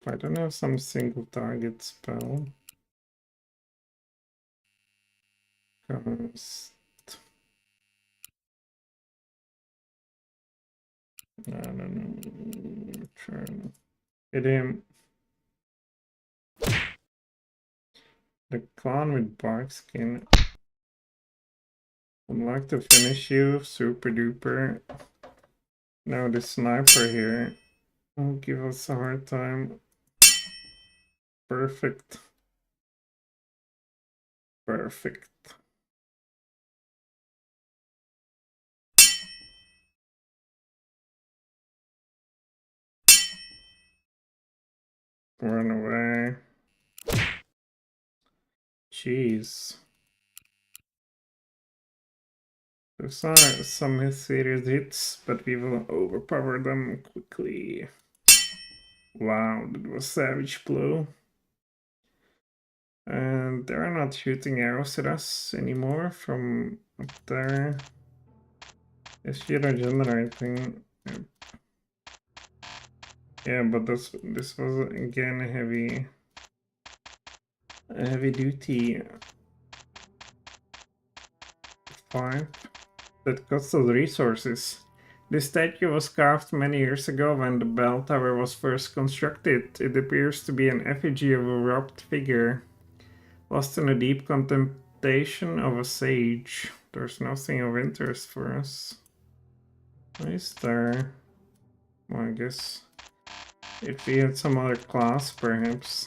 [SPEAKER 1] I don't have some single target spell. Cast. I don't know. Try to hit him. The clown with bark skin. I'd like to finish you, super duper. Now the sniper here will give us a hard time. Perfect. Perfect. Run away. Jeez. Those are some serious hits, but we will overpower them quickly. Wow, that was savage blow. And they're not shooting arrows at us anymore from up there. Is she regenerating? Yeah, but this was again a heavy duty fight that cost us resources. This statue was carved many years ago when the bell tower was first constructed. It appears to be an effigy of a robed figure, lost in a deep contemplation of a sage. There's nothing of interest for us. Is there? Well, I guess if we had some other class, perhaps.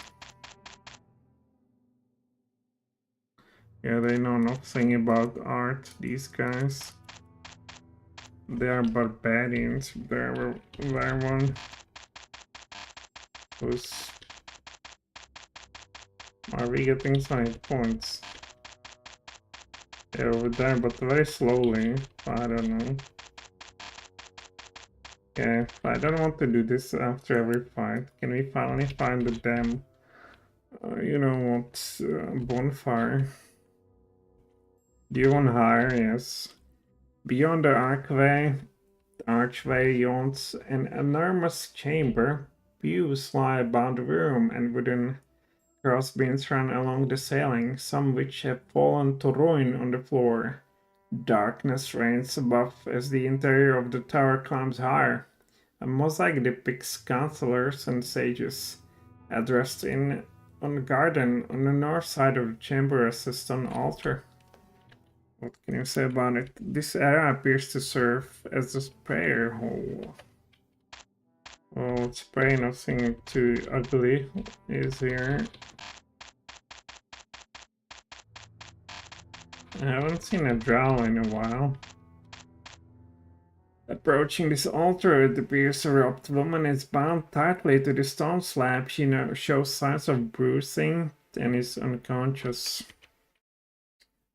[SPEAKER 1] Yeah, they know nothing about art, these guys. They are barbarians. There were one who's... Are we getting side points? Yeah, over there, but very slowly. I don't know. Yeah, I don't want to do this after every fight. Can we finally find the damn... you know what? Bonfire. Do you want higher? Yes. Beyond the archway yawns an enormous chamber. Pews lie about the room, and wooden crossbeams run along the ceiling, some which have fallen to ruin on the floor. Darkness reigns above as the interior of the tower climbs higher. A mosaic depicts counselors and sages, addressed in on the garden on the north side of the chamber as a stone altar. What can you say about it? This area appears to serve as a prayer hall. Well, let's pray nothing too ugly is here. I haven't seen a drow in a while. Approaching this altar, it appears a robed woman is bound tightly to the stone slab. She shows signs of bruising and is unconscious.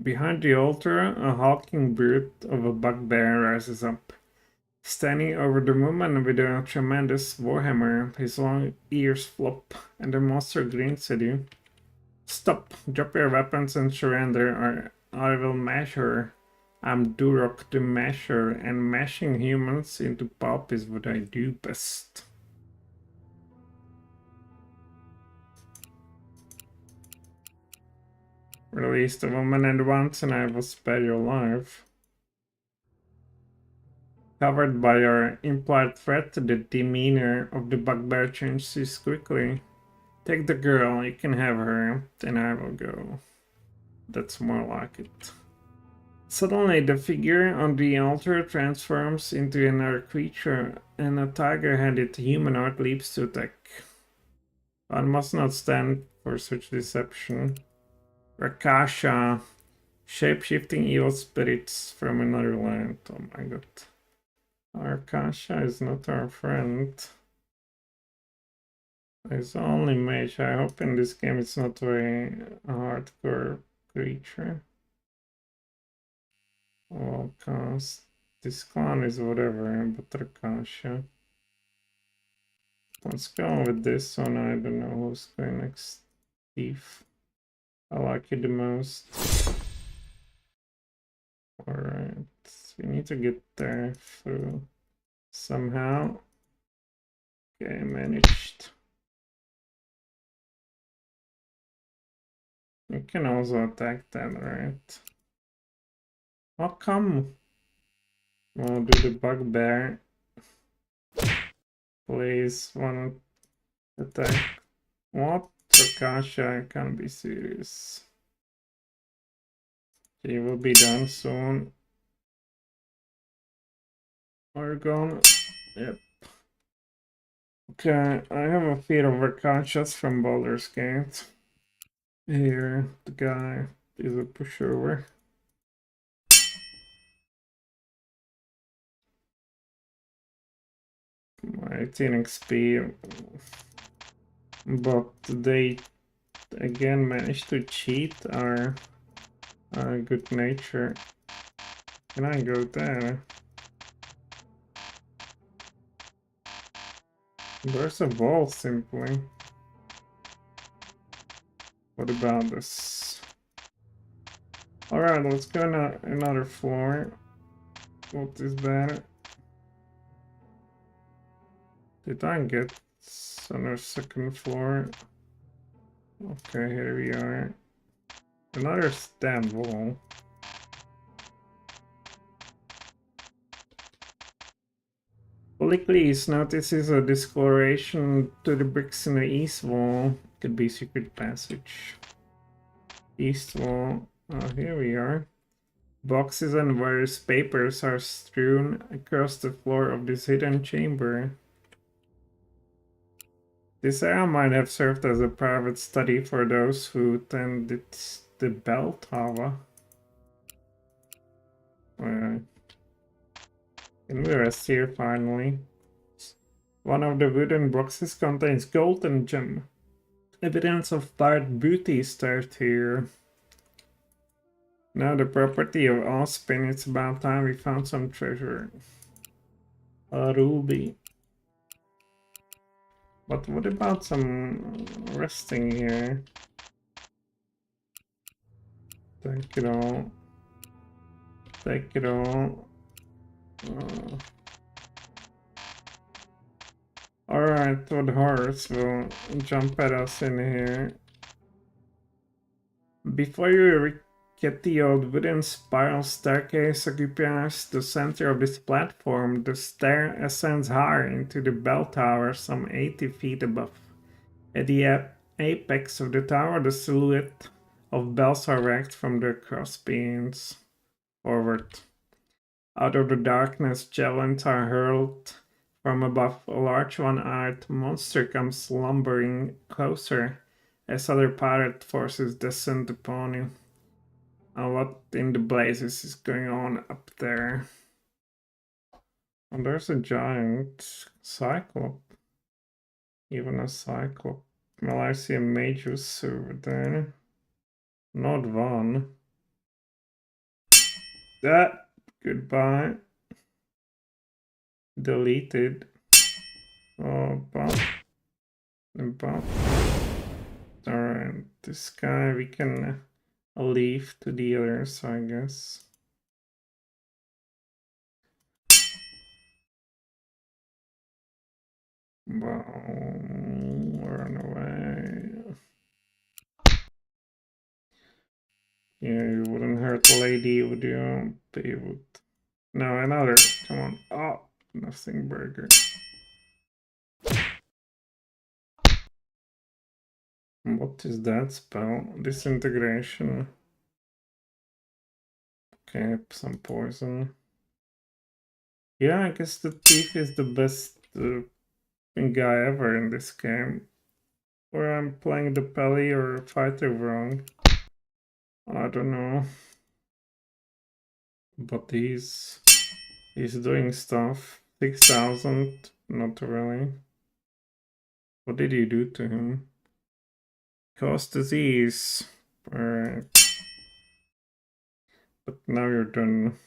[SPEAKER 1] Behind the altar, a hulking brute of a bugbear rises up. Standing over the woman with a tremendous warhammer, his long ears flop, and the monster grins at you. Stop! Drop your weapons and surrender, or I will mash her. I'm Durok the Masher, and mashing humans into pulp is what I do best. Release the woman at once, and I will spare your life. Covered by your implied threat, the demeanor of the bugbear changes quickly. Take the girl, you can have her, then I will go. That's more like it. Suddenly, the figure on the altar transforms into another creature, and a tiger-headed humanoid leaps to attack. One must not stand for such deception. Rakasha, shape-shifting evil spirits from another land. Oh my god. Rakasha is not our friend. It's only mage. I hope in this game it's not very hardcore creature. Well, cast. This clan is whatever, but Rakasha. Let's go with this one. I don't know who's going next. Thief. I like it the most. Alright. We need to get there through somehow. Okay, managed. You can also attack that, right? How come? We'll do the bugbear. Please, one attack. What? Rakasha, I can't be serious. He will be done soon. Oregon. Yep. Okay, I have a fear of Rakashas from Baldur's Gate. Here, the guy is a pushover. 18 XP, but they again managed to cheat our good nature. Can I go there? There's a wall simply. What about this? Alright, let's go on another floor. What is that? Did I get on our second floor? Okay, here we are. Another stab wall. Please notices a discoloration to the bricks in the east wall. Could be secret passage. East wall. Oh, here we are. Boxes and various papers are strewn across the floor of this hidden chamber. This area might have served as a private study for those who attended the bell tower. Can we rest here finally? One of the wooden boxes contains gold and gem. Evidence of pirate booty start here. Now the property of Allspin, it's about time we found some treasure. A ruby. But what about some resting here? Take it all. Take it all. Alright, what horse will jump at us in here? Before you get the old wooden spiral staircase occupies the center of this platform, the stair ascends higher into the bell tower some 80 feet above. At the apex of the tower, the silhouette of bells are racked from the crossbeams forward. Out of the darkness, javelins are hurled from above. A large one-eyed monster comes lumbering closer as other pirate forces descend upon you. What in the blazes is going on up there? Oh, there's a giant cyclop. Even a cyclop. Well, I see a magus over there. Not one. That. Goodbye. Deleted. Oh, but. Alright, this guy we can leave to the others, I guess. Well, run away. Yeah, you wouldn't hurt the lady, would you? But you would. No, another. Come on. Oh, nothing burger. What is that spell? Disintegration. Okay, some poison. Yeah, I guess the thief is the best guy ever in this game. Or I'm playing the Pally or fighter wrong. I don't know. But he's doing stuff. 6,000, not really. What did you do to him? Cause disease. Alright. But now you're done.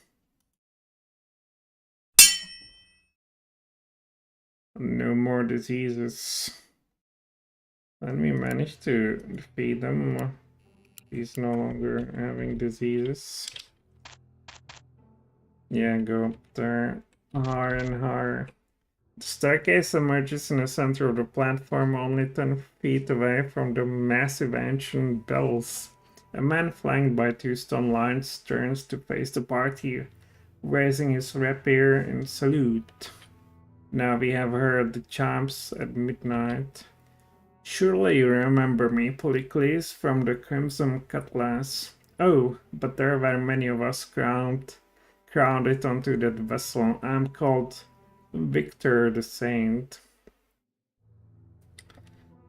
[SPEAKER 1] No more diseases. And we managed to defeat them. He's no longer having diseases. Yeah, go up there. Higher and higher. The staircase emerges in the center of the platform, only 10 feet away from the massive ancient bells. A man flanked by two stone lions turns to face the party, raising his rapier in salute. Now we have heard the chimes at midnight. Surely you remember me, Polycles, from the Crimson Cutlass. Oh, but there were many of us crowned it onto that vessel. I'm called Victor the Saint.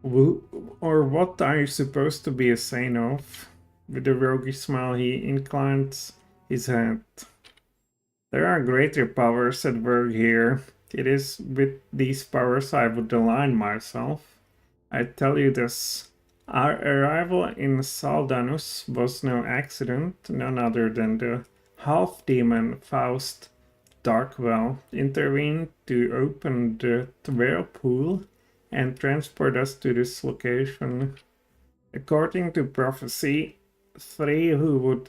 [SPEAKER 1] Or what are you supposed to be a saint of? With a roguish smile, he inclines his head. There are greater powers at work here. It is with these powers I would align myself. I tell you this. Our arrival in Saldanus was no accident, none other than the half-demon Faust Darkwell intervened to open the whirlpool and transport us to this location. According to prophecy, three who would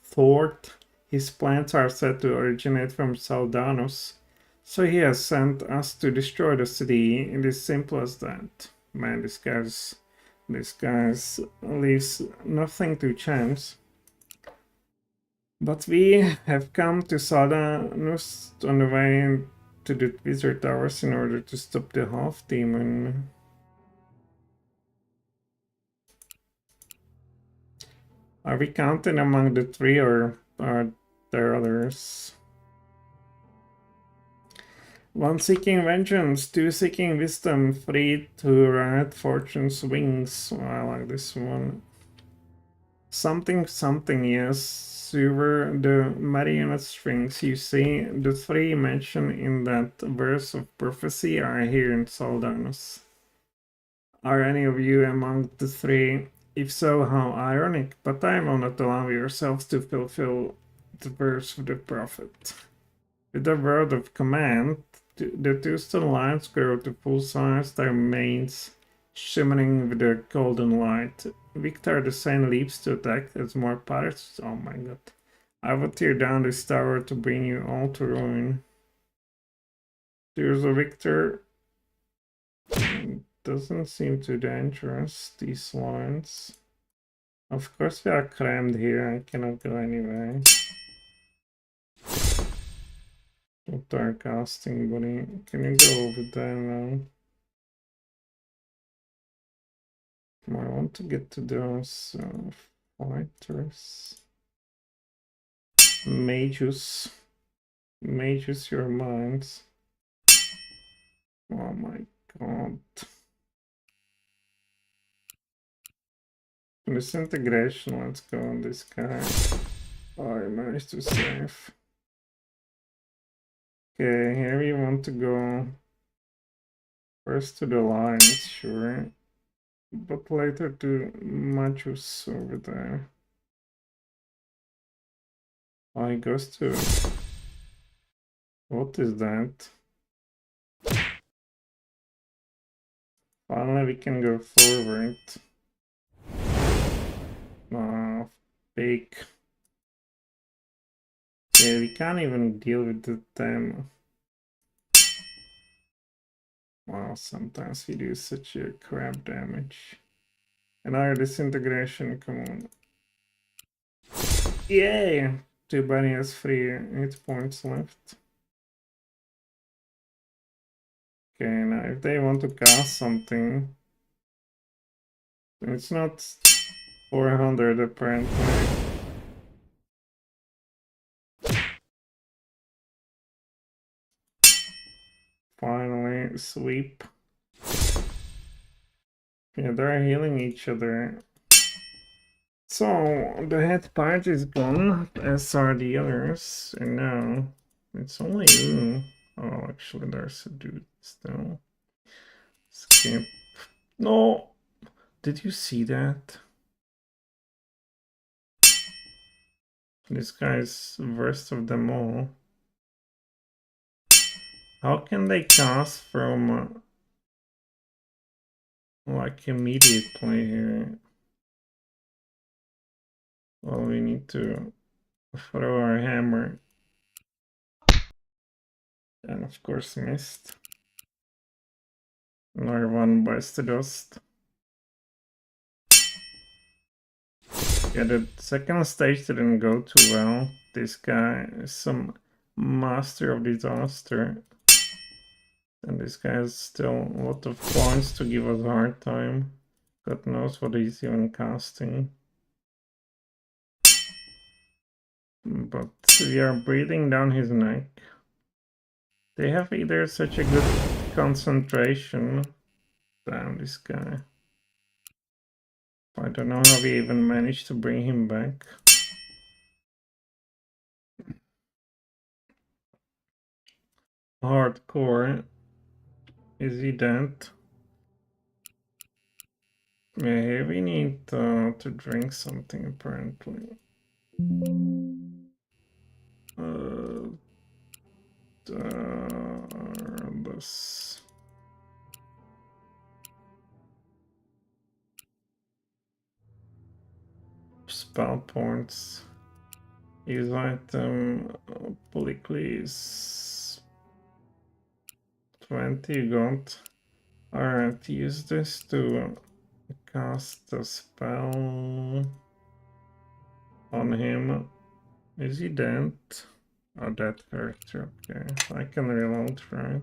[SPEAKER 1] thwart his plans are said to originate from Saldanus, so he has sent us to destroy the city. It is simple as that. Man, this guy's leaves nothing to chance. But we have come to Saldanus on the way to the Wizard Towers in order to stop the half-demon. Are we counted among the three, or are there others? One seeking vengeance, two seeking wisdom, three to ride fortune's wings. Oh, I like this one. Something, something, yes. You were the marionette strings. You see, the three mentioned in that verse of prophecy are here in Saldanus. Are any of you among the three? If so, how ironic, but I will not allow yourselves to fulfill the verse of the prophet. With a word of command, the two stone lions grow to full size, their manes shimmering with a golden light. Victor the Saint leaps to attack as more pirates. Oh my god. I will tear down this tower to bring you all to ruin. Here's a Victor. Doesn't seem too dangerous, these lions. Of course we are crammed here, I cannot go anywhere. Dark casting, buddy. Can you go over there now? I want to get to those fighters. Magus. Magus your minds. Oh my god. Disintegration, let's go on this guy. Oh, I managed to save. Okay, here we want to go first to the lines, sure. But later to Machus over there. Oh, he goes to... What is that? Finally we can go forward. Fake. Yeah, we can't even deal with the them. Wow, sometimes we do such a crap damage. And our disintegration, come on. Yay! Too bad he has 3 hit points left. Okay, now if they want to cast something, it's not 400 apparently. Finally, sweep. Yeah, they're healing each other. So, the head part is gone, as are the others, and now it's only you. Oh, actually, there's a dude still. Skip. No! Did you see that? This guy's worst of them all. How can they cast from like immediately here? Well, we need to throw our hammer. And of course missed. Another one bites the dust. Yeah, the second stage didn't go too well. This guy is some master of disaster. And this guy has still a lot of points to give us a hard time. God knows what he's even casting. But we are breathing down his neck. They have either such a good concentration. Damn, this guy. I don't know how we even managed to bring him back. Hardcore. Is he dead? Yeah, here we need to drink something apparently. This spell points. Use item Polycles 20 got. Alright, use this to cast a spell on him. Is he dead? Oh, that character, okay. I can reload, right?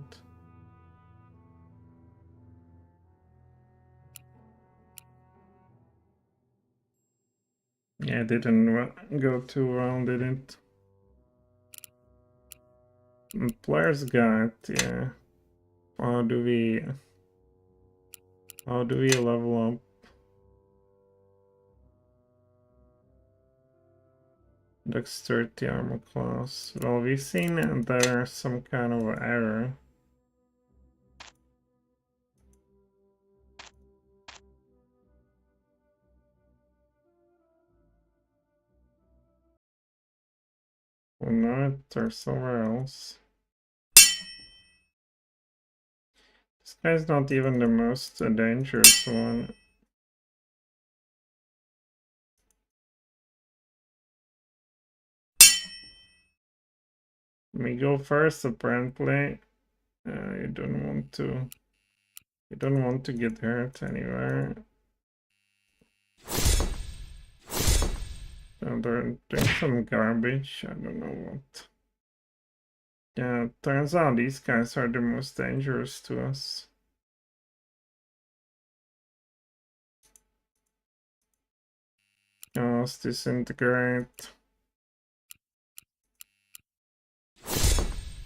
[SPEAKER 1] Yeah, it didn't go too well, did it? Player's guide, yeah. How do we level up? Dexterity armor class. Well, we've seen there's some kind of error. Well, no, there's somewhere else. This guy's not even the most dangerous one. We go first, apparently. You don't want to. You don't want to get hurt anywhere. They're doing some garbage. I don't know what. Yeah, turns out these guys are the most dangerous to us. Oh, let's disintegrate.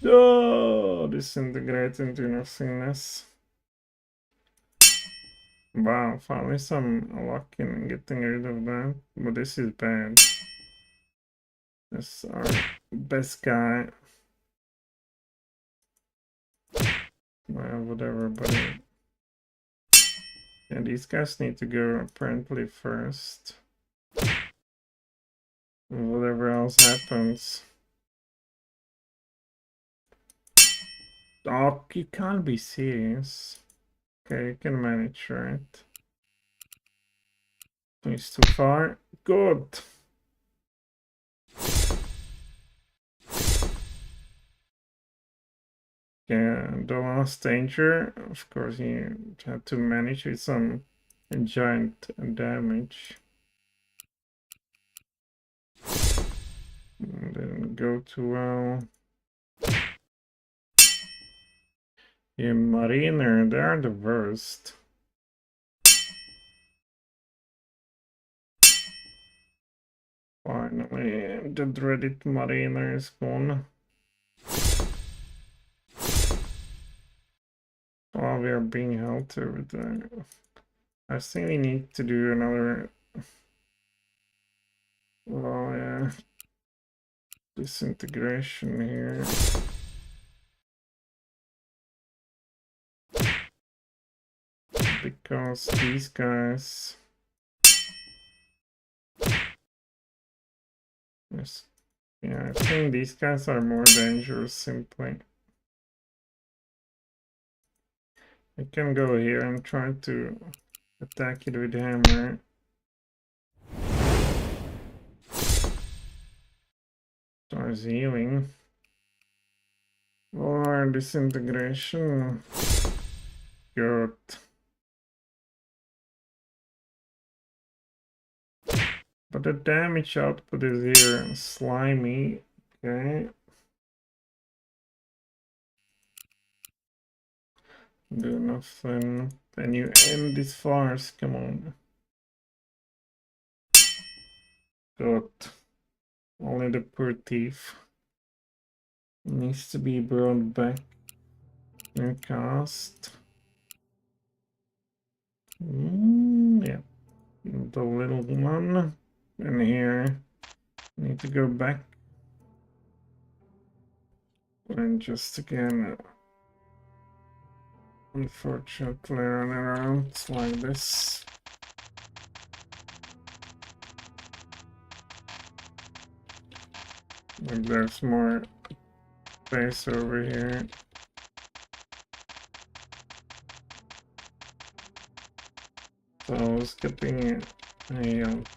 [SPEAKER 1] Oh, disintegrate into nothingness. Wow, finally some luck in getting rid of that. But this is bad. This is our best guy. Well, whatever, buddy. And these guys need to go apparently first. Whatever else happens. Oh, you can't be serious. Okay, you can manage, right? He's too far. Good. Yeah, the last danger, of course, you have to manage with some giant damage. Didn't go too well. Yeah, Mariner, they're the worst. Finally, the dreaded Mariner is gone. Oh, we are being held to with the... I think we need to do another... Oh, yeah. Disintegration here. Because these guys... Yes. Yeah, I think these guys are more dangerous simply. I can go here and try to attack it with hammer. Starts healing. Or disintegration. Good. But the damage output is here. Slimy. Okay. Do nothing. Then you end this farce. Come on. Good. Only the poor thief needs to be brought back. New cast. Yeah. The little one. And here. Need to go back. And just again. Unfortunately, run around like this. Like there's more space over here. So I was getting healed.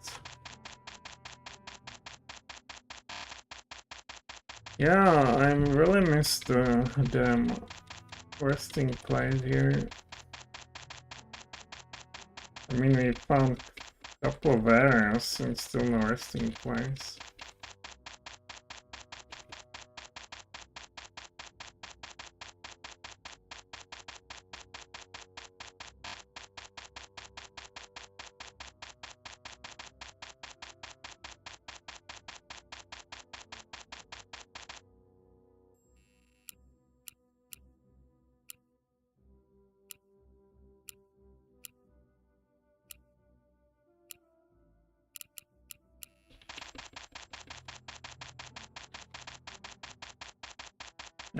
[SPEAKER 1] Yeah, I really missed the resting place here. I mean, we found a couple of areas and still no resting place.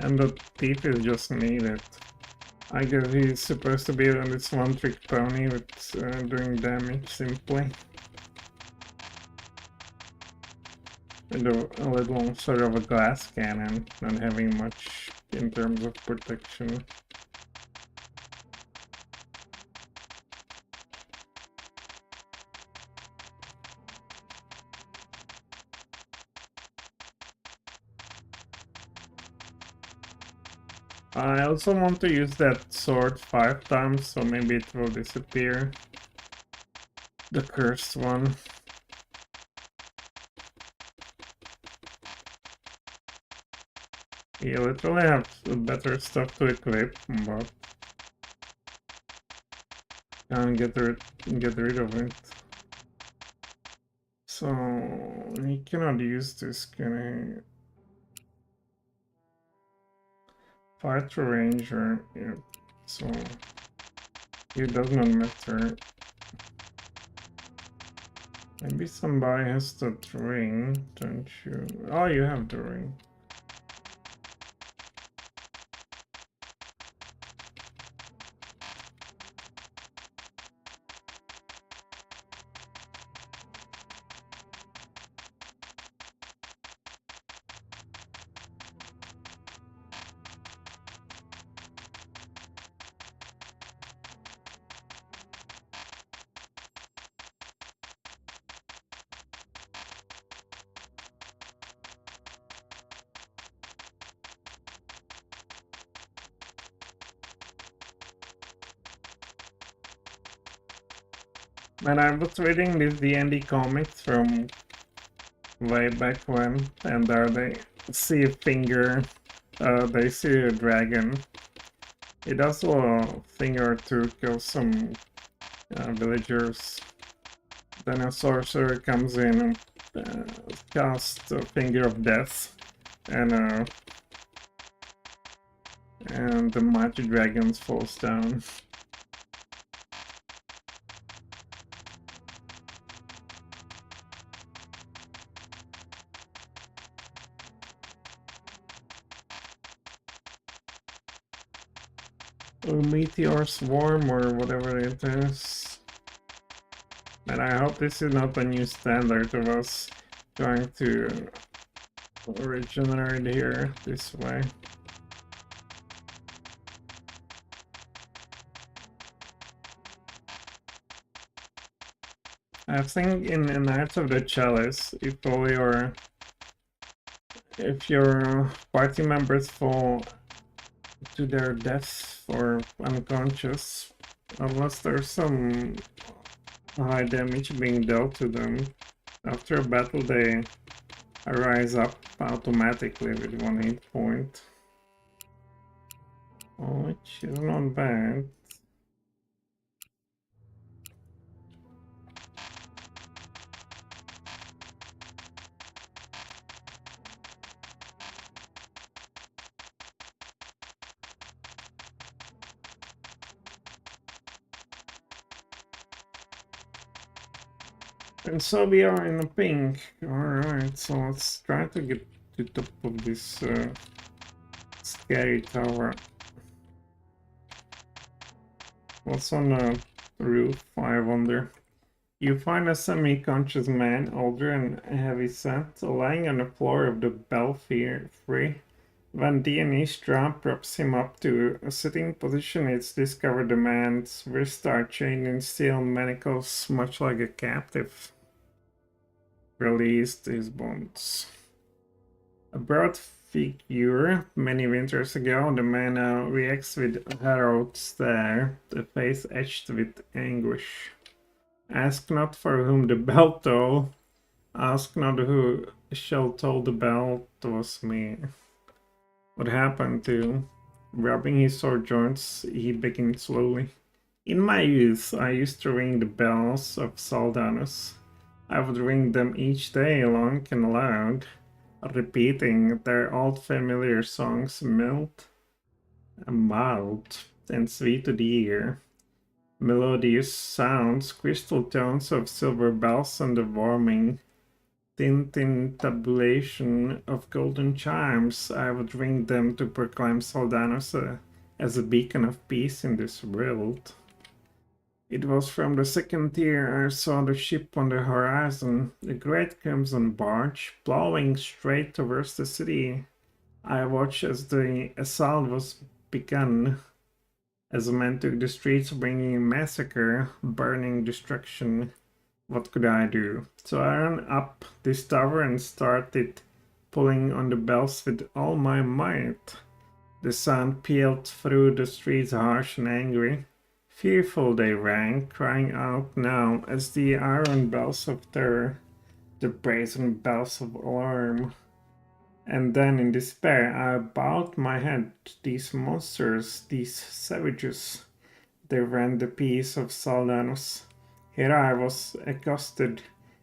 [SPEAKER 1] And the thief is just needed. I guess he's supposed to be on this one-trick pony with doing damage simply. With a little sort of a glass cannon, not having much in terms of protection. I also want to use that sword 5 times, so maybe it will disappear. The cursed one. You literally have better stuff to equip, but can't get rid of it. So we cannot use this, can I? Fighter ranger, yeah. So it does not matter. Maybe somebody has that ring, don't you? Oh, you have the ring. And I was reading this D&D comics from way back when, and there they see a finger, they see a dragon. It does a finger to kill some villagers. Then a sorcerer comes in and casts a finger of death, and the mighty dragons falls down. A meteor swarm or whatever it is. And I hope this is not a new standard of us trying to regenerate here this way. I think in Knights of the Chalice, if your party members fall to their death or unconscious, unless there's some high damage being dealt to them, after a battle they rise up automatically with 1 hit point. Which is not bad. And so we are in the pink. Alright, so let's try to get to the top of this scary tower. What's on the roof, I wonder? You find a semi-conscious man, older and heavy-set, lying on the floor of the belfry. When D&E strap props him up to a sitting position, it's discovered the man's wrists are chained in steel manacles, much like a captive. Released his bonds. A broad figure many winters ago, the man now reacts with a harrowed stare, the face etched with anguish. Ask not for whom the bell toll, ask not who shall toll the bell, 'twas me. What happened to? Rubbing his sore joints, he began slowly. In my youth, I used to ring the bells of Saldanus. I would ring them each day long and loud, repeating their old familiar songs, mild and sweet to the ear. Melodious sounds, crystal tones of silver bells, and the warming tintintabulation of golden chimes. I would ring them to proclaim Saldanus as a beacon of peace in this world. It was from the second tier I saw the ship on the horizon, the great crimson barge, plowing straight towards the city. I watched as the assault was begun, as the men took the streets bringing massacre, burning, destruction. What could I do? So I ran up this tower and started pulling on the bells with all my might. The sound pealed through the streets harsh and angry. Fearful they rang, crying out now as the iron bells of terror, the brazen bells of alarm. And then in despair I bowed my head. These monsters, these savages, they ran the peace of Saldanus. Here I was accosted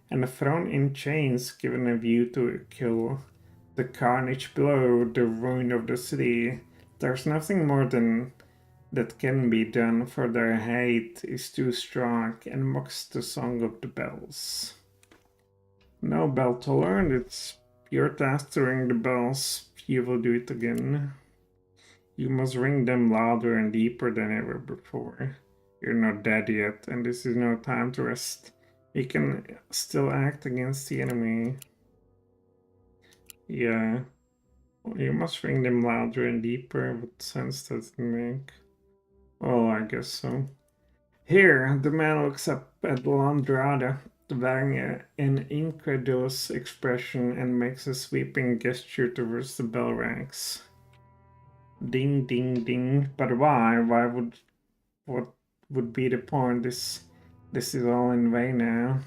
[SPEAKER 1] and thrown in chains, given a view to kill. The carnage below, the ruin of the city. There's nothing more than that can be done, for their hate is too strong and mocks the song of the bells. No bell to learn, it's your task to ring the bells. You will do it again. You must ring them louder and deeper than ever before. You're not dead yet, and this is no time to rest. You can still act against the enemy. Yeah. You must ring them louder and deeper. What sense does it make? Well, I guess so. Here, the man looks up at Landrada, wearing an incredulous expression, and makes a sweeping gesture towards the bell ranks. Ding, ding, ding. But why? What would be the point? This This is all in vain now.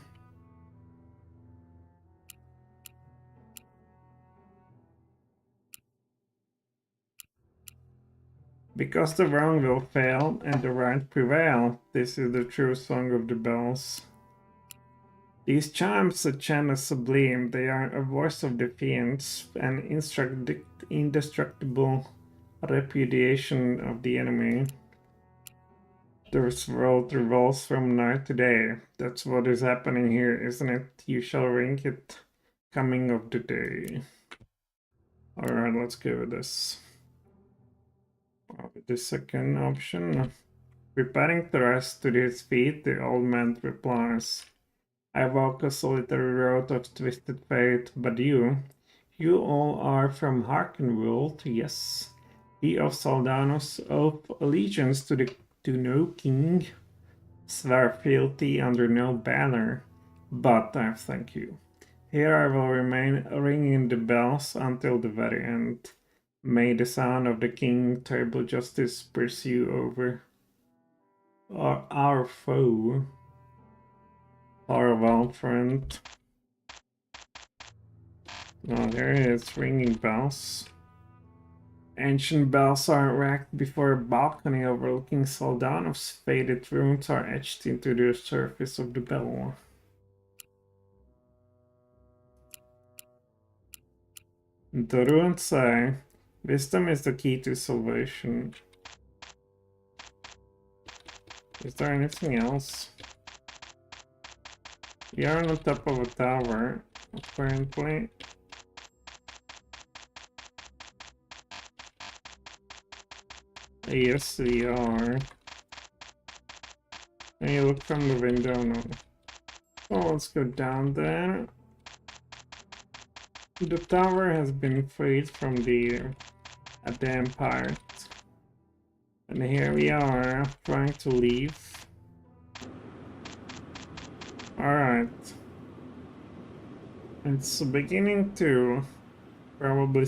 [SPEAKER 1] Because the wrong will fail and the right prevail, this is the true song of the bells. These chimes chant a sublime, they are a voice of defiance, an indestructible repudiation of the enemy. This world revolves from night to day. That's what is happening here, isn't it? You shall ring it coming of the day. Alright, let's go with this. The second option. Preparing thrust to his feet, the old man replies, I walk a solitary road of twisted fate, but you all are from Hearkenwold, yes. He of Saldanos oath allegiance to no king, swear fealty under no banner, but I thank you. Here I will remain ringing the bells until the very end. May the sound of the king terrible justice pursue over our foe. Farewell, friend. Oh, there it is, ringing bells. Ancient bells are racked before a balcony overlooking Saldanov's faded runes are etched into the surface of the bell. The runes say, wisdom is the key to salvation. Is there anything else? We are on the top of a tower, apparently. Yes, we are. Can you look from the window? No. Oh, let's go down there. The tower has been freed from the Empire. And here we are, trying to leave. Alright. It's beginning to probably...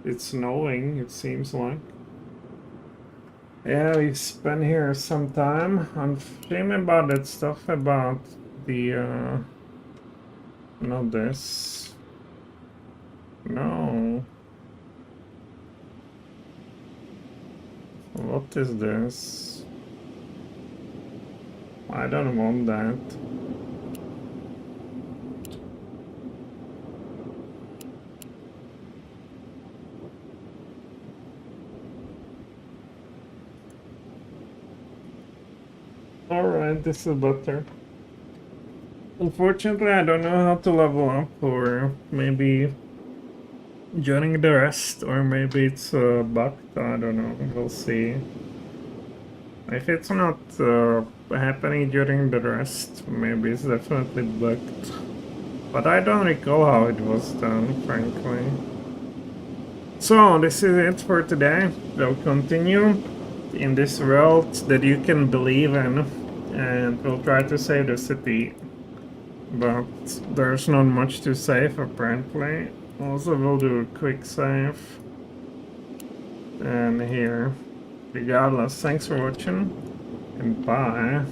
[SPEAKER 1] It's snowing, it seems like. Yeah, we spent here some time. I'm ashamed about that stuff about the, not this. No. What is this? I don't want that. Alright, this is better. Unfortunately, I don't know how to level up, or maybe joining the rest, or maybe it's bugged, I don't know, we'll see. If it's not happening during the rest, maybe it's definitely bugged. But I don't recall how it was done, frankly. So, this is it for today. We'll continue in this world that you can believe in, and we'll try to save the city. But there's not much to save, apparently. Also, we'll do a quick save. And here. Regardless, thanks for watching, and bye.